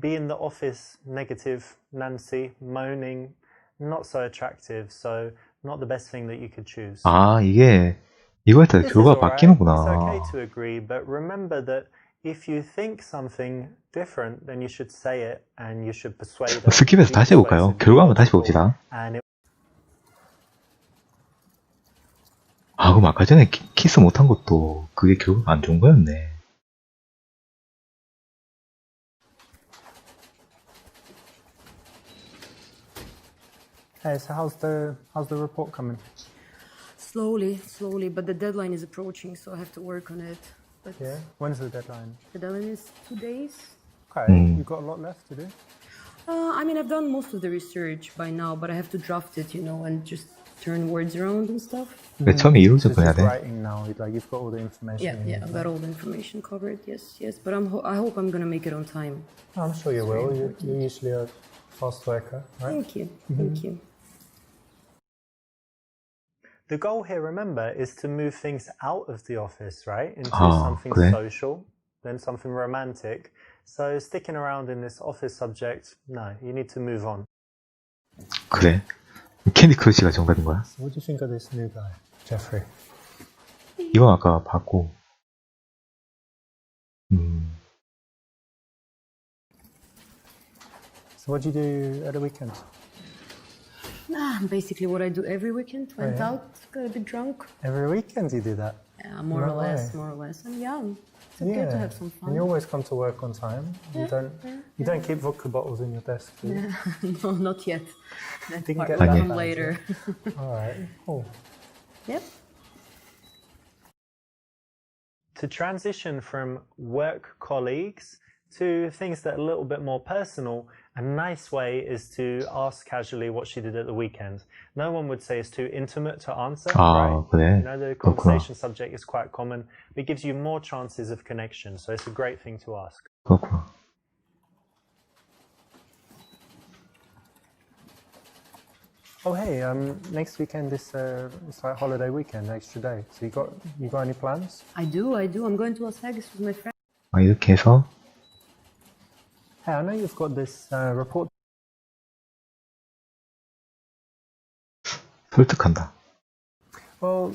Be in the office, negative, Nancy, moaning, not so attractive, so not the best thing that you could choose. 아, 이거에 따라 This is 결과가 alright. It's 바뀌는구나. okay to agree, but remember that if you think something different, then you should say it and you should persuade them. 스킵해서 Be 다시 해볼까요? persuasive, 결과 한번 be 다시 logical, 봅시다. And it 아, 그럼 아까 전에 키스 못한 것도 그게 결국 안 좋은 거였네. Hey, so how's the report coming? Slowly, but the deadline is approaching, so I have to work on it. But Yeah. When's the deadline? the deadline is 2 days. Okay, you've got a lot left to do. I mean, I've done most of the research by now, but I have to draft it, you know, and just turn words around and stuff. 왜 처음에 이론적 So 거 해야 just 돼? writing now, like you've got all the information. Yeah, you yeah, need, I've got all the information covered. Yes, but I hope I'm gonna make it on time. I'm sure you will. You're usually a fast worker, right? Thank you, thank you. The goal here, remember, is to move things out of the office, right? Into Ah, something 그래? social, then something romantic. So sticking around in this office subject, no, you need to move on. 그래. 캔디 크러쉬가 정답인 거야? So what do you think of this new guy, Jeffrey? 이건 아까 봤고. So what do you do at the weekend? Basically what I do every weekend. Went yeah. out, got a bit drunk. Every weekend you do that? Yeah, more No or less, way. more or less. I'm young. It's okay to have some And fun. you always come to work on time. You don't keep vodka bottles in your desk, do you? No, not yet. That Didn't part get will that come bad, later. Alright, cool. Yep. To transition from work colleagues to things that are a little bit more personal, a nice way is to ask casually what she did at the weekend. No one would say it's too intimate to answer, 아, right? 그래. You know, the 그렇구나. conversation subject is quite common. It gives you more chances of connection, so it's a great thing to ask. 그렇구나. Oh hey, next weekend is it's like holiday weekend, extra day. So you got any plans? I do. I'm going to Las Vegas with my friend. 아, 이렇게 해서 Hey, I know you've got this report. 설득한다. Well,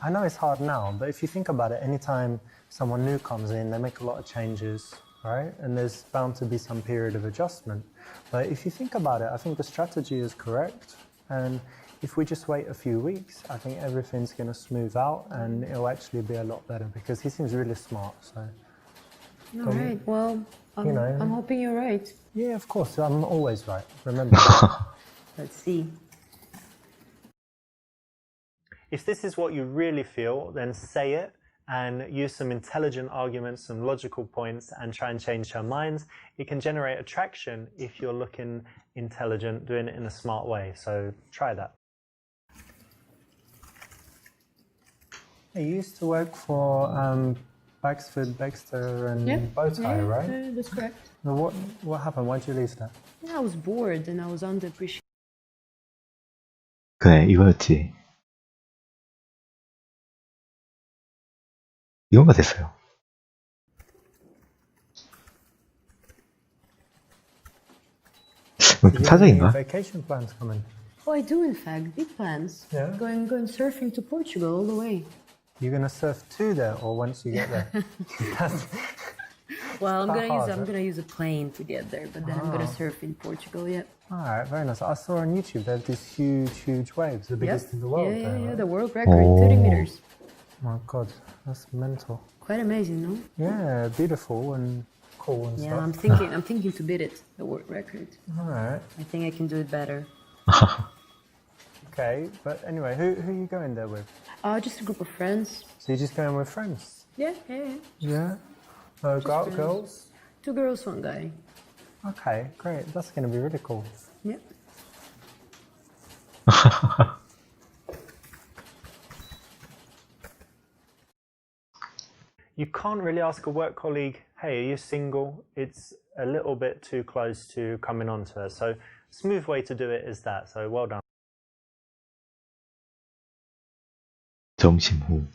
I know it's hard now, but if you think about it, anytime someone new comes in, they make a lot of changes, right? And there's bound to be some period of adjustment. But if you think about it, I think the strategy is correct. And if we just wait a few weeks, I think everything's going to smooth out and it'll actually be a lot better because he seems really smart. So, All right. Well, you know. I'm hoping you're right. yeah, of course, I'm always right. Remember. Let's see. If this is what you really feel, then say it and use some intelligent arguments, some logical points, and try and change her mind. It can generate attraction if you're looking intelligent, doing it in a smart way. So try that. You used to work for Baxford, Baxter and Bowtie, right? Yeah, that's correct. Now what happened? Why'd you leave that? Yeah, I was bored and I was underappreciated. 그래, 이거였지. 이건가 됐어요. 좀 사적인가? Vacation plans coming. Oh, I do, in fact. Big plans. Yeah? Going surfing to Portugal all the way. You're gonna surf to there, or once you get there? Well, That hard, I'm right? gonna use a plane to get there, but then I'm gonna surf in Portugal. Yeah. All right, very nice. I saw on YouTube they have these huge waves, the biggest in the world. Yeah, there, yeah, right? the world record, 30 meters. My God, that's mental. Quite amazing, no? Yeah, beautiful and cool and Yeah, stuff. I'm thinking to beat it, the world record. All right. I think I can do it better. Okay, but anyway, who are you going there with? Just a group of friends. So you're just going with friends? Yeah. Yeah. Go out friends. girls? 2 girls, 1 guy. Okay, great. That's going to be really cool. Yeah. You can't really ask a work colleague, hey, are you single? It's a little bit too close to coming on to her. So smooth way to do it is that. So well done. 점심 후.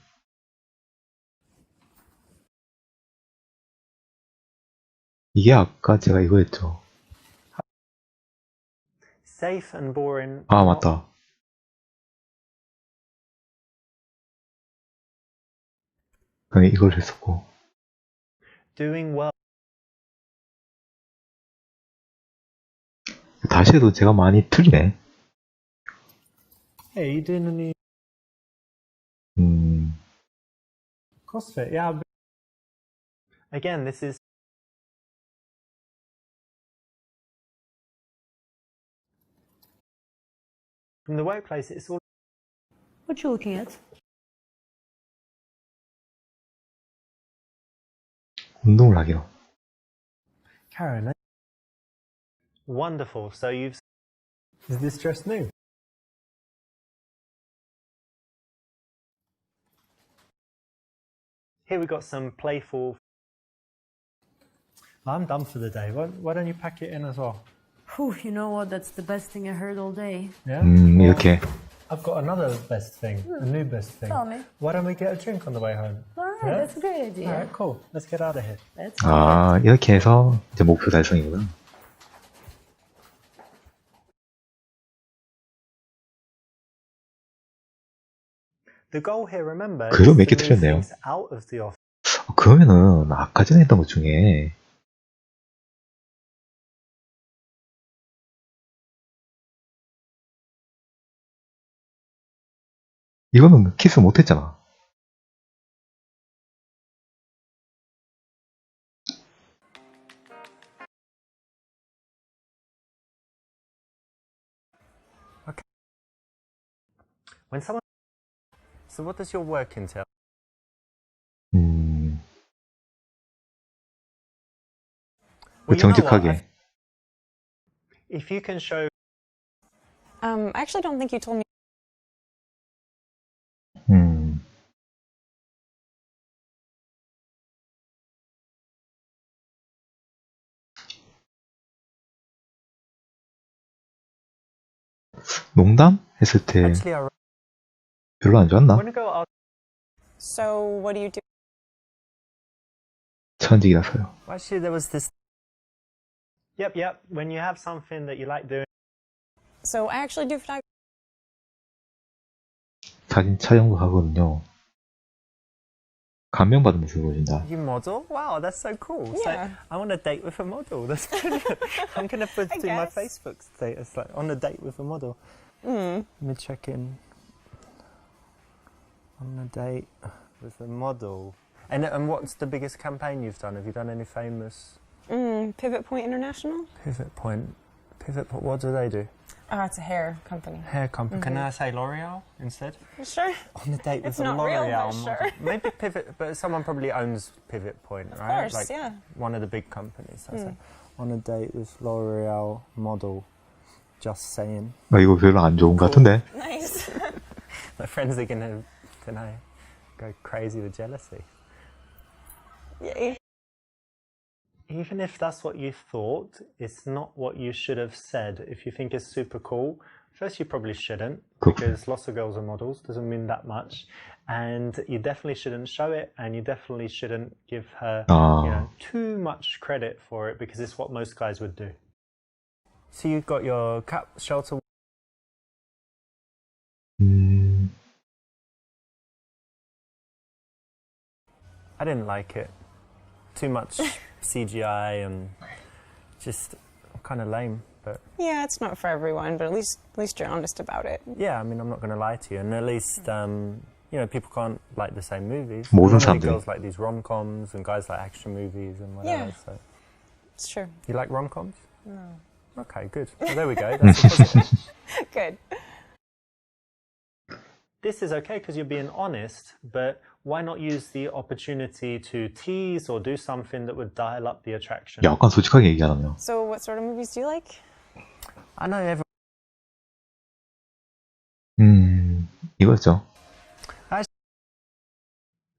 이게 아까 제가 이거였죠. Safe and boring. 아, 맞다. 그냥 이걸 했었고. Doing well. 다시 해도 제가 많이 틀리네. Hey, you doing any CrossFit? Yeah. Again, this is from the workplace. It's all What you looking at? 운동을 하기로. Karen, wonderful. So you've is this dress new? here we got some playful. I'm done for the day. Why don't you pack it in as well? Whew, you know what? That's the best thing I heard all day. Yeah? 이렇게. I've got another best thing, a new best thing. Tell me. Why don't we get a drink on the way home? All right, Yeah? that's a great idea. All right, cool. Let's get out of here. Let's 아, 이렇게 해서 이제 목표 달성이구나. The goal here, remember, 그래도 is 몇 개 to move 틀렸네요. things out of the office. 그러면은 아까 전에 했던 것 중에 이거는 키스 못했잖아. When someone. So what does your work entail? Well, you know what? 정직하게. If you can show. I actually don't think you told me. 농담 했을 때 Actually, I 별로 안 좋았나? want to go ask. So what do you do? 천직이라서요. Actually, there was this. Yep. When you have something that you like doing. So I actually do photography. 사진 촬영도 하거든요. 감명받은 모습을 보여준다. You model? Wow, that's so cool. Yeah. So I want a date with a model. That's brilliant. I'm going to put it in my guess. Facebook status, like on a date with a model. Let me check in. On a date with a model. And what's the biggest campaign you've done? Have you done any famous? Pivot Point International. Pivot Point. What do they do? It's a hair company. Hair company. Can I say L'Oreal instead? Sure. On a date with It's a not real, L'Oreal but model. sure. Maybe Pivot, but someone probably owns Pivot Point, right? Of course, yeah. One of the big companies. So on a date with L'Oreal model. Just saying. 이거 별로 안 좋은 것 같은데? Nice. My friends are gonna go crazy with jealousy. Yay. Even if that's what you thought, it's not what you should have said. If you think it's super cool, first you probably shouldn't, because lots of girls are models, doesn't mean that much. And you definitely shouldn't show it, and you definitely shouldn't give her too much credit for it, because it's what most guys would do. So you've got your cap shelter. I didn't like it. Too much CGI and just kind of lame. But yeah, it's not for everyone, but at least you're honest about it. Yeah, I mean, I'm not going to lie to you, and at least people can't like the same movies. 모든 girls like these rom-coms, and guys like action movies and whatever. Yeah, so it's true. You like rom-coms? No. Okay, good. Well, there we go. That's a positive. Good. This is okay because you're being honest, but why not use the opportunity to tease or do something that would dial up the attraction? 약간 솔직하게 얘기하라며. So what sort of movies do you like? I know everyone. 이거였죠.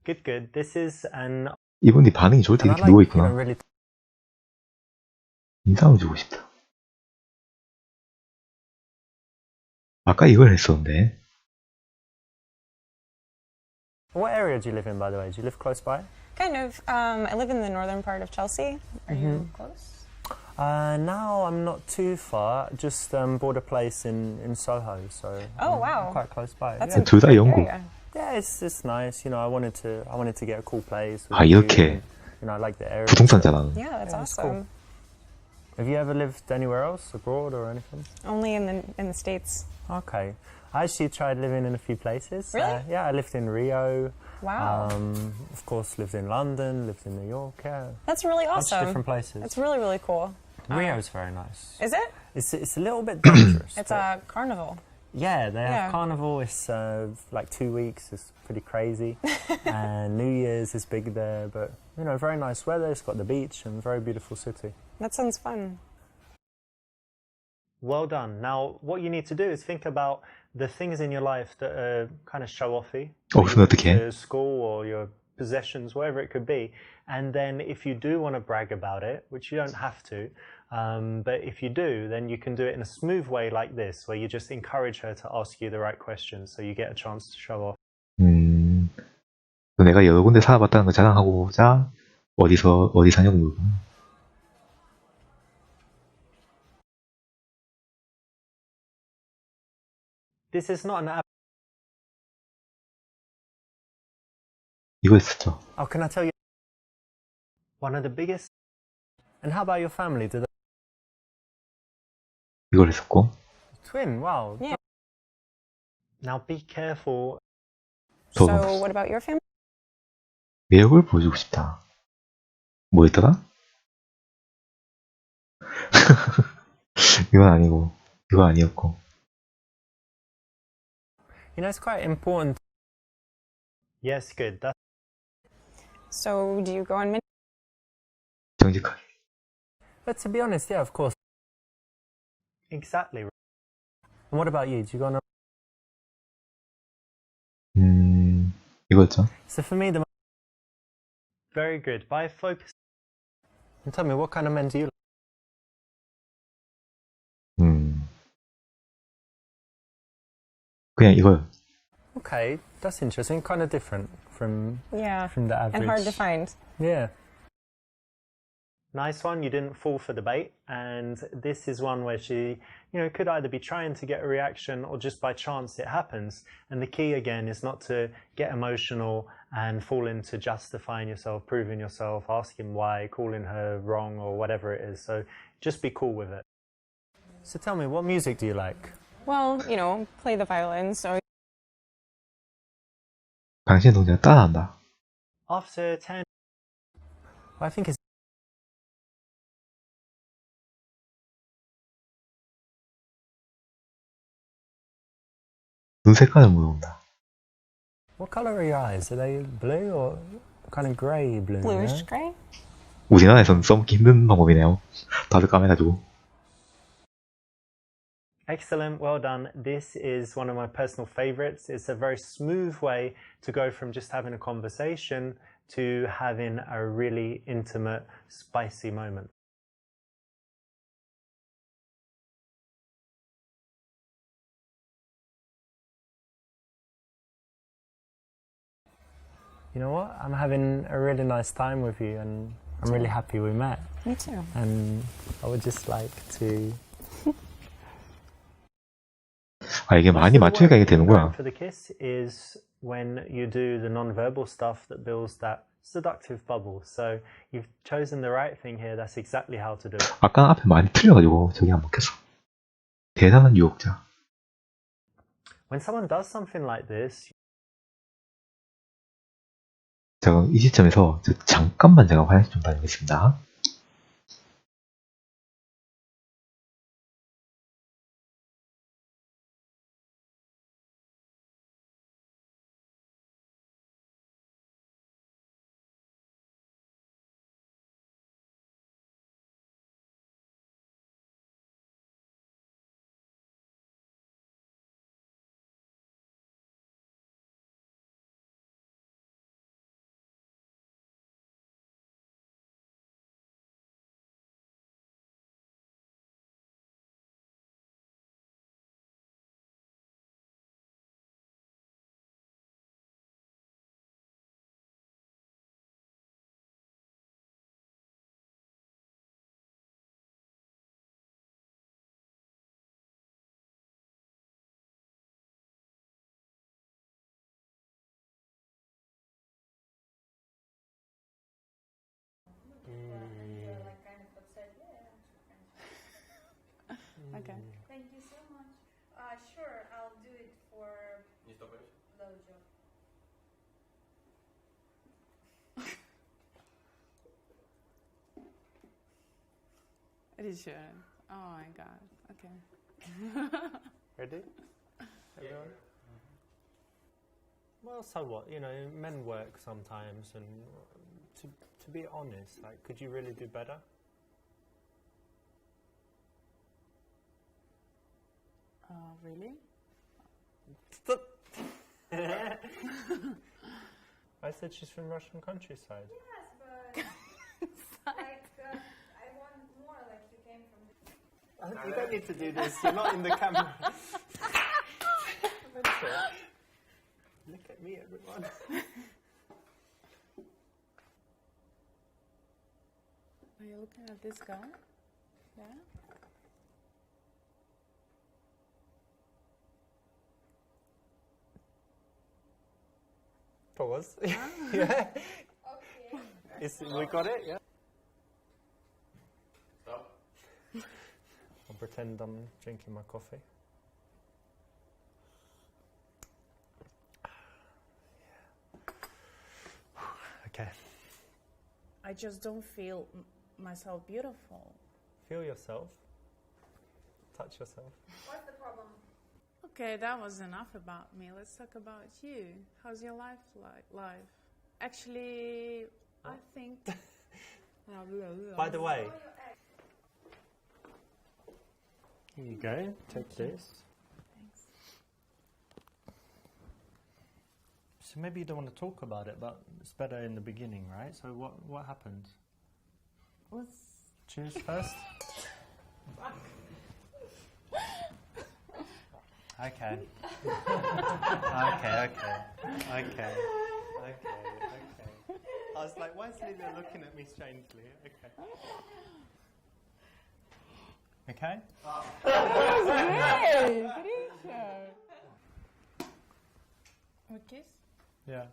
Good. This is an. 이분이 반응이 좋을 때 이렇게 누워있구나. Really... 인상을 주고 싶다. 아까 이걸 했었는데. What area do you live in, by the way? Do you live close by? Kind of. I live in the northern part of Chelsea. Are you close? Now I'm not too far. Just bought a place in Soho, so wow, I'm quite close by. That's 둘 다 영국. Yeah, it's nice. You know, I wanted to get a cool place. 이렇게. You know, I like the area. 부동산 잘하는. Yeah, that's awesome. Cool. Have you ever lived anywhere else, abroad or anything? Only in the States. Okay. I actually tried living in a few places. Really? Yeah, I lived in Rio. Wow. Of course, lived in London, lived in New York. Yeah. That's really awesome. Different places. It's really, really cool. Rio's very nice. Is it? It's a little bit dangerous. It's a carnival. Yeah, they have carnival. It's like 2 weeks. It's pretty crazy. And New Year's is big there, but very nice weather. It's got the beach and very beautiful city. That sounds fun. Well done. Now, what you need to do is think about the things in your life that are kind of show-offy. Your school or your possessions, whatever it could be. And then if you do want to brag about it, which you don't have to, but if you do, then you can do it in a smooth way like this, where you just encourage her to ask you the right questions so you get a chance to show off. 내가 여러 군데 살아봤다는 걸 자랑하고자 어디 사냐고 물고. This is not an app. 이거 했었죠. Oh, can I tell you? One of the biggest. And how about your family? 이걸 했었고. Twin, wow. Yeah. Now be careful. So what about your family? 매력을 보여주고 싶다. 뭐였더라? 이건 아니고, 이거 아니었고. It's quite important. Yes, good. So do you go on many? 정직하게. But to be honest, yeah, of course. Exactly. And what about you? Do you go on? 이거였죠. So for me, very good. By focus. And tell me, what kind of men do you like? 그냥 이거요. Okay, that's interesting. Kind of different from the average. And hard to find. Yeah. Nice one. You didn't fall for the bait. And this is one where she, could either be trying to get a reaction or just by chance it happens. And the key again is not to get emotional and fall into justifying yourself, proving yourself, asking why, calling her wrong or whatever it is. So just be cool with it. So tell me, what music do you like? Well, play the violin, so. 당신의 동작을 따라한다. After 10, I think it's 눈 색깔을 물어본다. What color are your eyes? Are they blue or kind of grey blue? Bluish yeah? gray? 우리나라에서는 써먹기 힘든 방법이네요. 다들 까매가지고. Excellent, well done. This is one of my personal favorites. It's a very smooth way to go from just having a conversation to having a really intimate, spicy moment. You know what? I'm having a really nice time with you and I'm really happy we met. Me too. And I would just like to... 아, 이게 많이 맞추니까 이게 되는구나. For the kiss is when you do the non-verbal stuff that builds that seductive bubble. So you've chosen the right thing here. That's exactly how to do it. 아까 앞에 많이 틀려가지고 저기 안 먹혔어. 대단한 유혹자. When someone does something like this, 자, 이 시점에서 잠깐만 제가 화장실 좀 다녀오겠습니다. Okay. Thank you so much. Sure, I'll do it for blowjob. Are you sure? Oh my god. Okay. ready? Everyone? Well, so what? You know, men work sometimes, and to be honest, like, could you really do better? Really? Stop. I said she's from Russian countryside. Yes, but I want more like you came from. You don't need to do this. You're not in the camera. Look at me, everyone. Are you looking at this guy? Yeah? Pause. Ah. Yeah. Okay. We got it, yeah? Stop. I'll pretend I'm drinking my coffee. Okay. I just don't feel myself beautiful. Feel yourself. Touch yourself. What's the problem? Okay, that was enough about me. Let's talk about you. How's your life like? Actually, I think... By the way, here you go. Take this. Thanks. So maybe you don't want to talk about it, but it's better in the beginning, right? So what happened? Cheers first. Okay. Okay. I was like, why is Lydia looking at me strangely? Okay. We kiss? Yeah.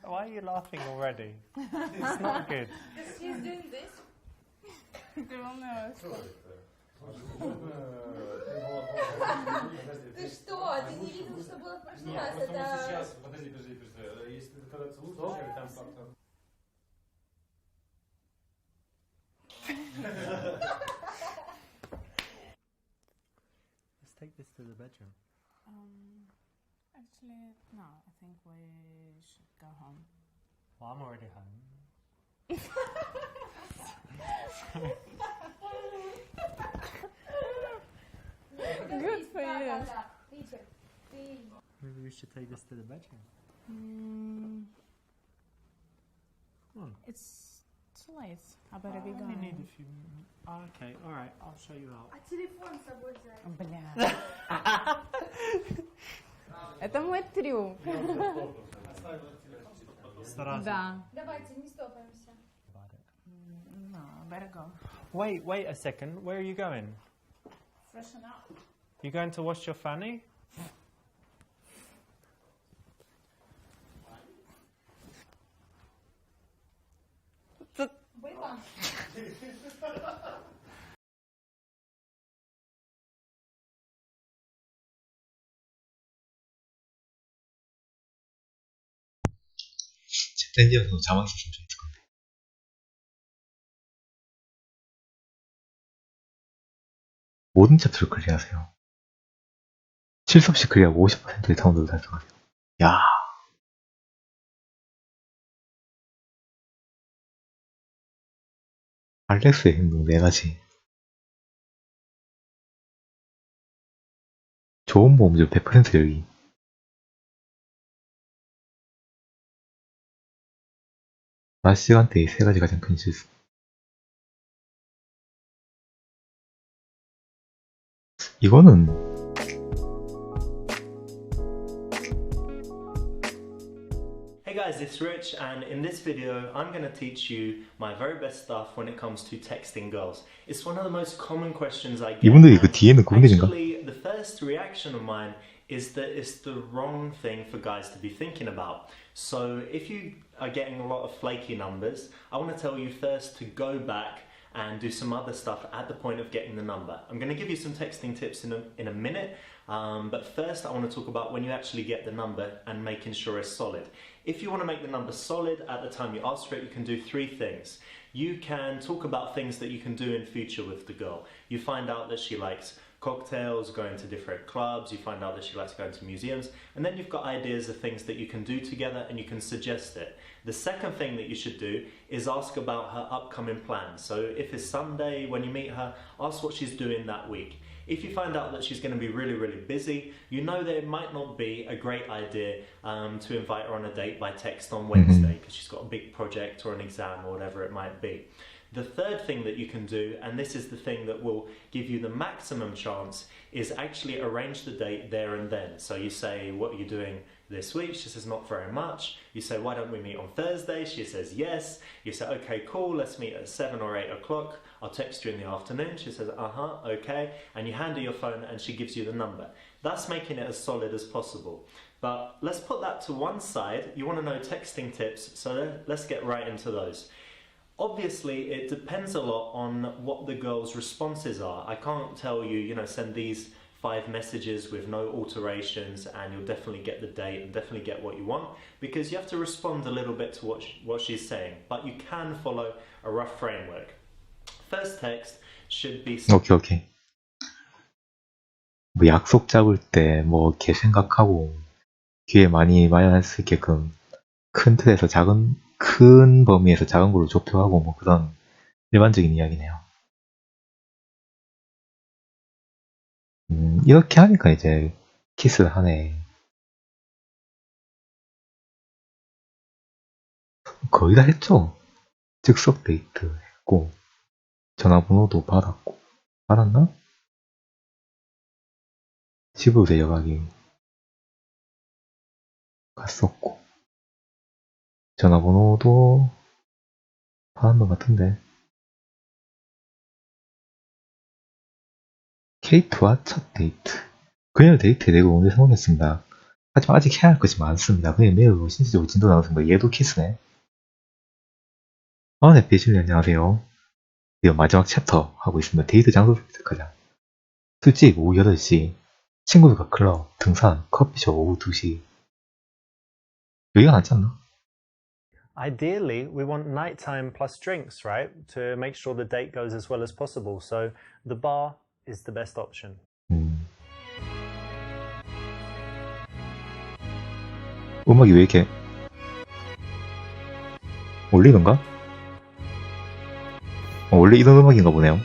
Why are you laughing already? It's not good. Because she's doing this. Ты что? Ты не видел, что было в прошлый раз? Это... Подожди. Если ты когда целуешь, там как-то... take this to the bedroom. Actually, no. I think we should go home. Well, I'm already home. Good for you. Maybe we should take this to the bedroom. It's too late. I better be We going. need a few. Okay, all right. I'll show you out. Бля. Это мой трюк. Да. Давайте, не стопаемся. No, better go. Wait a second. Where are you going? Freshen up. You going to wash your fanny? 밴디어서 자막 썼으면 좋겠을 건데. 모든 챕터를 클리어하세요. 실수 없이 클리어하고 50%의 다운로드 달성하세요. 야. 알렉스의 행동 4가지. 좋은 모음질 100% 열기. 낮 시간대의 3가지 가장 큰 실수. 이거는 Hey guys, it's Rich, and in this video I'm going to teach you my very best stuff when it comes to texting girls. It's one of the most common questions I get. 이분들이 그 뒤에는 그분들인가? Actually, the first reaction of mine is that it's the wrong thing for guys to be thinking about. So if you are getting a lot of flaky numbers, I want to tell you first to go back and do some other stuff at the point of getting the number. I'm going to give you some texting tips in a minute, but first I want to talk about when you actually get the number and making sure it's solid. If you want to make the number solid at the time you ask for it, you can do 3 things. You can talk about things that you can do in future with the girl. You find out that she likes cocktails, going to different clubs, you find out that she likes going to museums, and then you've got ideas of things that you can do together and you can suggest it. The second thing that you should do is ask about her upcoming plans. So if it's Sunday, when you meet her, ask what she's doing that week. If you find out that she's going to be really, really busy, you know that it might not be a great idea to invite her on a date by text on Wednesday because she's got a big project or an exam or whatever it might be. The third thing that you can do, and this is the thing that will give you the maximum chance, is actually arrange the date there and then. So you say, what are you doing this week? She says, not very much. You say, why don't we meet on Thursday? She says, yes. You say, okay, cool, let's meet at 7 or 8 o'clock. I'll text you in the afternoon. She says, okay. And you hand her your phone and she gives you the number. That's making it as solid as possible. But let's put that to one side. You want to know texting tips, so let's get right into those. Obviously, it depends a lot on what the girl's responses are. I can't tell you, send these 5 messages with no alterations and you'll definitely get the date and definitely get what you want, because you have to respond a little bit to what she's saying. But you can follow a rough framework. First text should be... 오케이. 뭐 약속 잡을 때 뭐 이렇게 생각하고 귀에 많이 마련할 수 있게끔 큰 틀에서 큰 범위에서 작은 걸로 좁혀가고 뭐 그런 일반적인 이야기네요. 이렇게 하니까 이제 키스를 하네. 거의 다 했죠. 즉석 데이트 했고 전화번호도 받았나? 집으로 데려가기 갔었고 전화번호도 받은 것 같은데. 케이트와 첫 데이트. 그녀를 데이트에 내고 오늘 성공했습니다. 하지만 아직 해야 할 것이 많습니다. 그녀의 매일로 신체적으로 진도 나왔습니다. 얘도 키스네. 네, 비실리 안녕하세요. 드디어 마지막 챕터 하고 있습니다. 데이트 장소 선택하자. 술집 오후 8시, 친구들과 클럽, 등산, 커피숍 오후 2시. 여기가 낫지 않나? Ideally, we want nighttime plus drinks, right? To make sure the date goes as well as possible. So the bar is the best option. 음악이 왜 이렇게 올리는가? 원래 이런 음악인가 보네요.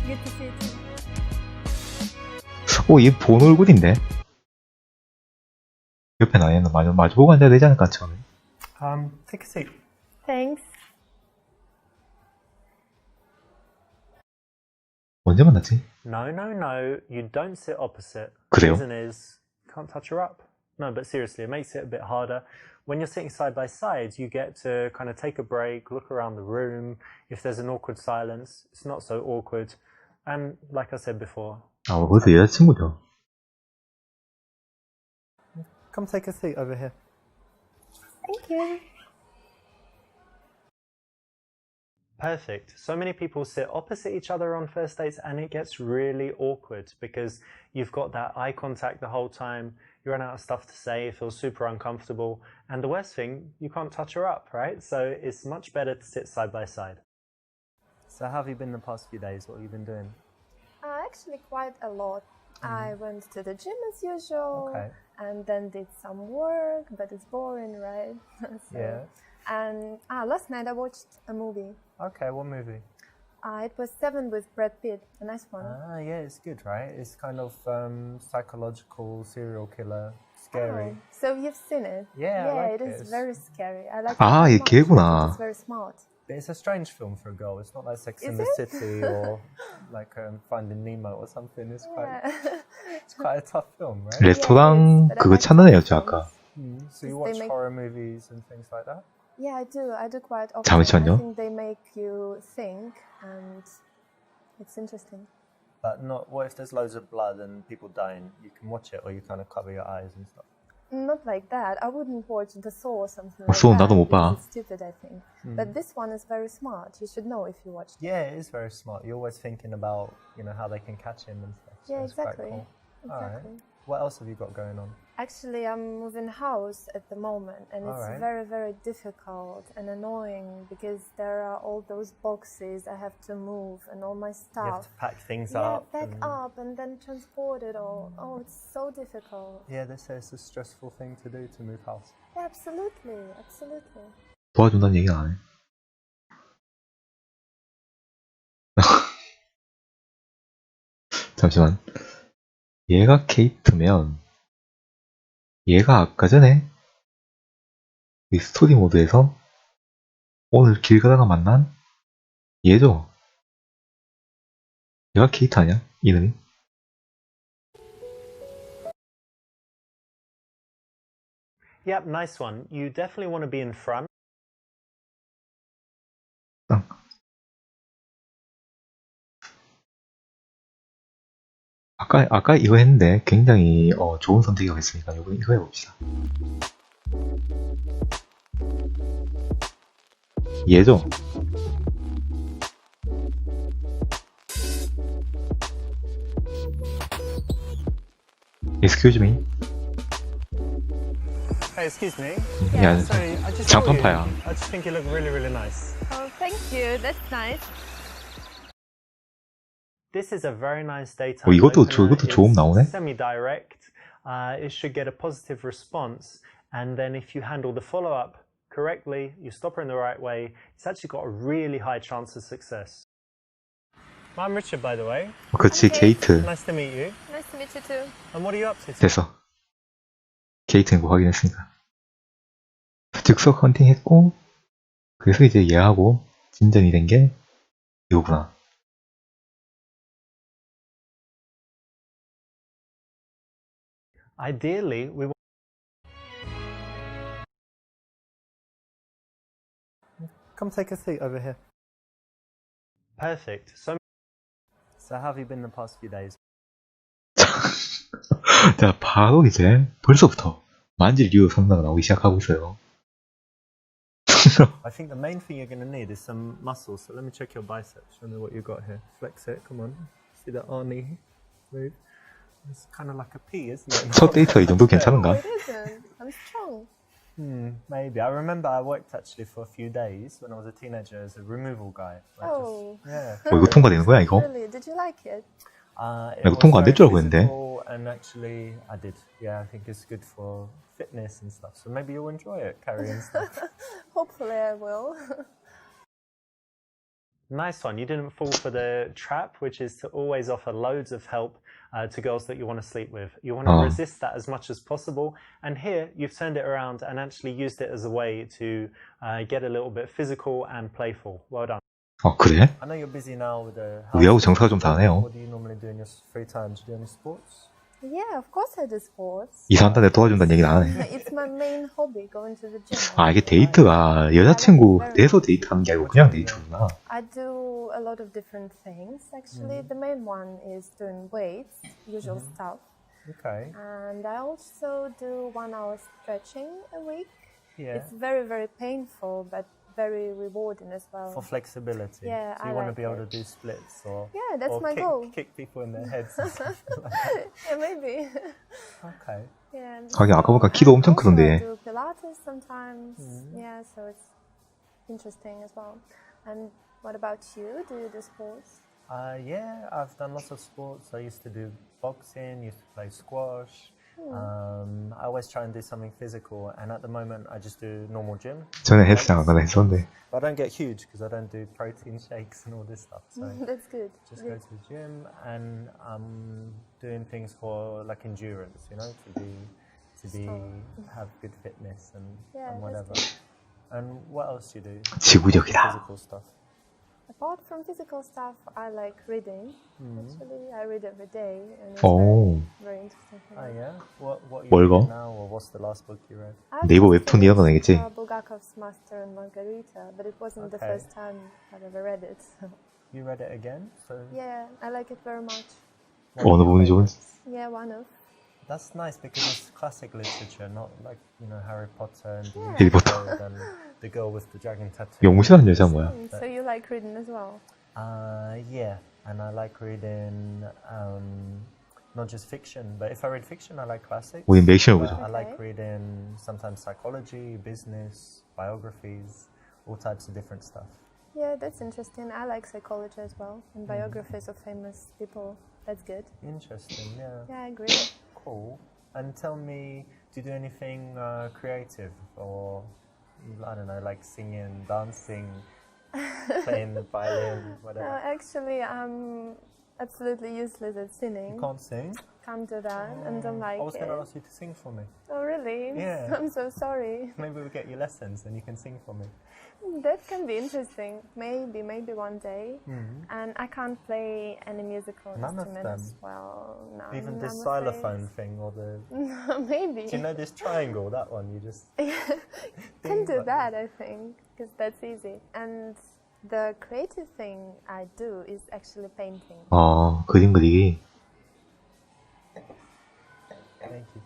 Good to see you too. 오, 얘 본 얼굴인데? 옆에 나이는 마주보고 앉아야 되지 않을까, 처음에? Take a seat. Thanks. 언제 만났지? No, you don't sit opposite. 그래요? The reason is, you can't touch her up. No, but seriously, it makes it a bit harder. When you're sitting side by side, you get to kind of take a break, look around the room. If there's an awkward silence, it's not so awkward. And like I said before, 아, 벌써 여자친구죠. come take a seat over here. Thank you. Perfect. So many people sit opposite each other on first dates and it gets really awkward because you've got that eye contact the whole time, you run out of stuff to say, it feels super uncomfortable, and the worst thing, you can't touch her up, right? So it's much better to sit side by side. So how have you been the past few days? What have you been doing? Actually, quite a lot. I went to the gym as usual, Okay. and then did some work, but it's boring, right? So- Yeah. And last night I watched a movie. Okay, what movie? It was Seven with Brad Pitt, a nice one. Yeah, it's good, right? It's kind of psychological, serial killer, scary. Oh, so you've seen it? Yeah, I like it is it. very scary. I like 아, it 얘 much 걔구나. because it's very smart. But it's a strange film for a girl. It's not like Sex in Is the it? City or like Finding Nemo or something. It's Yeah. quite a tough film, right? 레스토랑 but I 그거 like 찾는 those 애였죠, 아까. So you They watch make- horror movies and things like that? Yeah, I do. I do quite often. 잠시만요. I think they make you think, and it's interesting. But not. What if there's loads of blood and people dying? You can watch it, or you kind of cover your eyes and stuff. Not like that. I wouldn't watch The Saw or something like Saw that. 나도 못 봐. because it's stupid, I think. But this one is very smart. You should know if you watched it. Yeah, it is very smart. You're always thinking about how they can catch him and stuff. So Yeah, it's quite exactly. cool. Alright. Exactly. What else have you got going on? Actually, I'm moving house at the moment, and it's Alright. very, very difficult and annoying because there are all those boxes I have to move and all my You have stuff. to pack things Yeah, up. pack and- up and then transport it all. Oh, it's so difficult. Yeah, they say it's a stressful thing to do to move house. Yeah, absolutely, absolutely. 도와준다는 얘기는 안 해. 잠시만. 얘가 케이트면 얘가 아까 전에 이 스토리 모드에서 오늘 길 가다가 만난 얘죠? 얘가 케이트 아니야? 이름이? Yep, nice one. You definitely want to be in front. 아까 이거 했는데 굉장히 좋은 선택이라고 했으니까 이거 해봅시다. 얘죠? Excuse me. Hey, excuse me. 야, Sorry, I just saw you. 장판파야. I just think you look really, really nice. Oh, thank you. That's nice. This is a very nice daytime 이것도 opener. 조금 It's 나오네. semi-direct. It should get a positive response, and then if you handle the follow-up correctly, you stop her in the right way, it's actually got a really high chance of success. I'm Richard, by the way. 그렇지, 게이트. Nice to meet you. Nice to meet you too. And what are you up to? 됐어. 게이트인 거 확인했으니까. 즉석 헌팅 했고, 그래서 이제 얘하고 진전이 된 게 이거구나. Ideally, we want... Come take a seat over here. Perfect. So how have you been the past few days? 자, 바로 이제 벌써부터 만질 이유 상담가 나오기 시작하고 있어요. I think the main thing you're going to need is some muscle. So let me check your biceps. Show me what you got here. Flex it. Come on. See that Arnie move? It's kind of like a P, isn't it? 첫 데이터 이 정도 No, 괜찮은가? it isn't. I'm strong. Maybe. I remember I worked actually for a few days when I was a teenager as a removal guy. Like Oh. yeah. 이거 통과되는 거야, 이거? Really? Did you like it? It 이거 was 통과 안 될 very 줄 알고 했는데. physical and actually I did. Yeah, I think it's good for fitness and stuff. So maybe you'll enjoy it, carrying stuff. Hopefully I will. Nice one. You didn't fall for the trap, which is to always offer loads of help to girls that you want to sleep with. You want to resist that as much as possible. And here you've turned it around and actually used it as a way to get a little bit physical and playful. Well done. 그래? I know you're busy now with the 우리하고 정서가 좀 다르네요. What do you normally do in your free time? Do you do any sports? Yeah, of course I do sports. 이사한다는데 도와준다는 얘기는 안 하네. It's my main hobby, going to the gym. 아, 이게 데이트가 여자친구 돼서 데이트하는 게 아니고 그냥 데이트구나. I do a lot of different things. Actually, the main one is doing weights, usual stuff. Okay. And I also do 1 hour stretching a week. Yeah. It's very, very painful, but very rewarding as well. For flexibility. Yeah, so you want to be able to do splits or yeah, that's my goal. Kick people in their heads. Yeah, maybe. Okay. Yeah. 하긴 아까 보니까 키도 엄청 크던데. I do Pilates sometimes. Yeah, so it's interesting as well. And what about you? Do you do sports? Yeah, I've done lots of sports. I used to do boxing, used to play squash. I always try and do something physical, and at the moment I just do normal gym. 전에 헬스장 안 가다 했었는데. But I don't get huge because I don't do protein shakes and all this stuff. So that's good. Just go to the gym, and I'm doing things for like endurance, you know, have good fitness and whatever. And what else do you do? 지구력이다. Physical stuff. Apart from physical stuff, I like reading. Actually, I read every day, and it's very interesting. Oh yeah? What are you 뭘 reading 봐? now, or what's the last book you read? 네이버 웹툰 이런 건 아니겠지? Bulgakov's Master and Margarita, but it wasn't the first time I've ever read it. You read it again? So Yeah, I like it very much. 어느 부분이 좋은지. Yeah, one of. That's nice because it's classic literature, not like, you know, Harry Potter and Harry Potter. and the girl with the dragon tattoo. 영웅 싫어하는 여자 뭐야? So you like reading as well? Yeah, and I like reading not just fiction, but if I read fiction, I like classics. 우린 맥심을 But 보죠. I like reading sometimes psychology, business, biographies, all types of different stuff. Yeah, that's interesting. I like psychology as well, and biographies of famous people. That's good. Interesting, yeah. Yeah, I agree. Cool. And tell me, do you do anything creative, or I don't know, like singing, dancing, playing the violin, whatever? Actually, I'm absolutely useless at singing. You can't sing? Can't do that, and don't like I was going to it. ask you to sing for me. Oh, really? Yeah. I'm so sorry. Maybe we'll get you lessons and you can sing for me. That can be interesting. Maybe one day. And I can't play any musical None of instruments. them? Well, no. Even this xylophone thing or the... Maybe. Do you know this triangle, that one? You just... Can do that, I think, because that's easy. And the creative thing I do is actually painting. 그림 그리기. Thank you.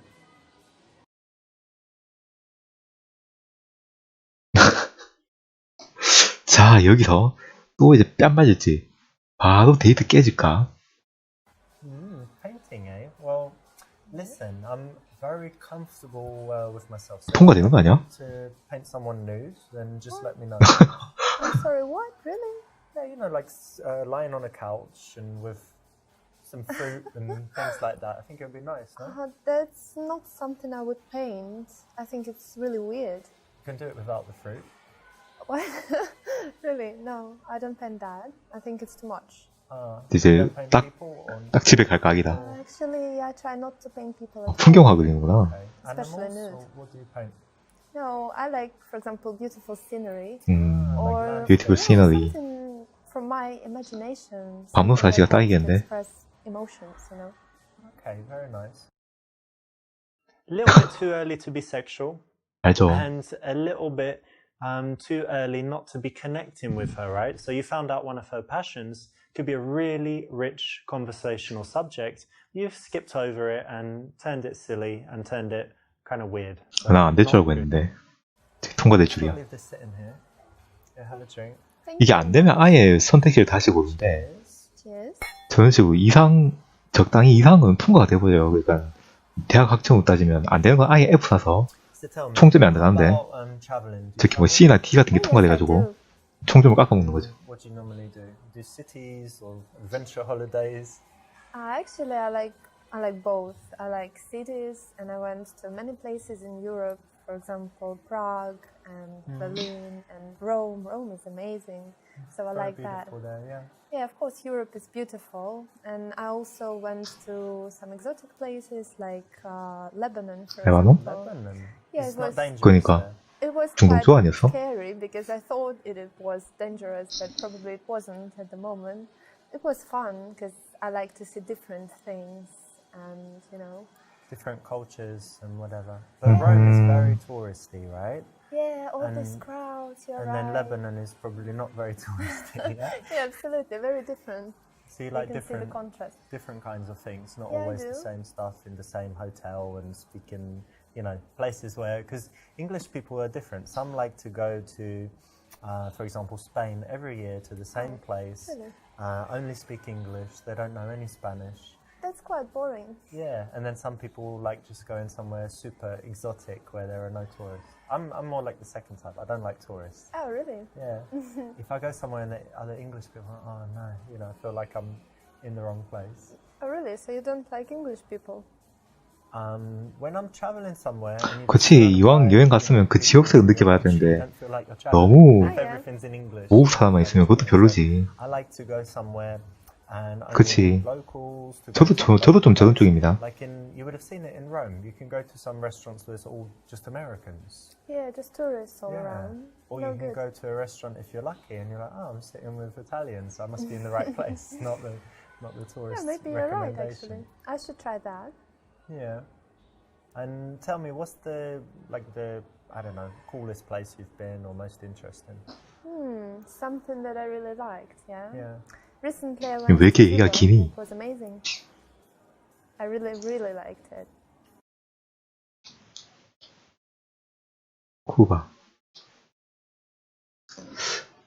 자, 여기서 또 이제 뺨 맞을지. 바로 데이트 깨질까? Painting, eh? Well, listen, I'm very comfortable with myself. So 통과되는 거 아니야? to paint someone nude, then just let me know. I'm sorry, what? Really? Yeah, you know, like lying on a couch and with some fruit and things like that. I think it would be nice, no? That's not something I would paint. I think it's really weird. You can do it without the fruit. What? Really? No, I don't paint that. I think it's too much. 이제 You don't paint 딱 people or... 집에 갈 각이다. Actually, I try not to paint people at all. 풍경화 그리는구나. Okay. Especially Animals, nude. or what do you paint? No, I like, for example, beautiful scenery. Or beautiful scenery. Something from my imagination. 밤노사 씨가 something I want to 딱이겠네. express emotions, you know. Okay, very nice. A little bit too early to be sexual. 알죠. And a little bit too early not to be connecting with her, right? So you found out one of her passions could be a really rich conversational subject. You've skipped over it and turned it silly and turned it kind of weird. So 난 안 될 줄 not 알고 good. 했는데 통과될 I'll 줄이야. leave this sitting here. Yeah, have a drink. 이게 안 되면 아예 선택지를 다시 고르는데 Cheers. 저런 식으로 적당히 이상한 건 통과가 돼버려요. 그러니까 대학 학점으로 따지면 안 되는 건 아예 F 사서 So tell me, 총점이 안 들어가는데 about, traveling. Do you 특히 뭐 travel? C나 D 같은 게 Yes, I 통과돼가지고 do. 총점을 깎아먹는 거죠. What do you normally do? Do cities or adventure holidays? Actually, I I like both. I like cities, and I went to many places in Europe. For example, Prague and Berlin and Rome. Rome is amazing, so I like that. There, yeah. Yeah, of course, Europe is beautiful, and I also went to some exotic places like Lebanon, for 레바논? example. Lebanon. Yeah, It's it not was. dangerous 그러니까 there. It was 중동 쪽 quite 아니었어? scary because I thought it was dangerous, but probably it wasn't at the moment. It was fun because I like to see different things, and you know. Different cultures and whatever. But Rome is very touristy, right? Yeah, all these And- crowds. You're And right. then Lebanon is probably not very touristy. Yeah? Yeah, absolutely, very different. So you You like can see the different contrast. different kinds of things, not Yeah, I always the do. same stuff in the same hotel and speaking, you know, places where, because English people are different. Some like to go to, for example, Spain every year to the same place, Really? only speak English, they don't know any Spanish. That's quite boring. Yeah, and then some people like just going somewhere super exotic where there are no tourists. I'm more like the second type. I don't like tourists. Oh, really? Yeah. If I go somewhere and the other English people are, oh no, you know, I feel like I'm in the wrong place. Oh, really? So you don't like English people? When I'm traveling somewhere and you 그치, 이왕 여행 갔으면 그 지역색을 느껴봐야 되는데 너무 if everything's in English. 모국 사람만 있으면 그것도 별로지. I like to go somewhere and only 그치. locals to go 저도 좀 저런 쪽입니다. like you would have seen it in Rome. You can go to some restaurants where it's all just Americans. Yeah, just tourists all Yeah. around. Or No you can good. go to a restaurant if you're lucky and you're like, oh, I'm sitting with Italians, so I must be in the right place, not the tourist Yeah, maybe you're right, recommendation. actually. I should try that. Yeah. And tell me, what's the I don't know, coolest place you've been or most interesting? Something that I really liked, yeah? Yeah. Recently I went 왜 이렇게 to 얘기가 Cuba. 기니? It was amazing. I really, really liked it. 쿠바.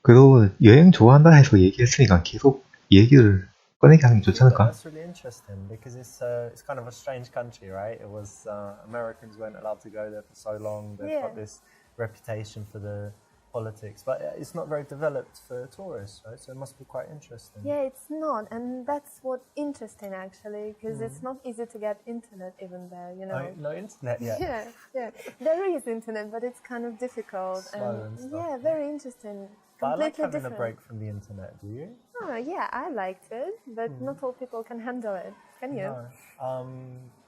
그래도 여행 좋아한다 해서 얘기했으니까 계속 얘기를 꺼내게 하는 게 좋지 않을까? That's really interesting because it's kind of a strange country, right? It was Americans weren't allowed to go there for so long. They've Yeah. got this reputation for the politics, but it's not very developed for tourists, right? So it must be quite interesting. Yeah, it's not, and that's what interesting actually, because it's not easy to get internet even there, you know. No internet yet. Yeah. There is internet, but it's kind of difficult. Slow and stuff. Yeah, very interesting. But I like Completely having different. a break from the internet. Do you? Oh, yeah, I liked it, but not all people can handle it. Can you? No.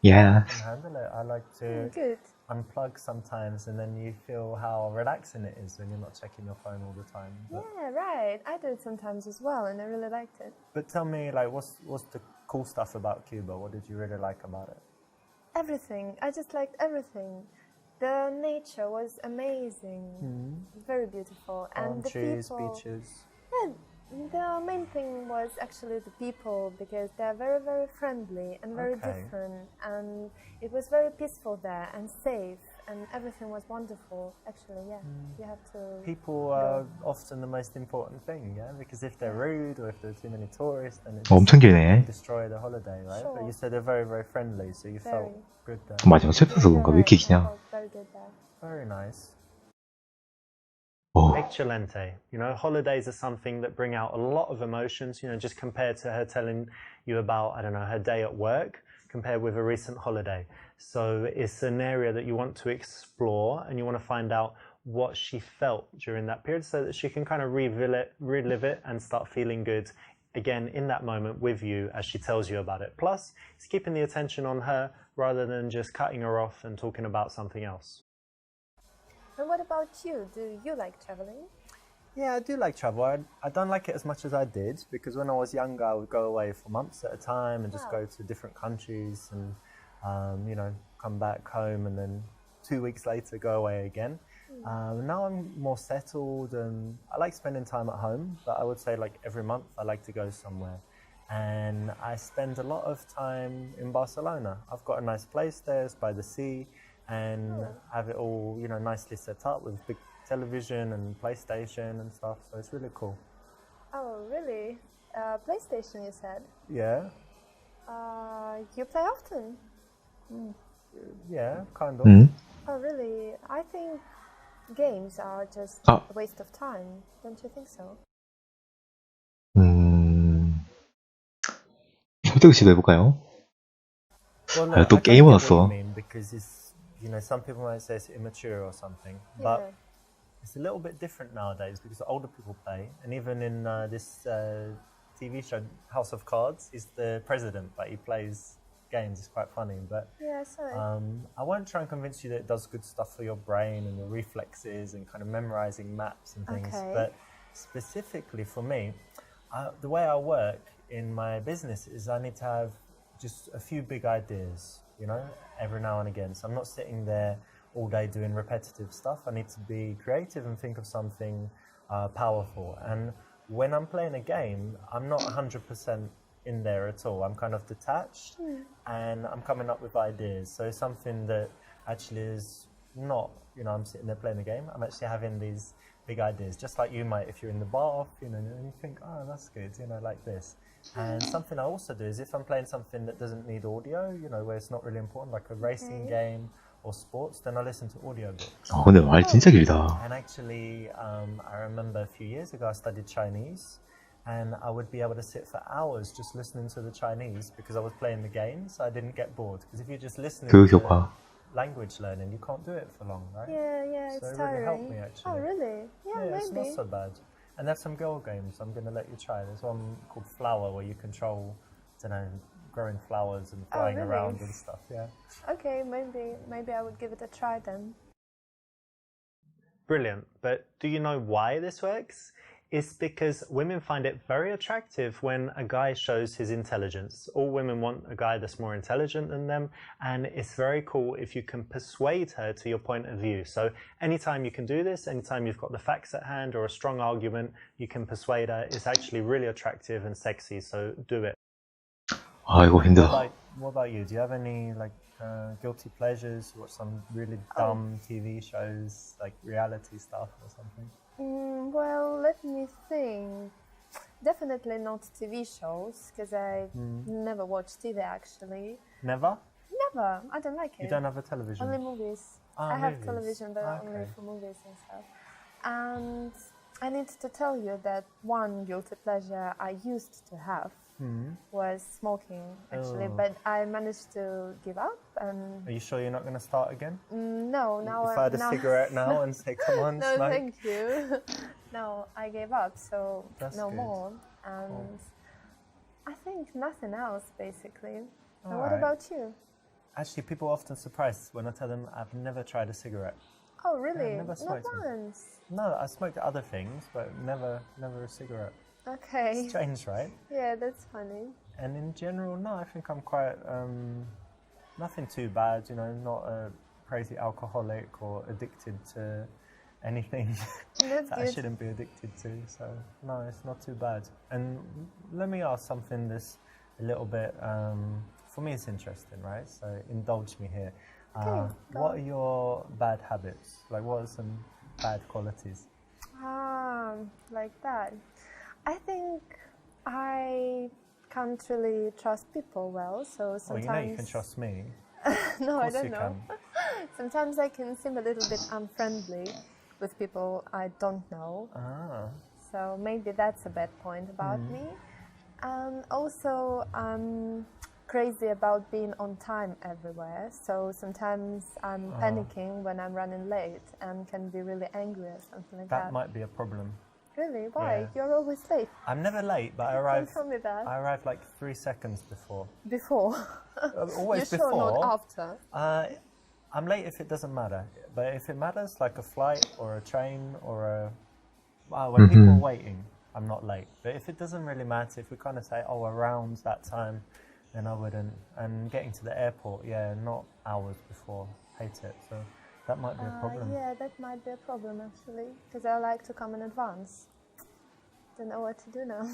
Yeah. I can handle it. I like to Good. unplug sometimes, and then you feel how relaxing it is when you're not checking your phone all the time. But, Yeah, right. I do it sometimes as well, and I really liked it. but tell me, like, what's the cool stuff about Cuba? What did you really like about it? Everything. I just liked everything. The nature was amazing, very beautiful, and Palm the trees, people. beaches. Yeah, the main thing was actually the people because they're very, very friendly and very Okay. different, and it was very peaceful there and safe, and everything was wonderful. Actually, yeah, you have to. People are often the most important thing, yeah? Because if they're rude or if there are too many tourists, then it 엄청 길네. destroy the holiday, right? Sure. But you said they're very, very friendly, so you felt Very. good there. 맞아, 슬퍼서 그런가 왜 이렇게 기냐? Very good there. Very nice. 어, Excelente. You know, holidays are something that bring out a lot of emotions, you know, just compared to her telling you about, I don't know, her day at work, compared with a recent holiday. So it's an area that you want to explore and you want to find out what she felt during that period so that she can kind of relive it and start feeling good again in that moment with you as she tells you about it. Plus, it's keeping the attention on her rather than just cutting her off and talking about something else. And what about you? Do you like traveling? Yeah, I do like travel. I don't like it as much as I did because when I was younger, I would go away for months at a time and just Wow. go to different countries and, you know, come back home and then 2 weeks later go away again. Now I'm more settled and I like spending time at home, but I would say like every month I like to go somewhere. And I spend a lot of time in Barcelona. I've got a nice place there, it's by the sea, and have it all, you know, nicely set up with big television and PlayStation and stuff, so it's really cool. Oh, really? PlayStation, you said? Yeah, You play often? yeah, kind of. Oh, really? I think games are just Ah. a waste of time. Don't you think so? 설득 시도해볼까요? Well, 아, look, 또 I 게임 don't get what you 왔어. mean because it's, you know, some people might say it's immature or something, Yeah. but it's a little bit different nowadays because older people play, and even in this TV show House of Cards, he's the president, but he plays games. It's quite funny, but Yeah, sorry. I won't try and convince you that it does good stuff for your brain and your reflexes and kind of memorizing maps and things. Okay. But specifically for me, the way I work in my business is I need to have just a few big ideas, you know, every now and again. So I'm not sitting there all day doing repetitive stuff. I need to be creative and think of something powerful. And when I'm playing a game, I'm not 100% in there at all. I'm kind of detached and I'm coming up with ideas. So something that actually is not, you know, I'm sitting there playing a game. I'm actually having these big ideas, just like you might if you're in the bath, you know, and you think, oh, that's good, you know, like this. And something I also do is if I'm playing something that doesn't need audio, you know, where it's not really important, like a racing game or sports, then I listen to audiobooks. 근데 말 진짜 길다. And actually, I remember a few years ago I studied Chinese, and I would be able to sit for hours just listening to the Chinese because I was playing the game, so I didn't get bored. Because if you're just listening 교육 to 효과. language learning, you can't do it for long, right? Yeah, So it's it really helped tiring. me actually. Oh, really? Yeah, It's maybe. not so bad. And there's some girl games I'm going to let you try. There's one called Flower where you control, I don't know, growing flowers and flying really? around and stuff, yeah. Okay, maybe I would give it a try then. Brilliant. But do you know why this works? It's because women find it very attractive when a guy shows his intelligence. All women want a guy that's more intelligent than them, and it's very cool if you can persuade her to your point of view. So anytime you can do this, anytime you've got the facts at hand or a strong argument, you can persuade her. It's actually really attractive and sexy, so do it. 아, 이거 힘들다. What about you? Do you have any like guilty pleasures? Watch some really dumb TV shows, like reality stuff or something? Well, let me think. Definitely not TV shows, because I never watch TV actually. Never? Never. I don't like it. You don't have a television? Only movies. Ah, I have movies. television, but only Okay. for movies and stuff. And I need to tell you that one guilty pleasure I used to have was smoking, actually, Oh. but I managed to give up. And Are you sure you're not going to start again? no, now If I had a now cigarette now and say, come on, no, smoke. thank you. No, I gave up, so That's no good. more. And I think nothing else, basically. And what Alright. about you? Actually, people are often surprised when I tell them I've never tried a cigarette. Oh, really? never Not smoked them. once. No, I smoked other things, but never a cigarette. Okay. Strange, right? Yeah, that's funny. And in general, no, I think I'm quite, nothing too bad, you know, not a crazy alcoholic or addicted to anything That's that I good. shouldn't be addicted to. So, no, it's not too bad. And let me ask something that's a little bit, for me it's interesting, right? So indulge me here. go What on. are your bad habits? Like, what are some bad qualities? Like that. I think I can't really trust people well, so Well, sometimes... you know you can trust me. No, Of I course don't you know. Sometimes I can seem a little bit unfriendly with people I don't know. Ah. So maybe that's a bad point about me. And also, I'm crazy about being on time everywhere. So sometimes I'm panicking when I'm running late and can be really angry or something like that. That might be a problem. Really? Why? Yeah. You're always late. I'm never late, but I Don't arrive. tell me that. I arrive like 3 seconds before. Before. Always You're sure before. not after? I'm late if it doesn't matter, but if it matters, like a flight or a train or a when people are waiting, I'm not late. But if it doesn't really matter, if we kind of say, oh, around that time, then I wouldn't. And getting to the airport, yeah, not hours before. Hate it. So that might be a problem. Yeah, that might be a problem actually, because I like to come in advance. Don't know what to do now.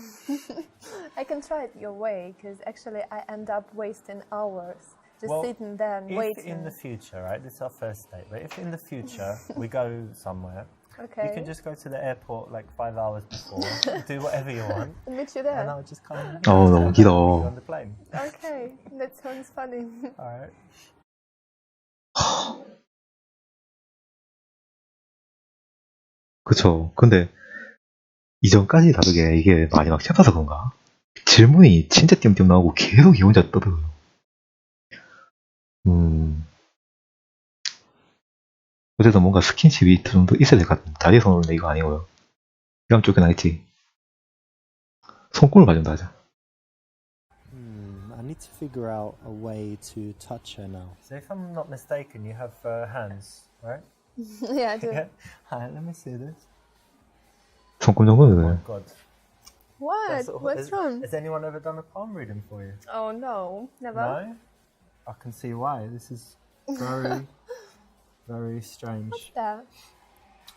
I can try it your way, because actually I end up wasting hours just Well, sitting there and if waiting. in the future, right, this is our first date, but if in the future we go somewhere, Okay. you can just go to the airport like 5 hours before, do whatever you want, meet you and there. I'll just come 너무 meet you 길어. on the plane. Okay, that sounds funny. Alright. 그쵸. 근데 이전까지 다르게 이게 마지막 챕터서 그런가? 질문이 진짜 띄엄띄엄 나오고 계속 이 혼자 떠들어요. 어쨌든 뭔가 스킨십이 좀 더 있어야 될 것 같은데 다리 손으로 내 이거 아니고요. 이러면 쫓겨나겠지. 손금을 가진다 하자. I need to figure out a way to touch her now. So if I'm not mistaken, you have hands, right? Yeah, I do. Yeah. Alright, let me see this. 손금 Oh 정도는 my god. What? What's wrong? Has anyone ever done a palm reading for you? Oh no, never. No? I can see why. This is very, very strange. What's that?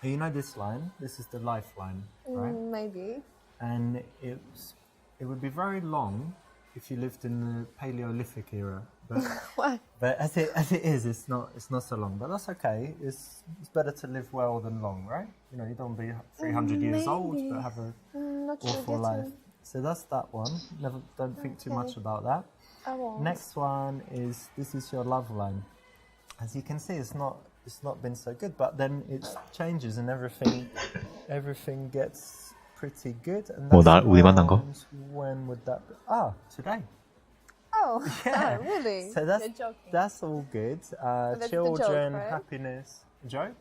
You know this line? This is the lifeline, right? Maybe. And it would be very long if you lived in the Paleolithic era. But, What? but as it is, it's not so long. But that's okay. It's better to live well than long, right? You know, you don't be 300 years old, Maybe. but have an Not awful sure life. So that's that one. Don't think too much about that. I won't. Next one is this is your love line. As you can see, it's not been so good, but then it changes and everything gets pretty good. And 뭐, that's 우리 만난 거? when would that be? Ah, today. Oh, Yeah. oh, really? So You're joking. that's all good. That's the Children, joke, right? happiness. A joke?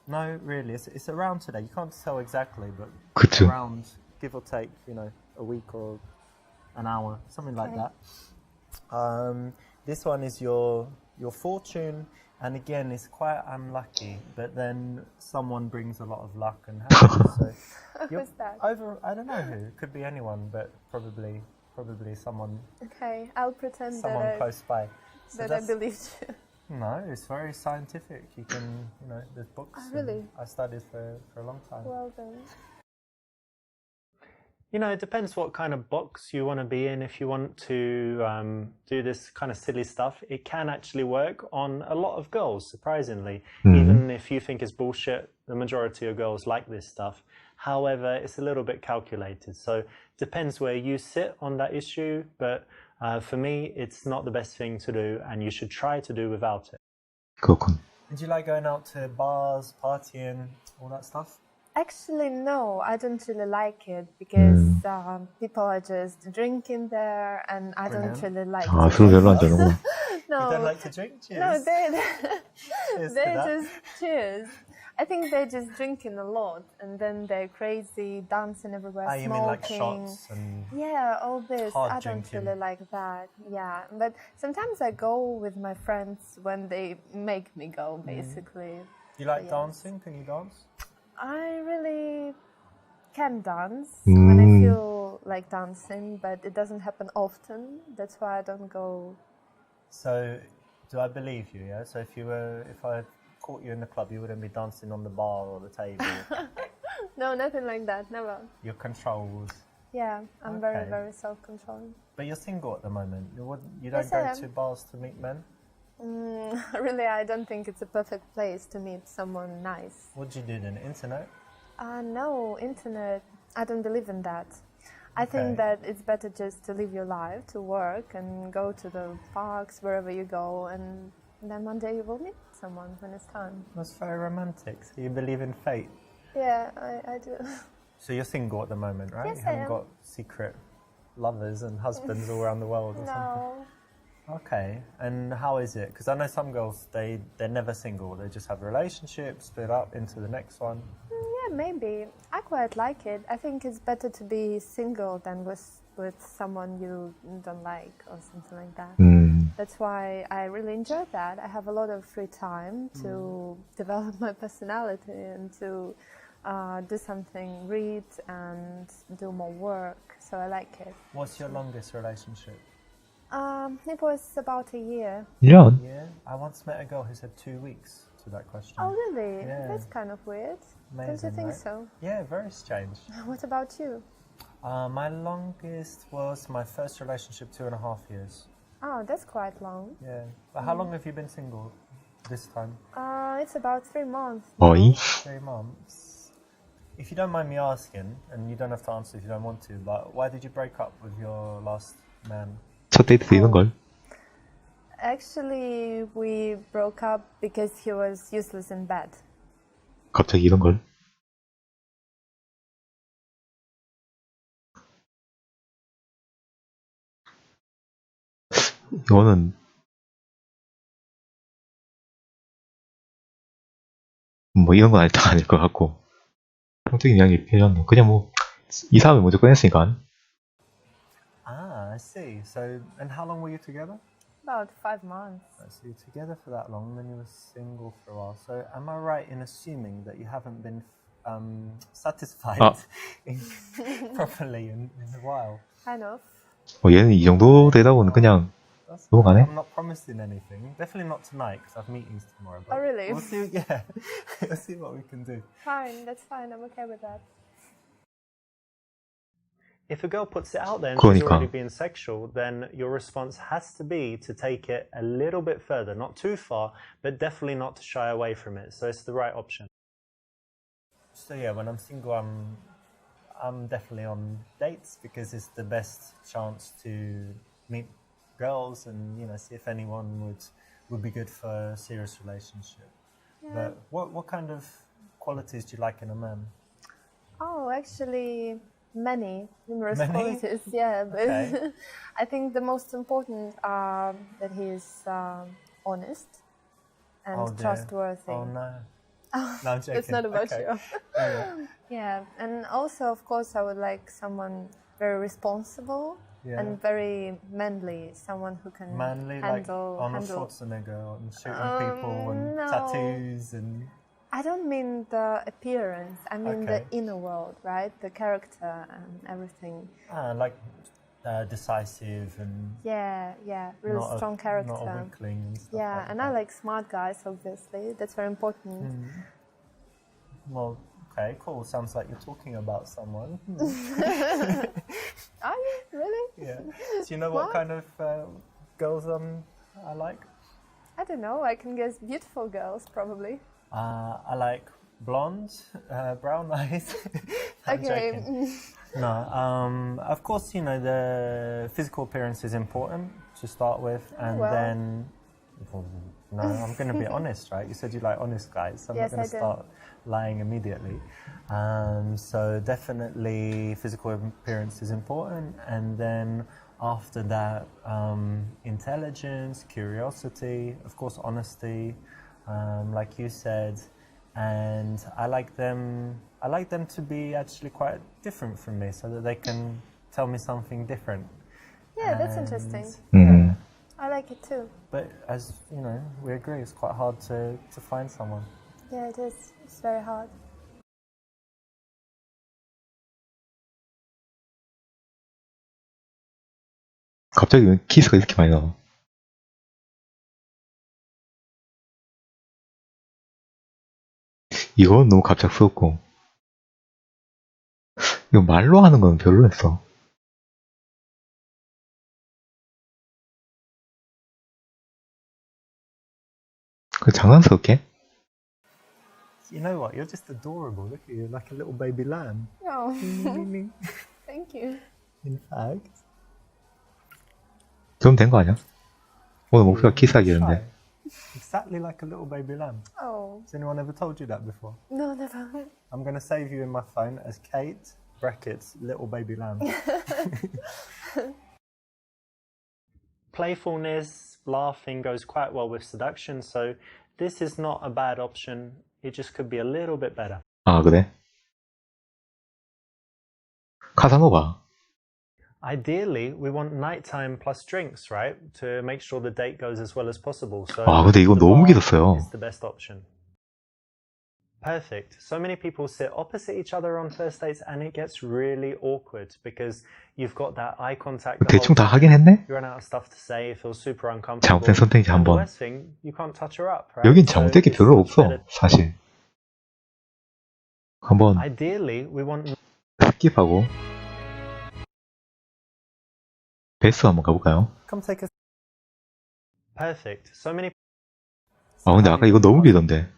No, really. It's around today. You can't tell exactly, but 그쵸. around, give or take, a week or an hour, something like that. This one is your fortune, and again, it's quite unlucky. But then someone brings a lot of luck and happiness. So Who's that? I don't know who. It could be anyone, but probably someone Okay, I'll pretend someone close by. So that I that's- believed you. No, it's very scientific. You can, there's books. Oh, really? I studied for a long time. Well done. It depends what kind of box you want to be in. If you want to do this kind of silly stuff, it can actually work on a lot of girls, surprisingly. Even if you think it's bullshit, the majority of girls like this stuff. However, it's a little bit calculated. So depends where you sit on that issue. But for me, it's not the best thing to do, and you should try to do without it. 그렇군. And do you like going out to bars, partying, all that stuff? Actually, no, I don't really like it because people are just drinking there, and I don't Brilliant. really like 아, it. 술 별로 안 좋아하는구나. No, You don't like to drink? Cheers. no, Cheers to they that. just cheers. I think they're just drinking a lot, and then they're crazy, dancing everywhere, Ah, you smoking. mean like shots and Yeah, all this. hard I don't drinking. really like that. Yeah, but sometimes I go with my friends when they make me go, basically. you like Yes. dancing? Can you dance? I really can dance when I feel like dancing, but it doesn't happen often. That's why I don't go. So, do I believe you? Yeah. So if I caught you in the club, you wouldn't be dancing on the bar or the table. No, nothing like that. Never. You're controlled. Yeah, I'm very, Okay. very self-controlled. But you're single at the moment. You Yes, don't I go am. to bars to meet men. Really, I don't think it's a perfect place to meet someone nice. What do you do then? Internet? No, internet. I don't believe in that. I Okay. think that it's better just to live your life, to work, and go to the parks wherever you go, and then one day you will meet someone when it's time. That's very romantic. So you believe in fate. Yeah, I do. So you're single at the moment, right? Yes, You I haven't am. got secret lovers and husbands all around the world or something. No. Okay. And how is it? Because I know some girls, they're never single. They just have relationships, split up into the next one. Yeah, maybe. I quite like it. I think it's better to be single than with someone you don't like or something like that. That's why I really enjoy that. I have a lot of free time to develop my personality and to do something, read and do more work. So I like it. What's your longest relationship? It was about a year. 1년? Yeah. I once met a girl who said 2 weeks to that question. Oh, really? Yeah. That's kind of weird. Don't Amazing, you think right? so? Yeah, very strange. What about you? My longest was my first relationship, 2.5 years. Oh, that's quite long. Yeah. But how long have you been single this time? It's about 3 months. 어이? 3 months. If you don't mind me asking, and you don't have to answer if you don't want to, but why did you break up with your last man? 첫 데이트 때 이런 걸? Actually, we broke up because he was useless in bed. 갑자기 이런 걸? 이거는 뭐 이런 건 일단 아닐 것 같고 성적인 이야기 필요는 그냥 뭐 이 사람이 먼저 꺼냈으니까. Ah, I see. So, and how long were you together? About 5 months. So you're together for that long, then you were single for a while. So am I right in assuming that you haven't been satisfied properly in a while? Kind of. 얘는 이 정도 되다 보면 그냥 넘어가네. I'm not promising anything. Definitely not tonight because I have meetings tomorrow. Oh, really? We'll see. Yeah, we'll see what we can do. Fine, that's fine. I'm okay with that. If a girl puts it out there and she's 그러니까. already being sexual, then your response has to be to take it a little bit further, not too far, but definitely not to shy away from it. So it's the right option. So yeah, when I'm single, I'm definitely on dates because it's the best chance to meet girls and see if anyone would be good for a serious relationship. Yeah. But what kind of qualities do you like in a man? Oh, actually, numerous Many? qualities. Yeah, but Okay. I think the most important are that he is honest and Oh, dear. trustworthy. Oh no. Oh, No, I'm joking. it's not about Okay. you. Yeah. Yeah, and also, of course, I would like someone very responsible Yeah. and very manly, someone who can Manly, like handle. Arnold Schwarzenegger and shooting people and no. tattoos and. I don't mean the appearance. I mean Okay. the inner world, right? The character and everything. Like decisive and Yeah, really not strong a, character. not a weakling and stuff. Yeah, like and that. I like smart guys, obviously. That's very important. Well, okay, cool. Sounds like you're talking about someone. Are you really? Yeah. Do you know what kind of girls I like? I don't know. I can guess beautiful girls, probably. I like blonde, brown eyes. I'm Okay. joking. No, of course, the physical appearance is important to start with, and well. then. No, I'm going to be honest, right? You said you like honest guys, so I'm Yes, not going I to do. start lying immediately. So definitely physical appearance is important, and then after that, intelligence, curiosity, of course, honesty, like you said, and I like them to be actually quite different from me, so that they can tell me something different. Yeah, that's And- interesting. 음. I like it too. But as you know, we agree it's quite hard to find someone. Yeah, it is. It's very hard. 갑자기 왜 키스가 이렇게 많이 나와? 이건 너무 갑작스럽고 이거 말로 하는 건 별로였어. 그 장난스럽게? You know what? You're just adorable. Look at you, like a little baby lamb. Oh, thank you. In fact. 그럼 된 거 아니야? 오늘 목표가 키스하기였는데. Exactly like a little baby lamb. Oh, Has anyone ever told you that before? no, never. I'm going to save you in my phone as Kate brackets little baby lamb. Playfulness, laughing goes quite well with seduction, so this is not a bad option. It just could be a little bit better. 아 그래? 카사노바. Ideally, we want nighttime plus drinks, right? To make sure the date goes as well as possible. So 아 근데 이거 the 너무 bar 길었어요. is the best option. Perfect. So many people sit opposite each other on first dates and it gets really awkward because you've got that eye contact. the 대충 다 whole 하긴 time. 했네? You run out of stuff to say, you feel super uncomfortable. 잘못된 선택이지 And the 한번. worst thing, you can't touch her up, right? 여긴 So 잘못된 게 it's 별로 없어 better- 사실. 한번 Ideally, we want 스킵하고 베스트 한번 가볼까요? Come take a. perfect. So many 아 근데 아까 이거 너무 길던데.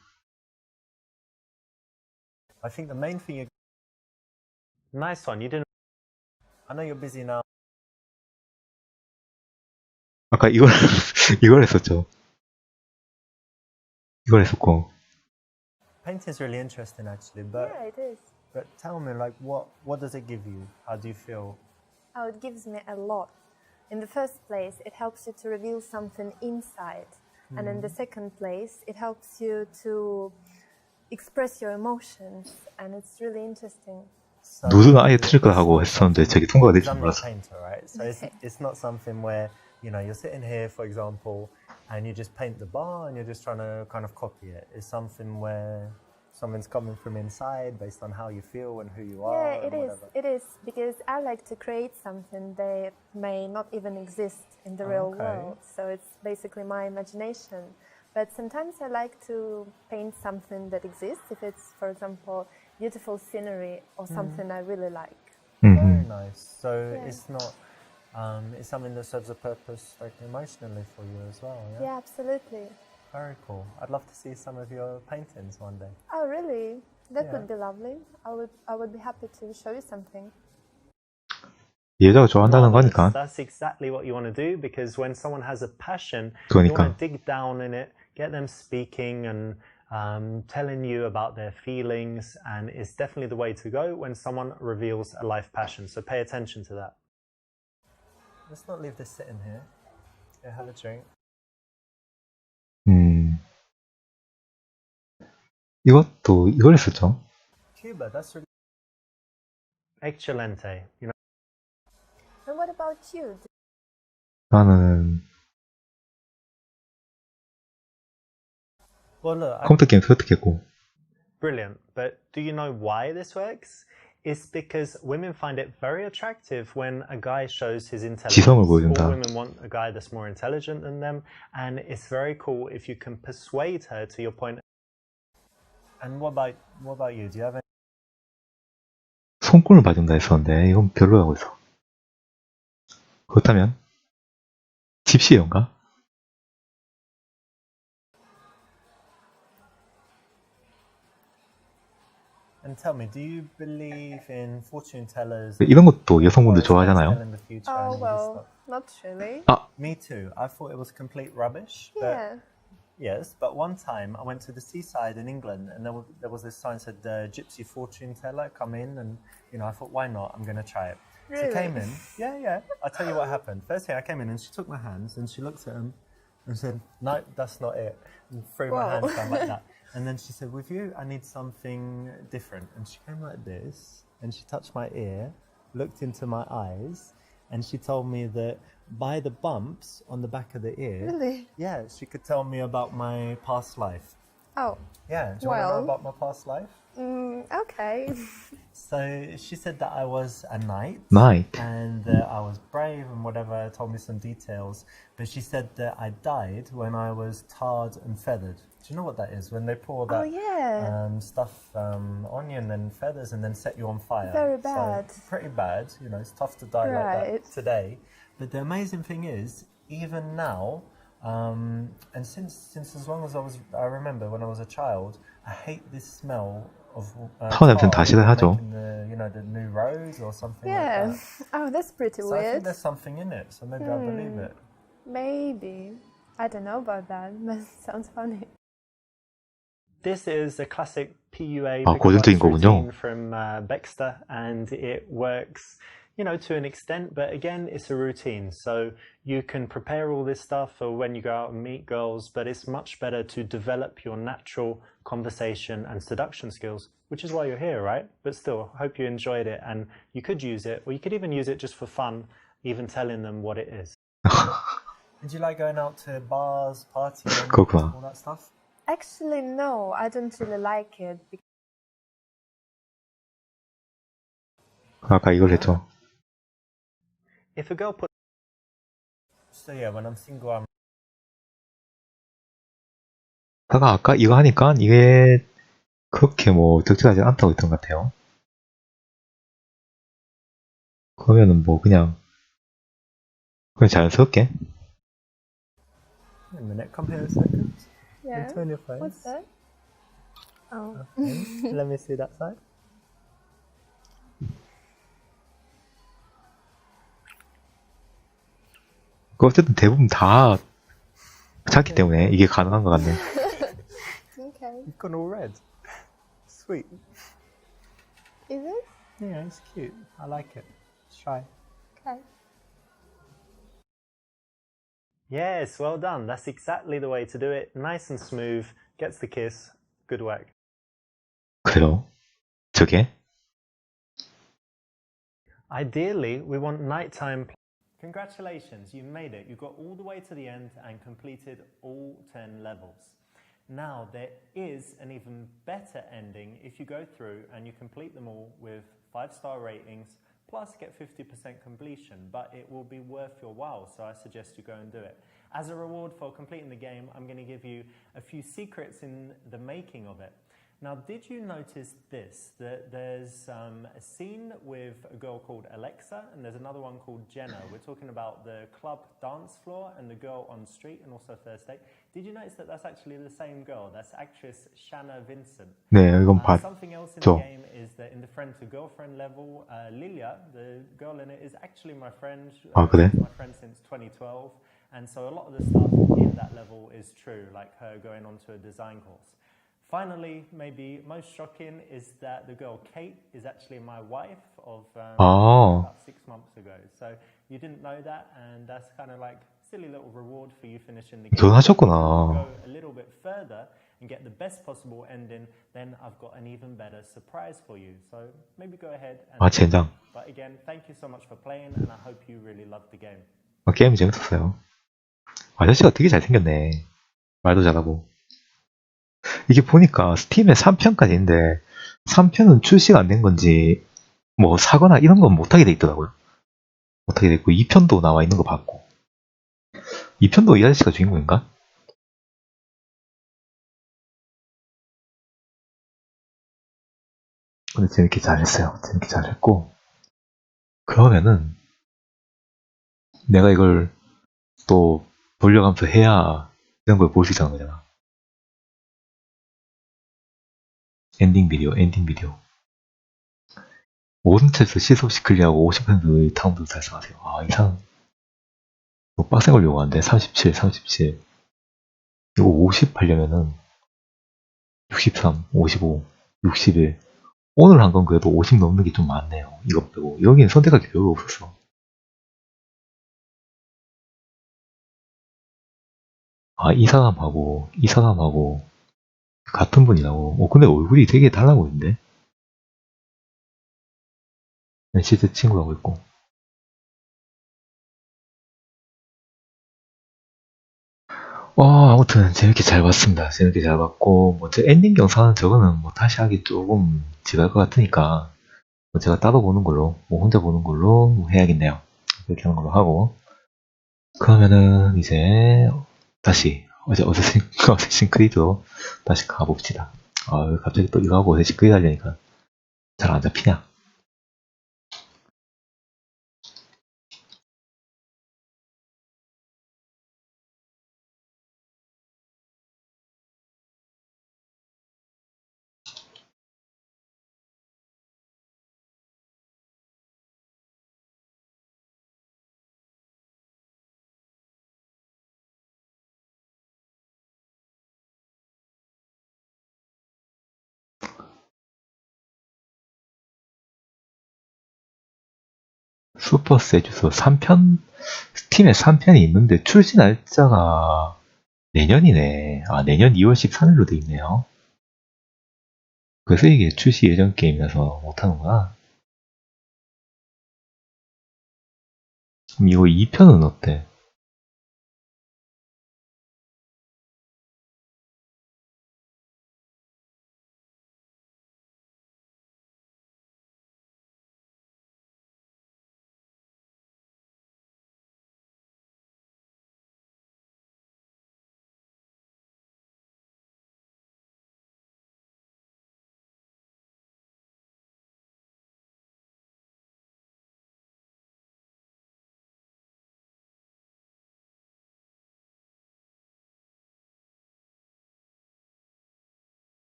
I think the main thing. nice one. You didn't. I know you're busy now. 아까 이걸 이걸 했었죠. 이걸 했었고. Painting is really interesting, actually. But Yeah, it is. but tell me, like, what does it give you? How do you feel? Oh, it gives me a lot. In the first place, it helps you to reveal something inside. And in the second place, it helps you to express your emotions, and it's really interesting. So 누드는 아예 틀릴 거 하고 했었는데 저게 통과가 될 because 줄 I'm not a 몰랐어. painter, right? So it's not something where, you know, you're sitting here, for example, and you just paint the bar and you're just trying to kind of copy it. It's something where something's coming from inside based on how you feel and who you are. Yeah, and whatever. it is, because I like to create something that may not even exist in the real okay. world. So it's basically my imagination. But sometimes I like to paint something that exists, if it's, for example, beautiful scenery or something I really like. Very nice. So Yeah. it's not, it's something that serves a purpose like emotionally for you as well, yeah? Yeah, absolutely. Very cool. I'd love to see some of your paintings one day. Oh, really? That Yeah. would be lovely. I would be happy to show you something. 여자가 좋아한다는 Marvelous. 거니까. That's exactly what you want to do, because when someone has a passion, you 그러니까. want to dig down in it, get them speaking and telling you about their feelings, and it's definitely the way to go when someone reveals a life passion. So pay attention to that. Let's not leave this sitting here. Yeah, have a drink. 이것도 이걸 했었죠. Cuba, that's really Excelente. You know, And what about you? 나는 well. Look, 컴퓨터 게임 설득했고. brilliant. But do you know why this works? It's because women find it very attractive when a guy shows his intelligence. 지성을 All 보여준다. women want a guy that's more intelligent than them, and it's very cool if you can persuade her to your point. And what about you? Do you have any? 손금을 봐준다 했었는데 이건 별로라고 했어. 그렇다면 집시인가? And tell me, do you believe in fortune tellers? 이런 것도 여성분들 좋아하잖아요. Oh, well, not really. Me too. I thought it was complete rubbish. But Yeah. yes, but one time I went to the seaside in England, and there was this sign that said gypsy fortune teller, come in, and you know I thought, why not? I'm going to try it. So I Really? came in. Yeah. I'll tell you what happened. First thing, I came in and she took my hands and she looked at them and said, no, that's not it. And threw my Whoa. hands down like that. And then she said, with you, I need something different. And she came like this, and she touched my ear, looked into my eyes, and she told me that by the bumps on the back of the ear, Really? yeah, she could tell me about my past life. Oh, Yeah, do you want to know Well. about my past life? okay. So she said that I was a knight. Knight. And that I was brave and whatever, told me some details. But she said that I died when I was tarred and feathered. Do you know what that is? When they pour that Oh, yeah. stuff, onion and feathers, and then set you on fire. Very So, bad. pretty bad. You know, it's tough to die like Right. that today. But the amazing thing is, even now, and since as long as I remember when I was a child, I hate this smell of 터 냄새는 다 tar 싫어하죠. making the new rose or something Yeah. like that. Oh, that's pretty So I think weird. there's something in it, so maybe I believe it. Maybe. I don't know about that, but it sounds funny. This is a classic PUA 아, pick 고전적인 advice 거군요. routine from Baxter, and it works, you know, to an extent, but again, it's a routine. So you can prepare all this stuff for when you go out and meet girls, but it's much better to develop your natural conversation and seduction skills, which is why you're here, right? But still, I hope you enjoyed it, and you could use it, or you could even use it just for fun, even telling them what it is. And do you like going out to bars, parties, 그렇구나. all that stuff? Actually, no, I don't really like it. 아까 이걸 했죠. If a girl put So yeah, when I'm single, I'm 아까 이거 하니까 이게 그렇게 뭐 적절하지 않다고 했던 것 같아요. 그러면은 뭐 그냥 자연스럽게. Wait a minute, come here a second. Yeah. Turn your face. What's that? Oh. Okay. Let me see that side. 그 어쨌든 대부분 다 찾기 때문에 이게 가능한 것 같네. Okay. You've gone all red. Sweet. Is it? Yeah, it's cute. I like it. Try. Okay. Yes, well done. That's exactly the way to do it. Nice and smooth, gets the kiss. Good work. 그래요? 저게? Ideally, we want nighttime. Congratulations, you made it. You got all the way to the end and completed all 10 levels. Now, there is an even better ending if you go through and you complete them all with 5-star ratings, plus get 50% completion, but it will be worth your while, so I suggest you go and do it. As a reward for completing the game, I'm going to give you a few secrets in the making of it. Now, did you notice this? That there's a scene with a girl called Alexa, and there's another one called Jenna. We're talking about the club dance floor and the girl on street, and also first date. Did you notice that that's actually the same girl? That's actress Shanna Vincent. 네, 이건 Something else in the 봤죠. game is that in the friend to girlfriend level, Lilia, the girl in it, is actually my friend. 아, 그래? She's my friend since 2012, and so a lot of the stuff in that level is true, like her going on to a design course. Finally, maybe most shocking is that the girl Kate is actually my wife of about 6 months ago. So you didn't know that, and that's kind of like a silly little reward for you finishing the game. 결혼하셨구나. Go a little bit further and get the best possible ending, then I've got an even better surprise for you. So maybe go ahead and. 아, 젠장. But again, thank you so much for playing, and I hope you really loved the game. 게임이 재밌었어요. 아저씨가 되게 잘생겼네. 말도 잘하고. 이게 보니까 스팀에 3편까지 있는데 3편은 출시가 안 된 건지 뭐 사거나 이런 건 못하게 돼 있더라고요. 못하게 돼 있고 2편도 나와 있는 거 봤고 2편도 이 아저씨가 주인공인가? 근데 재밌게 잘했어요. 재밌게 잘했고 그러면은 내가 이걸 또 돌려가면서 해야 이런 걸 볼 수 있다는 거잖아. 엔딩 비디오. 모든 체스 시소 없이 클리어하고 50%의 타운도 달성하세요. 아, 이상. 뭐 빡센 걸 요구하는데 37. 이거 50 하려면은 63, 55, 61. 오늘 한 건 그래도 50 넘는 게 좀 많네요. 이거 빼고. 여기는 선택할 게 별로 없었어. 아, 이 사람하고 같은 분이라고. 근데 얼굴이 되게 달라 보이는데? 실제 친구하고 있고. 아무튼 재밌게 잘 봤습니다. 재밌게 잘 봤고 뭐 제 엔딩 영상은 저거는 뭐 다시 하기 조금 지루할 것 같으니까 뭐 제가 따로 보는 걸로 뭐 혼자 보는 걸로 뭐 해야겠네요. 그렇게 하는 걸로 하고 그러면은 이제 다시 어쌔신 크리드로 다시 가봅시다. 갑자기 또 이거 하고 어쌔신 크리드 하려니까 잘 안 잡히냐. 슈퍼 세주소 3편, 스팀에 3편이 있는데 출시 날짜가 내년이네. 내년 2월 13일로 돼 있네요. 그래서 이게 출시 예정 게임이라서 못하는구나. 그럼 이거 2편은 어때?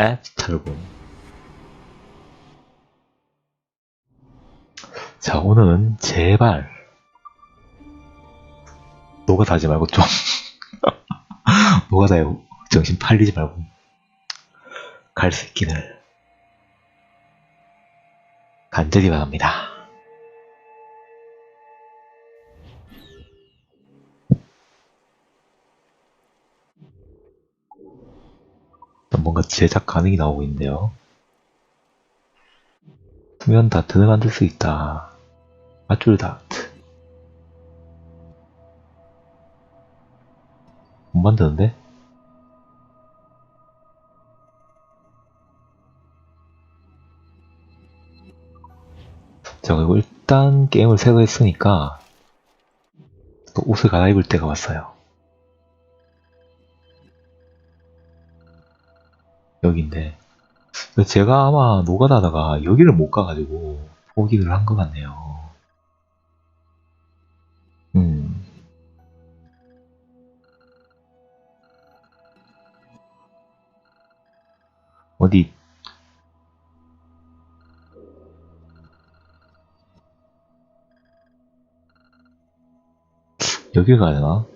앱 털고. 자, 오늘은 제발 노가다하지 말고 좀 노가다에 정신 팔리지 말고 갈 수 있기를 간절히 바랍니다. 뭔가 제작 가능이 나오고 있는데요. 투명 다트를 만들 수 있다. 밧줄 다트. 못 만드는데? 자, 그리고 일단 게임을 새로 했으니까 또 옷을 갈아입을 때가 왔어요. 여기인데 제가 아마 노가다다가 여기를 못 가가지고 포기를 한 것 같네요. 어디 여길 가야 되나?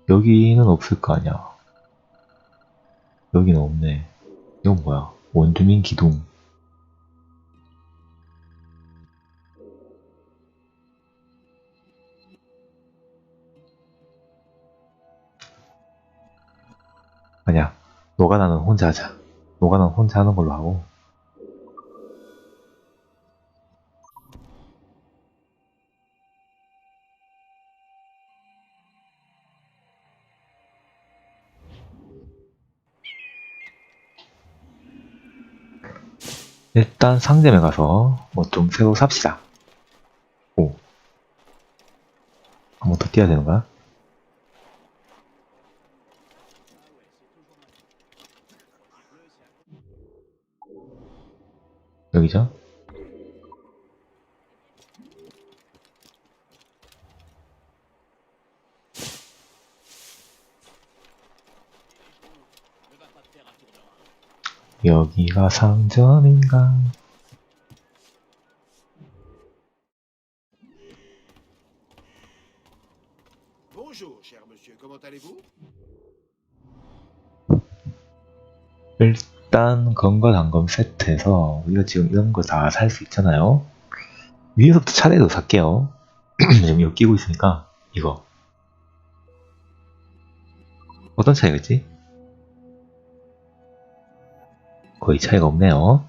여기는 없을 거 아니야. 여기는 없네. 이건 뭐야? 원주민 기둥. 아니야. 노가다는 혼자 하자. 노가다는 혼자 하는 걸로 하고. 일단 상점에 가서 뭐 좀 새로 삽시다. 오. 한 번 더 뛰어야 되는 거야? 여기죠? 여기가 상점인가? Bonjour, cher monsieur. Comment allez-vous? 일단 건강담금 세트에서 우리가 지금 이런 거 다 살 수 있잖아요. 위에서부터 차례로 살게요. 지금 이거 끼고 있으니까 이거 어떤 차이가 있지? 거의 차이가 없네요.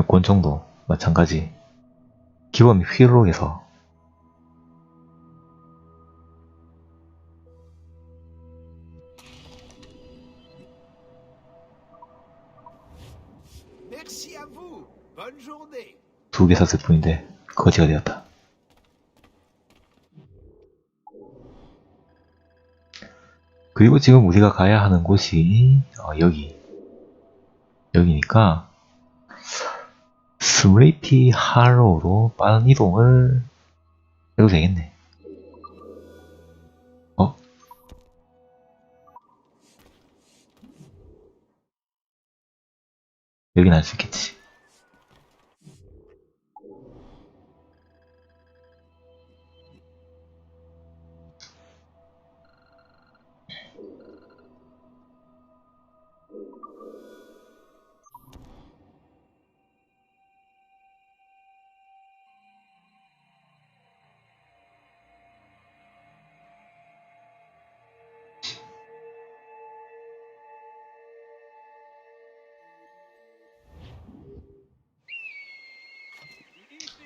권총도 마찬가지. 기본 휘록에서 Merci à vous. Bonne journée. 2개 샀을 뿐인데 거지가 되었다. 그리고 지금 우리가 가야 하는 곳이 여기니까 스레이피 할로우로 빠른 이동을 해도 되겠네. 여긴 알 수 있겠지.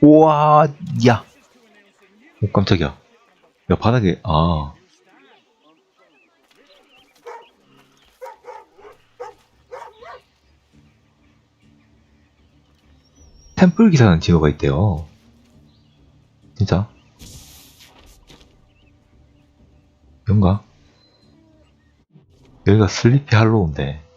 우와, 야! 오, 깜짝이야. 야, 바닥에, 템플 기사라는 진호가 있대요. 진짜? 뭔가? 여기가 슬리피 할로우인데.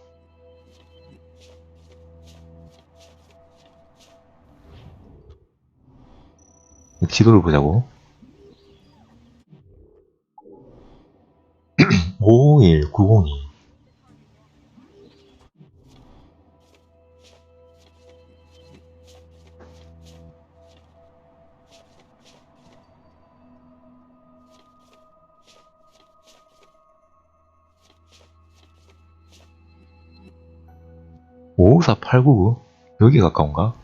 지도를 보자고. 51902. (554-899) 여기 가까운가?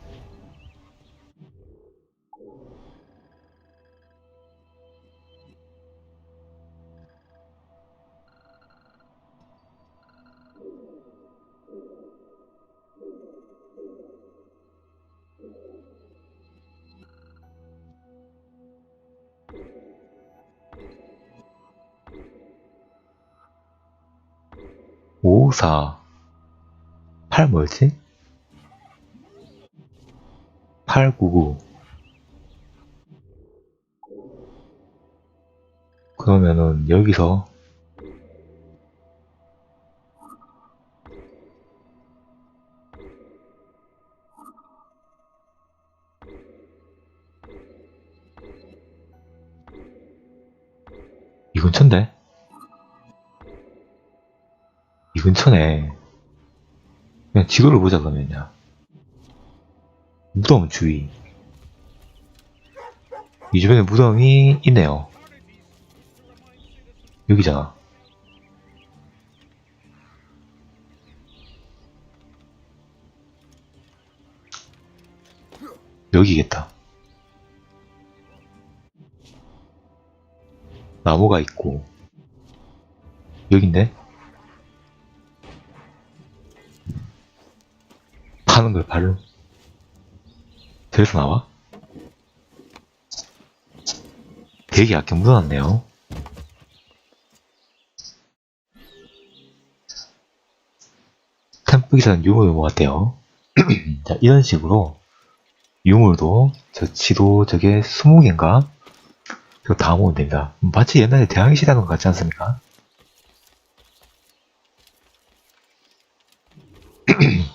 554 8 뭐였지? 899 그러면은 여기서 이 근처인데? 이 근처네. 그냥 지도를 보자 그러면요. 무덤 주의. 이 주변에 무덤이 있네요. 여기잖아. 여기겠다. 나무가 있고 여긴데? 파는 걸 발로 저기서 나와? 되게 얇게 묻어놨네요. 템프기사는 유물을 모았대요. 자, 이런 식으로 유물도 저 지도 저게 20개인가? 이거 다 모으면 됩니다. 마치 옛날에 대항해시대 하는 것 같지 않습니까?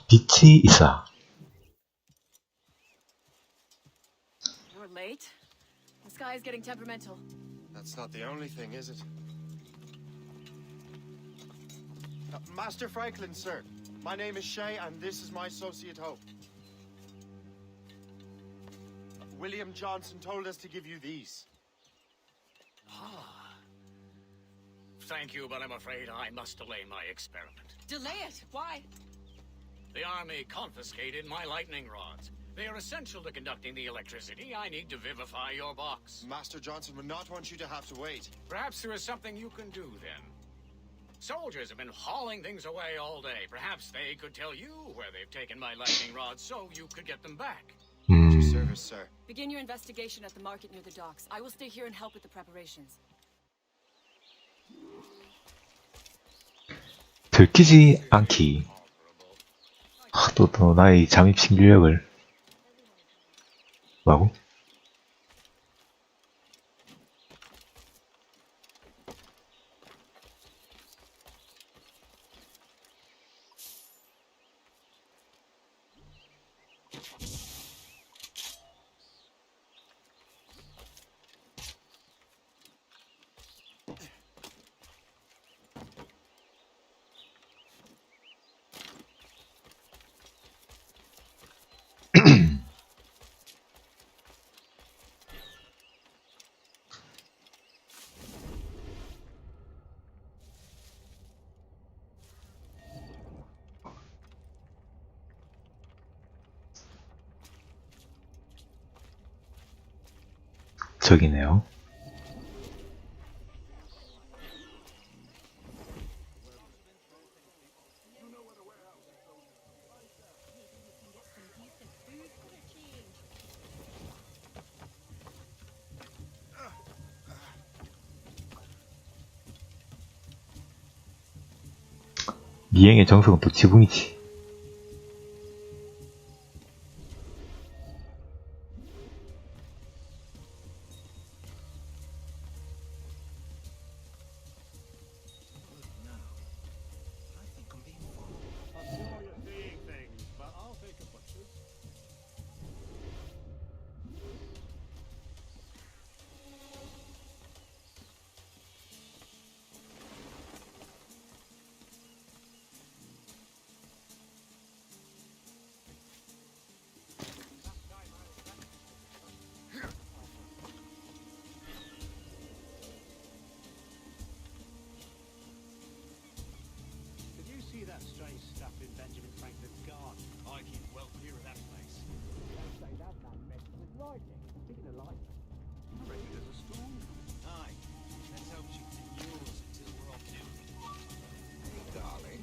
빛이 있어. You're late. The sky is getting temperamental. That's not the only thing, is it? Master Franklin, sir. My name is Shay, and this is my associate Hope. William Johnson told us to give you these. Thank you, but I'm afraid I must delay my experiment. Delay it. Why? The army confiscated my lightning rods. They are essential to conducting the electricity I need to vivify your box. Master Johnson would not want you to have to wait. Perhaps there is something you can do then. Soldiers have been hauling things away all day. Perhaps they could tell you where they've taken my lightning rods so you could get them back. At your service, sir. Begin your investigation at the market near the docks. I will stay here and help with the preparations. 들키지 않기. 또 나의 잠입 신기력을 뭐라고? 저기네요. 미행의 정석은 또 지붕이지. That strange stuff in Benjamin Franklin's garden. I keep well clear of that place. Don't say that, man. Messing with lightning. Speaking of lightning, I reckon there's a storm. Aye. Let's hope she endures until we're off duty. Hey, darling.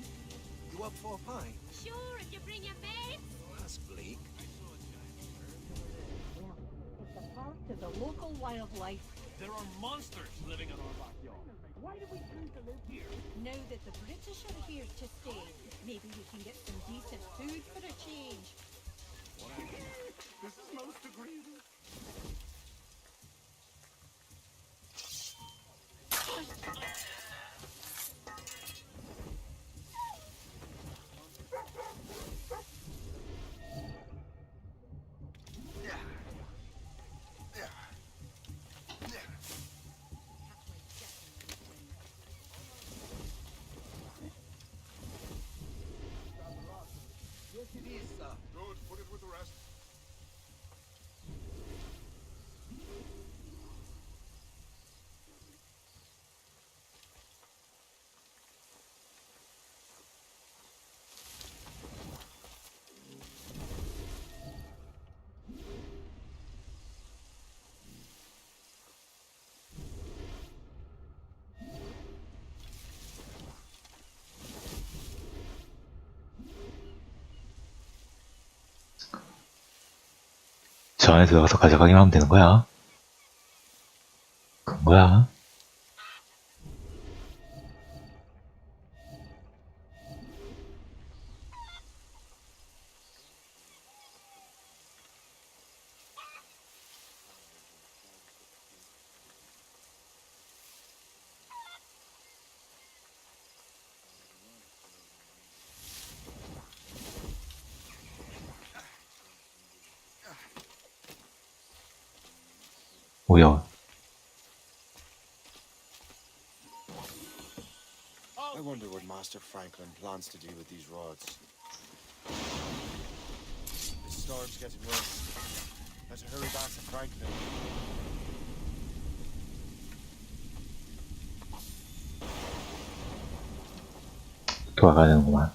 You up for a pint? Sure, if you bring your babe. Oh, that's bleak. It's a part of the local wildlife. There are monsters living in our backyard. Why do we choose to live here? Now that the British are here to stay, maybe we can get some decent food for a change. This is most agreeable. Yes, it is, sir. Good. Put it with the rest. 저 안에 들어가서 가져가기만 하면 되는 거야. 그런 거야. 뭐야? I wonder what Master Franklin plans to do with these rods. The storm's getting worse. Let's hurry back to Franklin. 돌아가야 되는구만.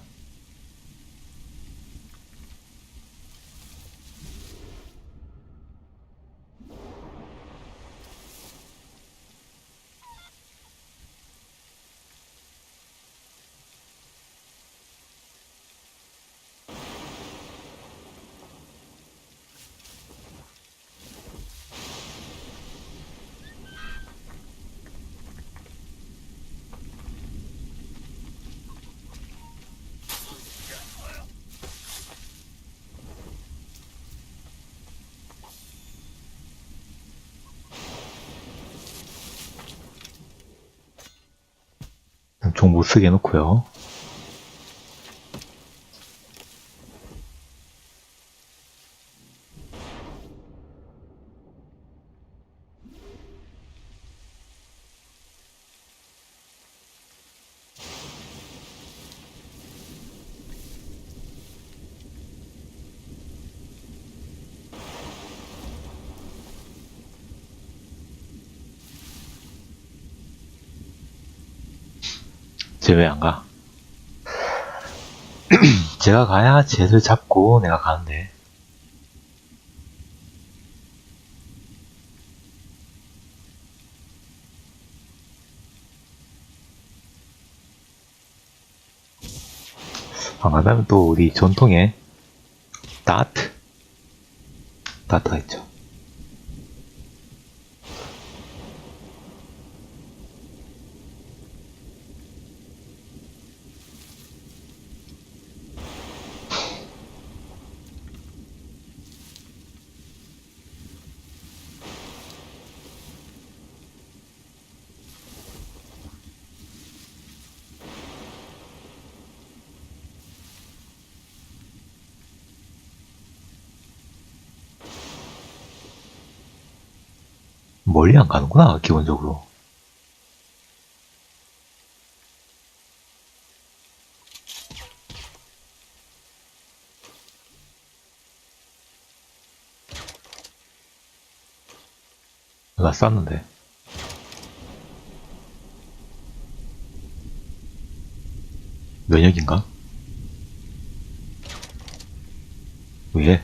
종 못쓰게 해놓고요. 쟤 왜 안 가? 제가 가야 쟤를 잡고 내가 가는데. 안 가면 또 우리 전통의 다트가 있죠. 멀리 안 가는구나, 기본적으로. 나 쌌는데. 면역인가? 왜?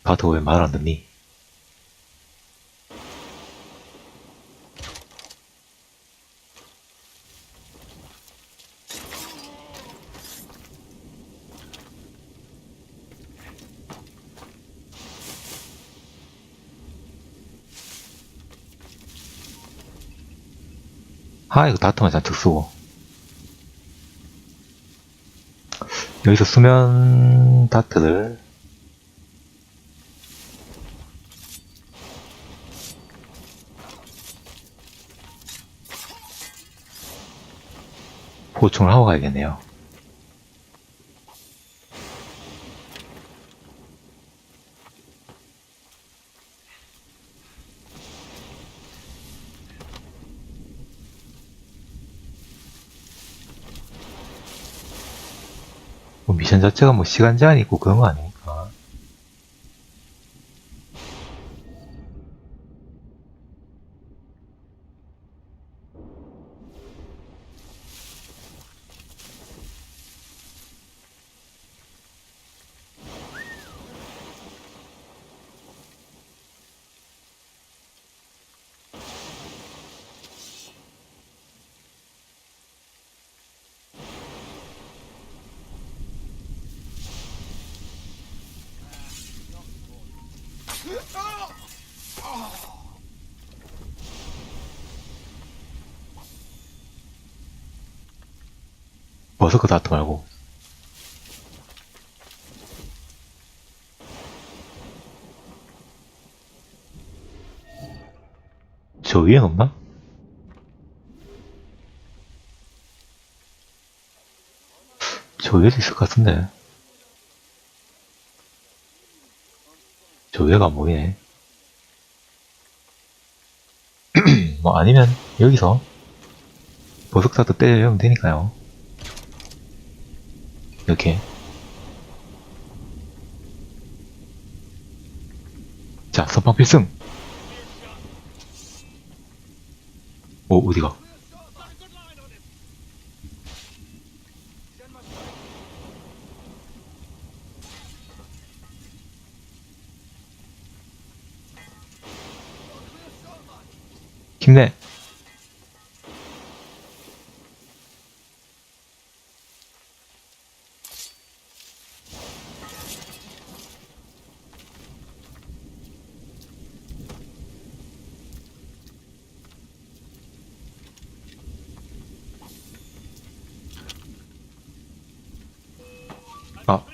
다트 왜 말 안 듣니? 아, 이거 다트만 잔뜩 쓰고. 여기서 수면 다트를 보충을 하고 가야겠네요. 뭐 미션 자체가 뭐 시간 제한이 있고 그런 거 아니니까. 버서커 다트 말고. 저 위엔 없나? 저 위에도 있을 것 같은데. 저 위에가 안 보이네. 뭐 아니면 여기서 보석사도 때려면 되니까요. 이렇게. 자, 선빵 필승! 오, 어디가? 힘내! 아.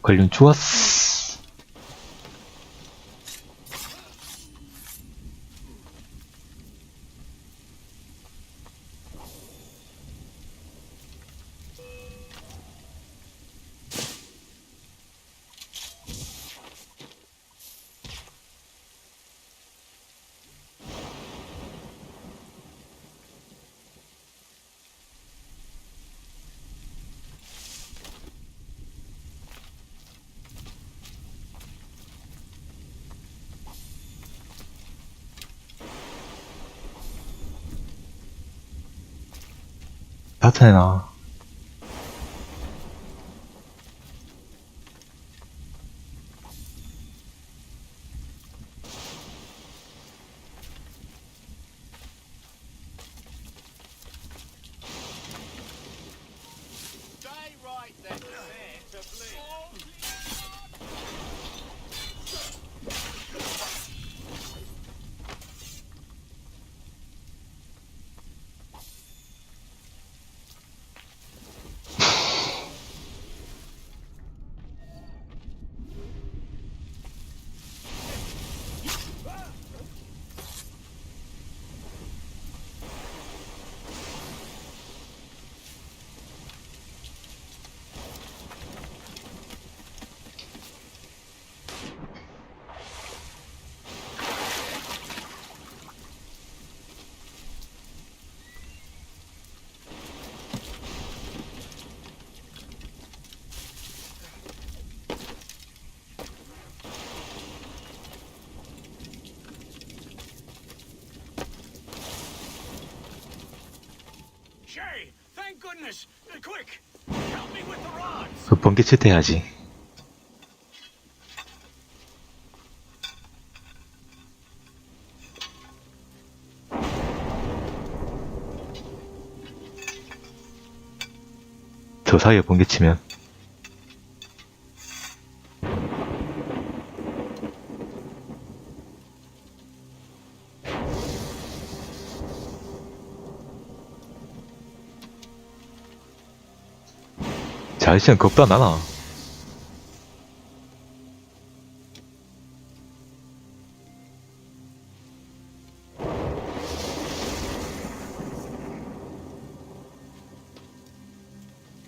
걸리면 죽었어. 다트내놔. goodness! Quick! Help me with the rods! 그 번개 칠 때 해야지. 저 사이에 번개 치면 자, 아저씨는 겁도 안 나나.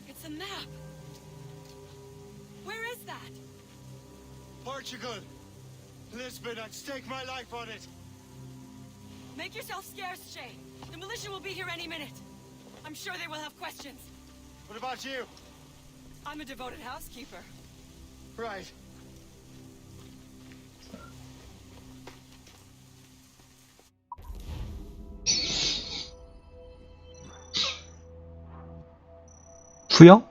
It's a map. Where is that? Portugal. Lisbon, I'd stake my life on it. Make yourself scarce, Shay. The militia will be here any minute. I'm sure they will have questions. What about you? I'm a devoted housekeeper. Right. 수영?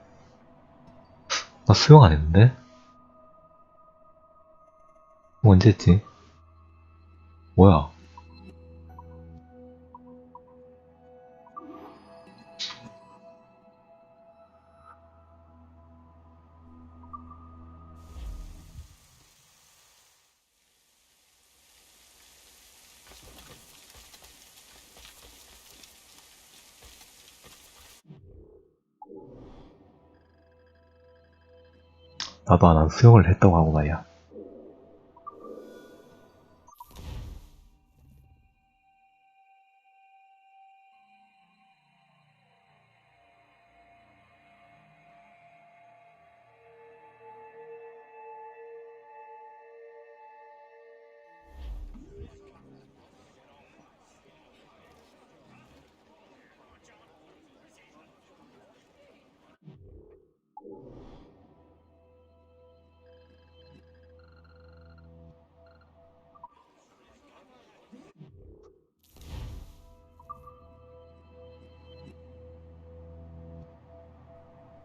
나 수영 안 했는데? 언제 했지? 뭐야? 나도 안 한 수영을 했다고 하고 말이야.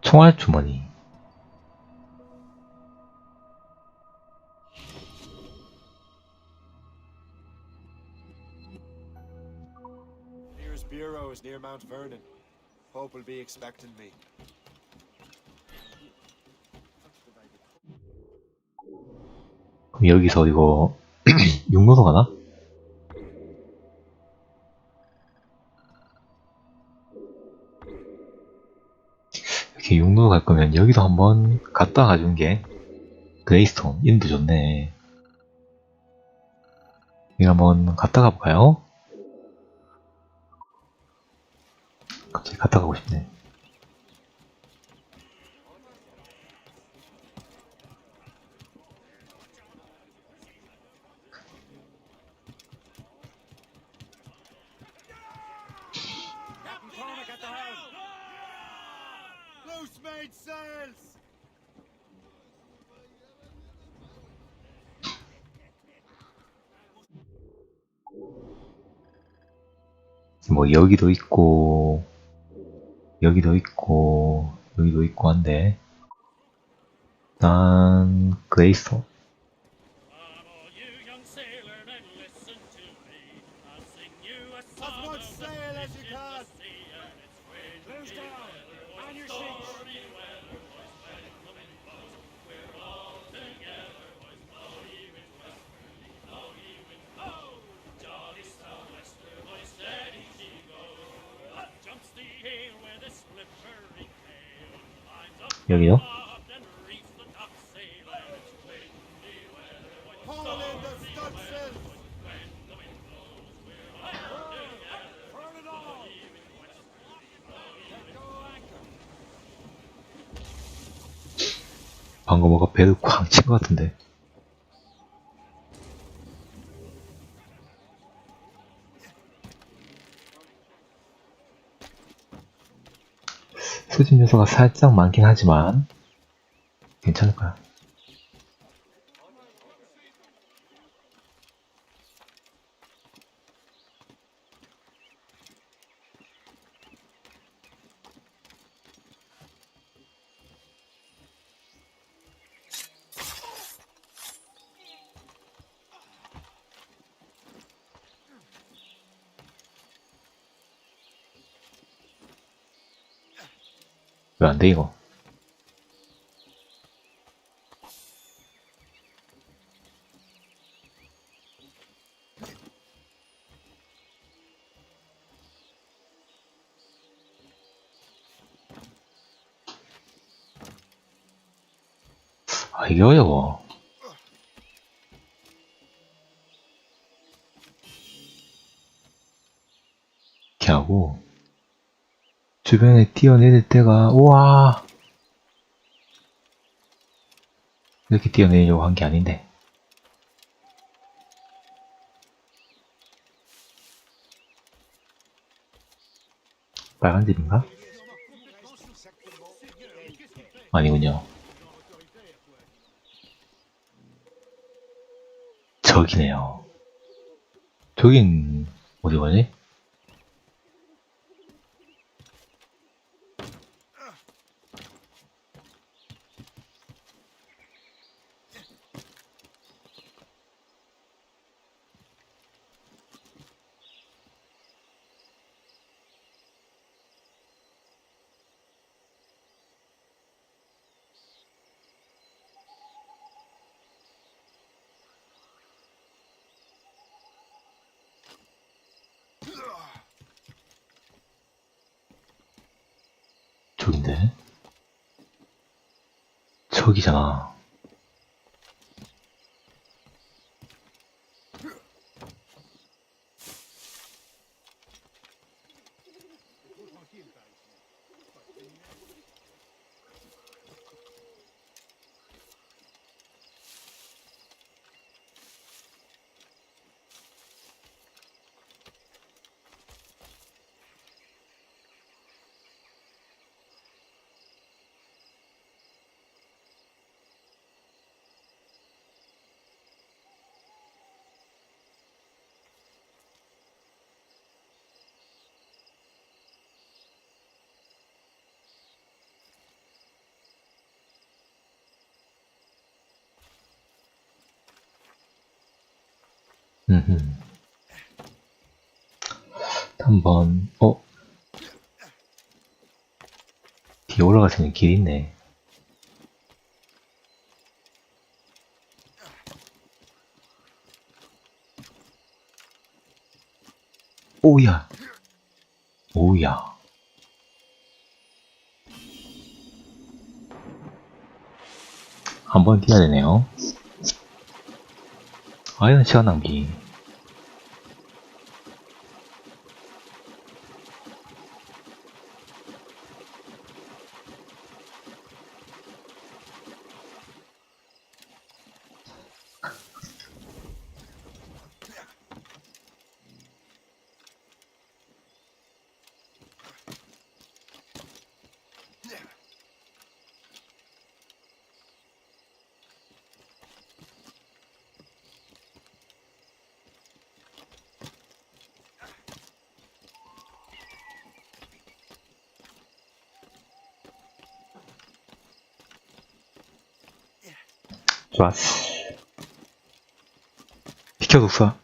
총알 주머니. Nearest bureau is near Mount Vernon. Pope will be expecting me. 그럼 여기서 이거 육로로 가나? 이렇게 육로로 갈 거면 여기도 한번 갔다 가준 게 그레이스톤 인도 좋네. 이거 한번 갔다 가볼까요? 갑자기 갔다 가고 싶네. Loose made sails! 뭐 여기도 있고 여기도 있고 여기도 있고 한데 일단 그레이스톤. As much sail as you can! Close down! Man your sheets! 여기요? Haul in the stunsail! Burn it all! Let go anchor! 방금 뭐가 배를 쾅 친 것 같은데. 수집 요소가 살짝 많긴 하지만 괜찮을 거야. 왜 안 돼, 이거? 아, 이게 어려워. 이렇게 하고, 주변에 뛰어내릴 때가, 우와! 이렇게 뛰어내리려고 한 게 아닌데. 빨간 집인가? 아니군요. 저기네요. 저긴 어디 가지? 저긴데? 저기잖아. 한번, 뒤에 올라갈 수 있는 길이 있네. 오우야. 오우야. 한번 뛰어야 되네요. 아, 이건 시간 낭비. 좋았어. 비켜줬어.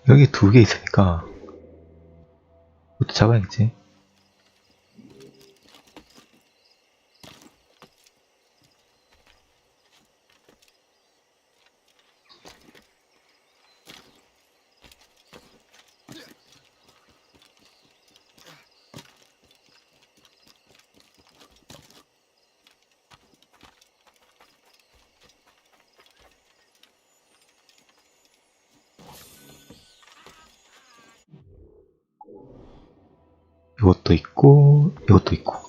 여기 2개 있으니까 이것도 잡아야겠지. 이것도 있고, 이것도 있고.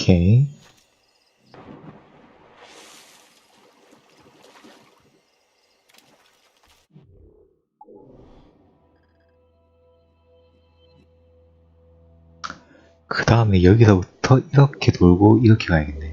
오케이. 그 다음에 여기서부터 이렇게 돌고 이렇게 가야겠네.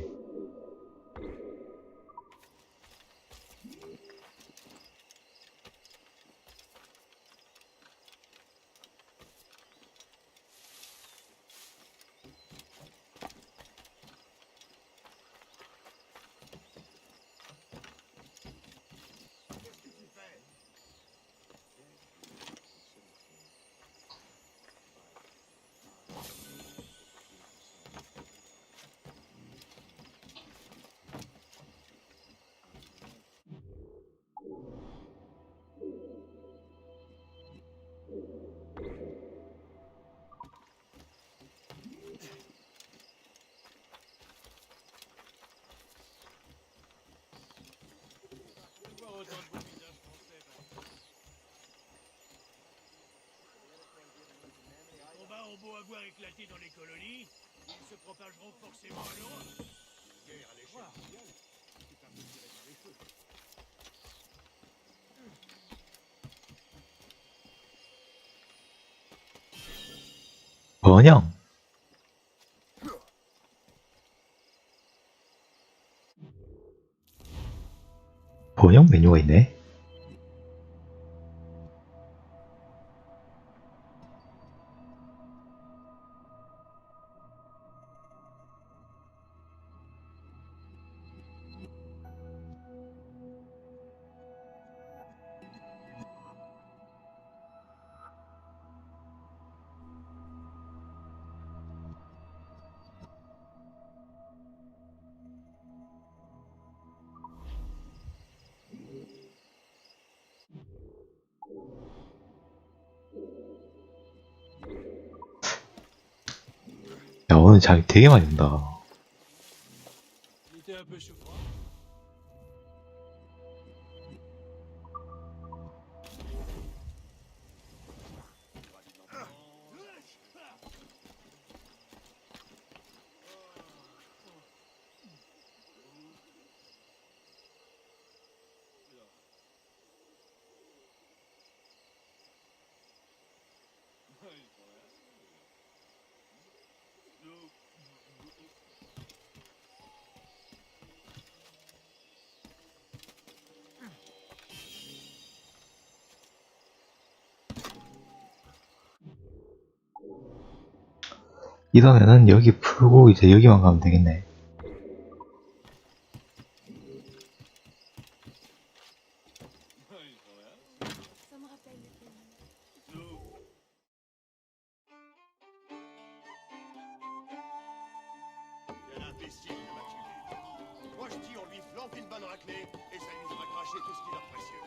Ont beau avoir éclaté dans les colonies, ils se propageront forcément à l'Europe. Guerre à l'échelle mondiale, c'est un peu tiré par les cheveux. 번영. 번영 메뉴가 있네. 야, 오늘 잠이 되게 많이 온다. Il était un peu souffrant. 이러면은 여기 풀고 이제 여기만 가면 되겠네. Quel imbécile de m'a tué. Moi je dis on lui flanque une bonne raclée et ça lui fera cracher tout ce qu'il a de précieux.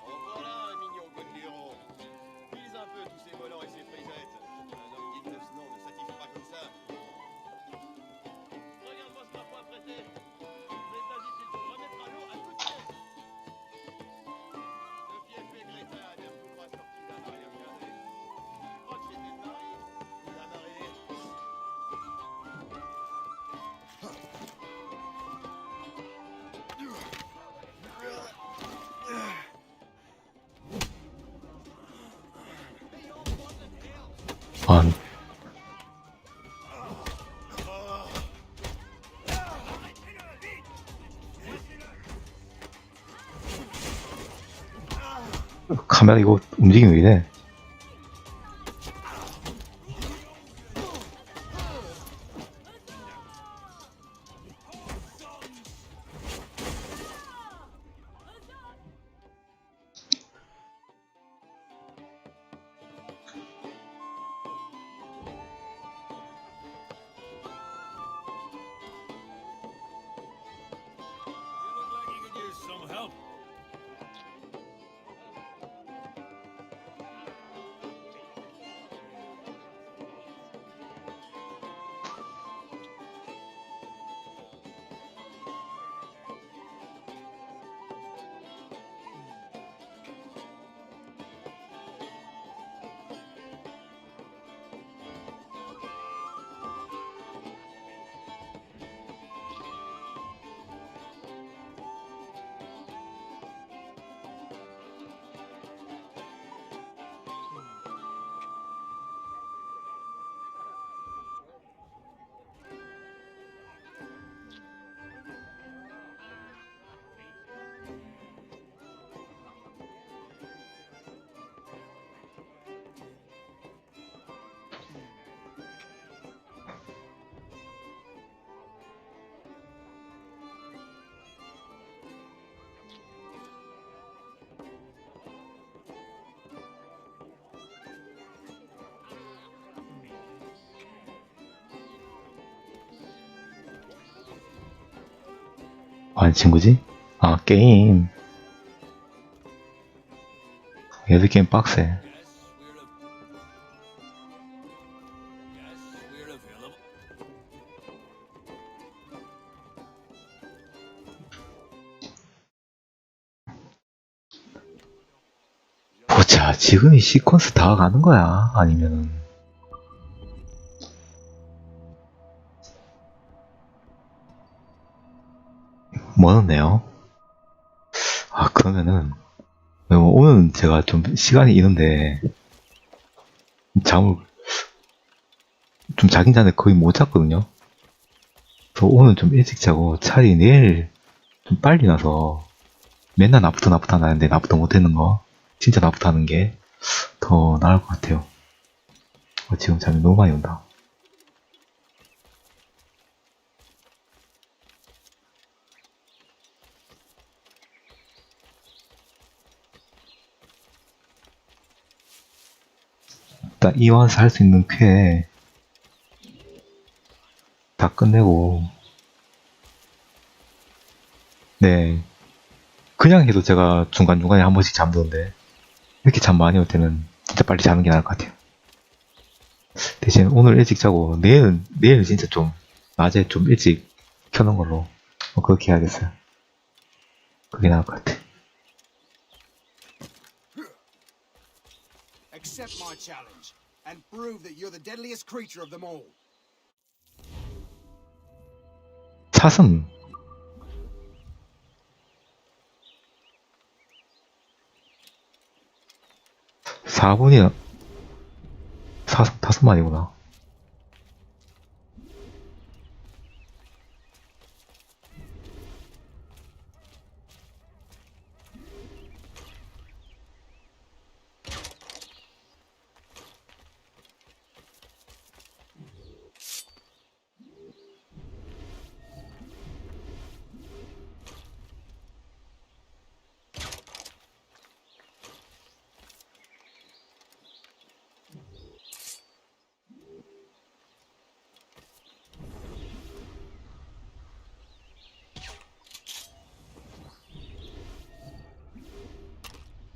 En voilà un mignon godéron. Vise un peu tous ces volants et ces frisettes. Un homme digne de ce nom ne s'attise pas comme ça. Regarde-moi ce point prêté. Mais vas-y, tu te remettre à l'eau à coup de pied. Ce pied fait Greta a l'air tout droit sorti d'un mari regardé. Tu crois que c'était le mari ou la mariée? 아, 카메라 이거 움직임이 왜 이래? Some help. 하는 친구지? 아, 게임. 얘들 게임 빡세. 보자, 지금 이 시퀀스 다 가는 거야? 아니면은. 뭐 넣네요? 아, 그러면은. 오늘 제가 좀 시간이 있는데, 잠을 좀 자긴 전에 거의 못 잤거든요? 그래서 오늘 좀 일찍 자고, 차라리 내일 좀 빨리 나서, 맨날 나부터 나는데 나부터 못하는 거, 진짜 나부터 하는 게 더 나을 것 같아요. 지금 잠이 너무 많이 온다. 일단 이완서 할 수 있는 쾌 다 끝내고, 네, 그냥 해도 제가 중간중간에 한 번씩 잠드는데 이렇게 잠 많이 올 때는 진짜 빨리 자는 게 나을 것 같아요. 대신 오늘 일찍 자고 내일 진짜 좀 낮에 좀 일찍 켜놓은 걸로 그렇게 해야겠어요. 그게 나을 것 같아. Accept my challenge and prove that you're the deadliest creature of them all. 사슴. 사분이나 사슴 5마리구나.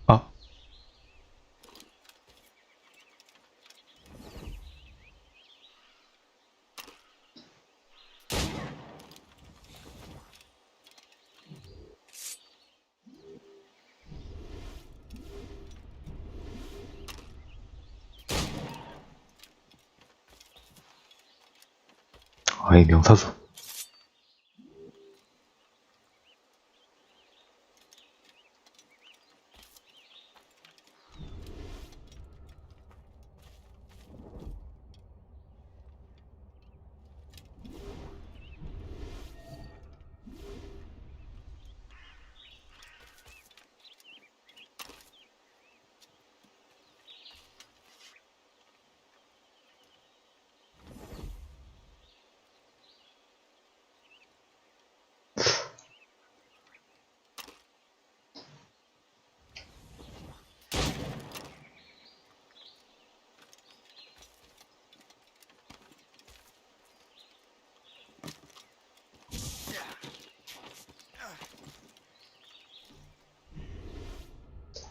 아, 아이 명사수.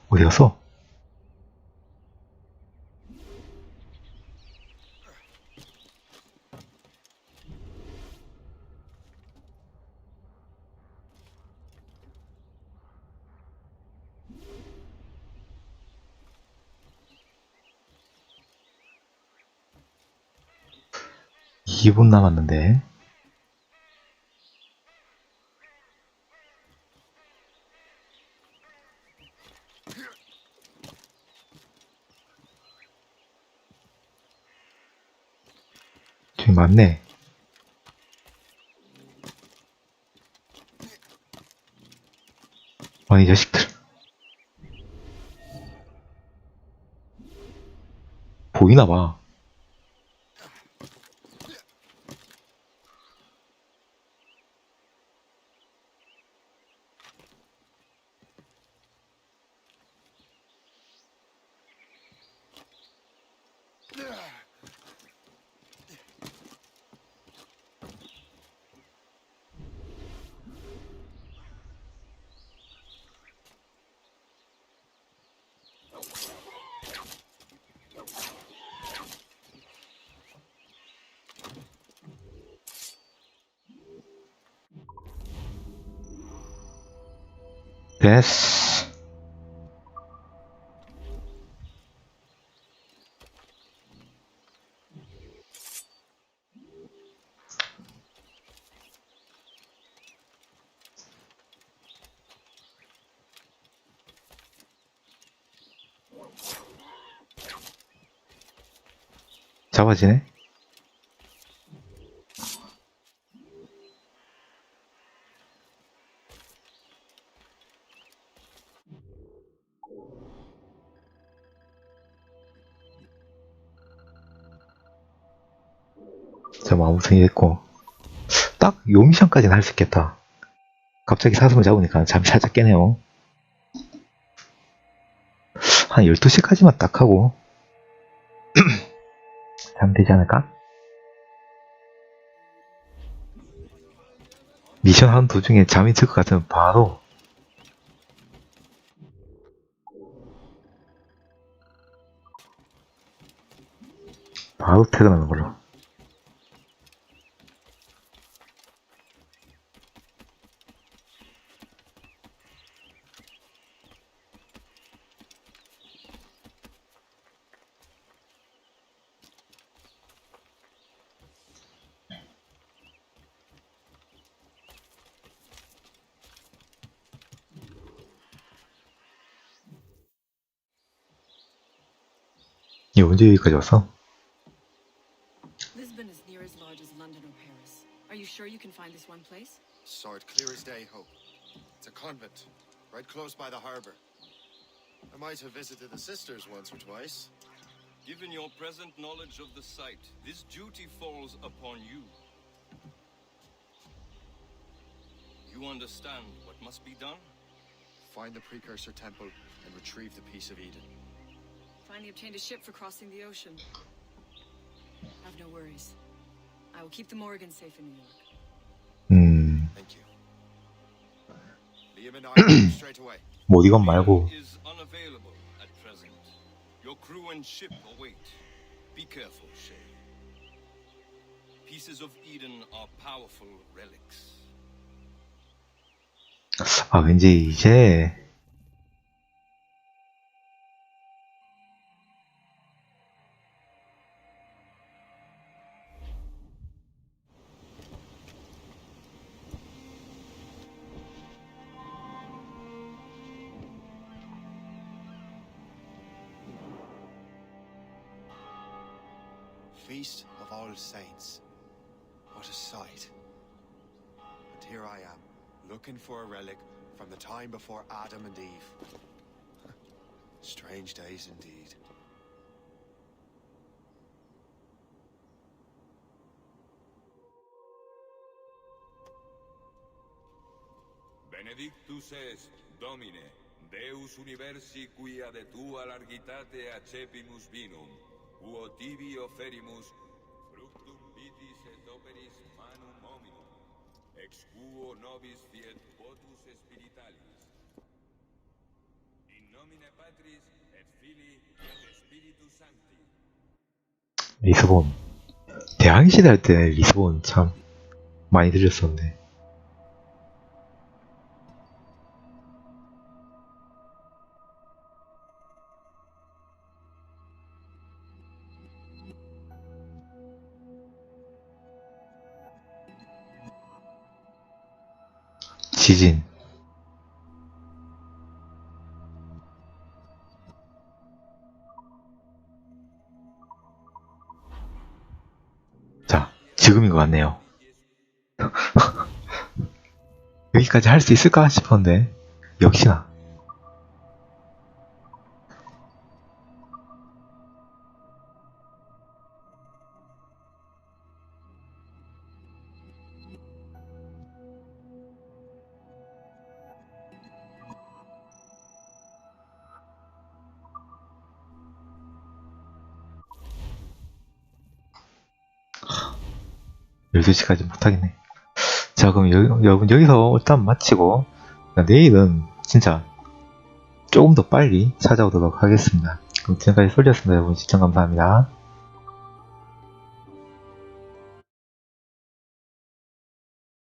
어디 갔어? 이 2분 남았는데. 저기 맞네. 아니, 이 자식들. 보이나봐. 됐어. 잡아지네? 자, 마무리 했고. 딱 요 미션까지는 할 수 있겠다. 갑자기 사슴을 잡으니까 잠이 살짝 깨네요. 한 12시까지만 딱 하고 자면 되지 않을까? 미션 하는 도중에 잠이 들 것 같으면 바로 퇴근하는 걸로. 이 언제 여기까지 왔어? Lisbon is near as large as London or Paris. Are you sure you can find this one place? Saw it clear as day, Hope. It's a convent, right close by the harbour. I might have visited the sisters once or twice. Given your present knowledge of the site, this duty falls upon you. You understand what must be done? Find the precursor temple and retrieve the piece of Eden. Finally obtained a ship for crossing the ocean. Have no worries. I will keep the Morgans safe in New York. Thank you. Liam and I will go straight away. 뭐 이건 말고. Is unavailable at present. Your crew and ship await. Be careful, Shay. Pieces of Eden are powerful relics. 아, 왠지 이제 Feast of All Saints. What a sight. And here I am, looking for a relic from the time before Adam and Eve. Strange days indeed. Benedictus est, Domine, Deus universi quia de tua largitate accepimus vinum, uo tibi offerimus fructum vitis et operis manum hominum, ex quo nobis fiet votus spiritualis. In nomine Patris et Filii et Spiritus Sancti. 리스본. 대학시대 할 때 리스본 참 많이 들렸었는데. 지진. 자, 지금인 것 같네요. 여기까지 할 수 있을까 싶었는데 역시나. 열두 시까지 못하겠네. 자, 그럼 여러분 여기서 일단 마치고 내일은 진짜 조금 더 빨리 찾아오도록 하겠습니다. 그럼 지금까지 솔리였습니다. 여러분 시청 감사합니다.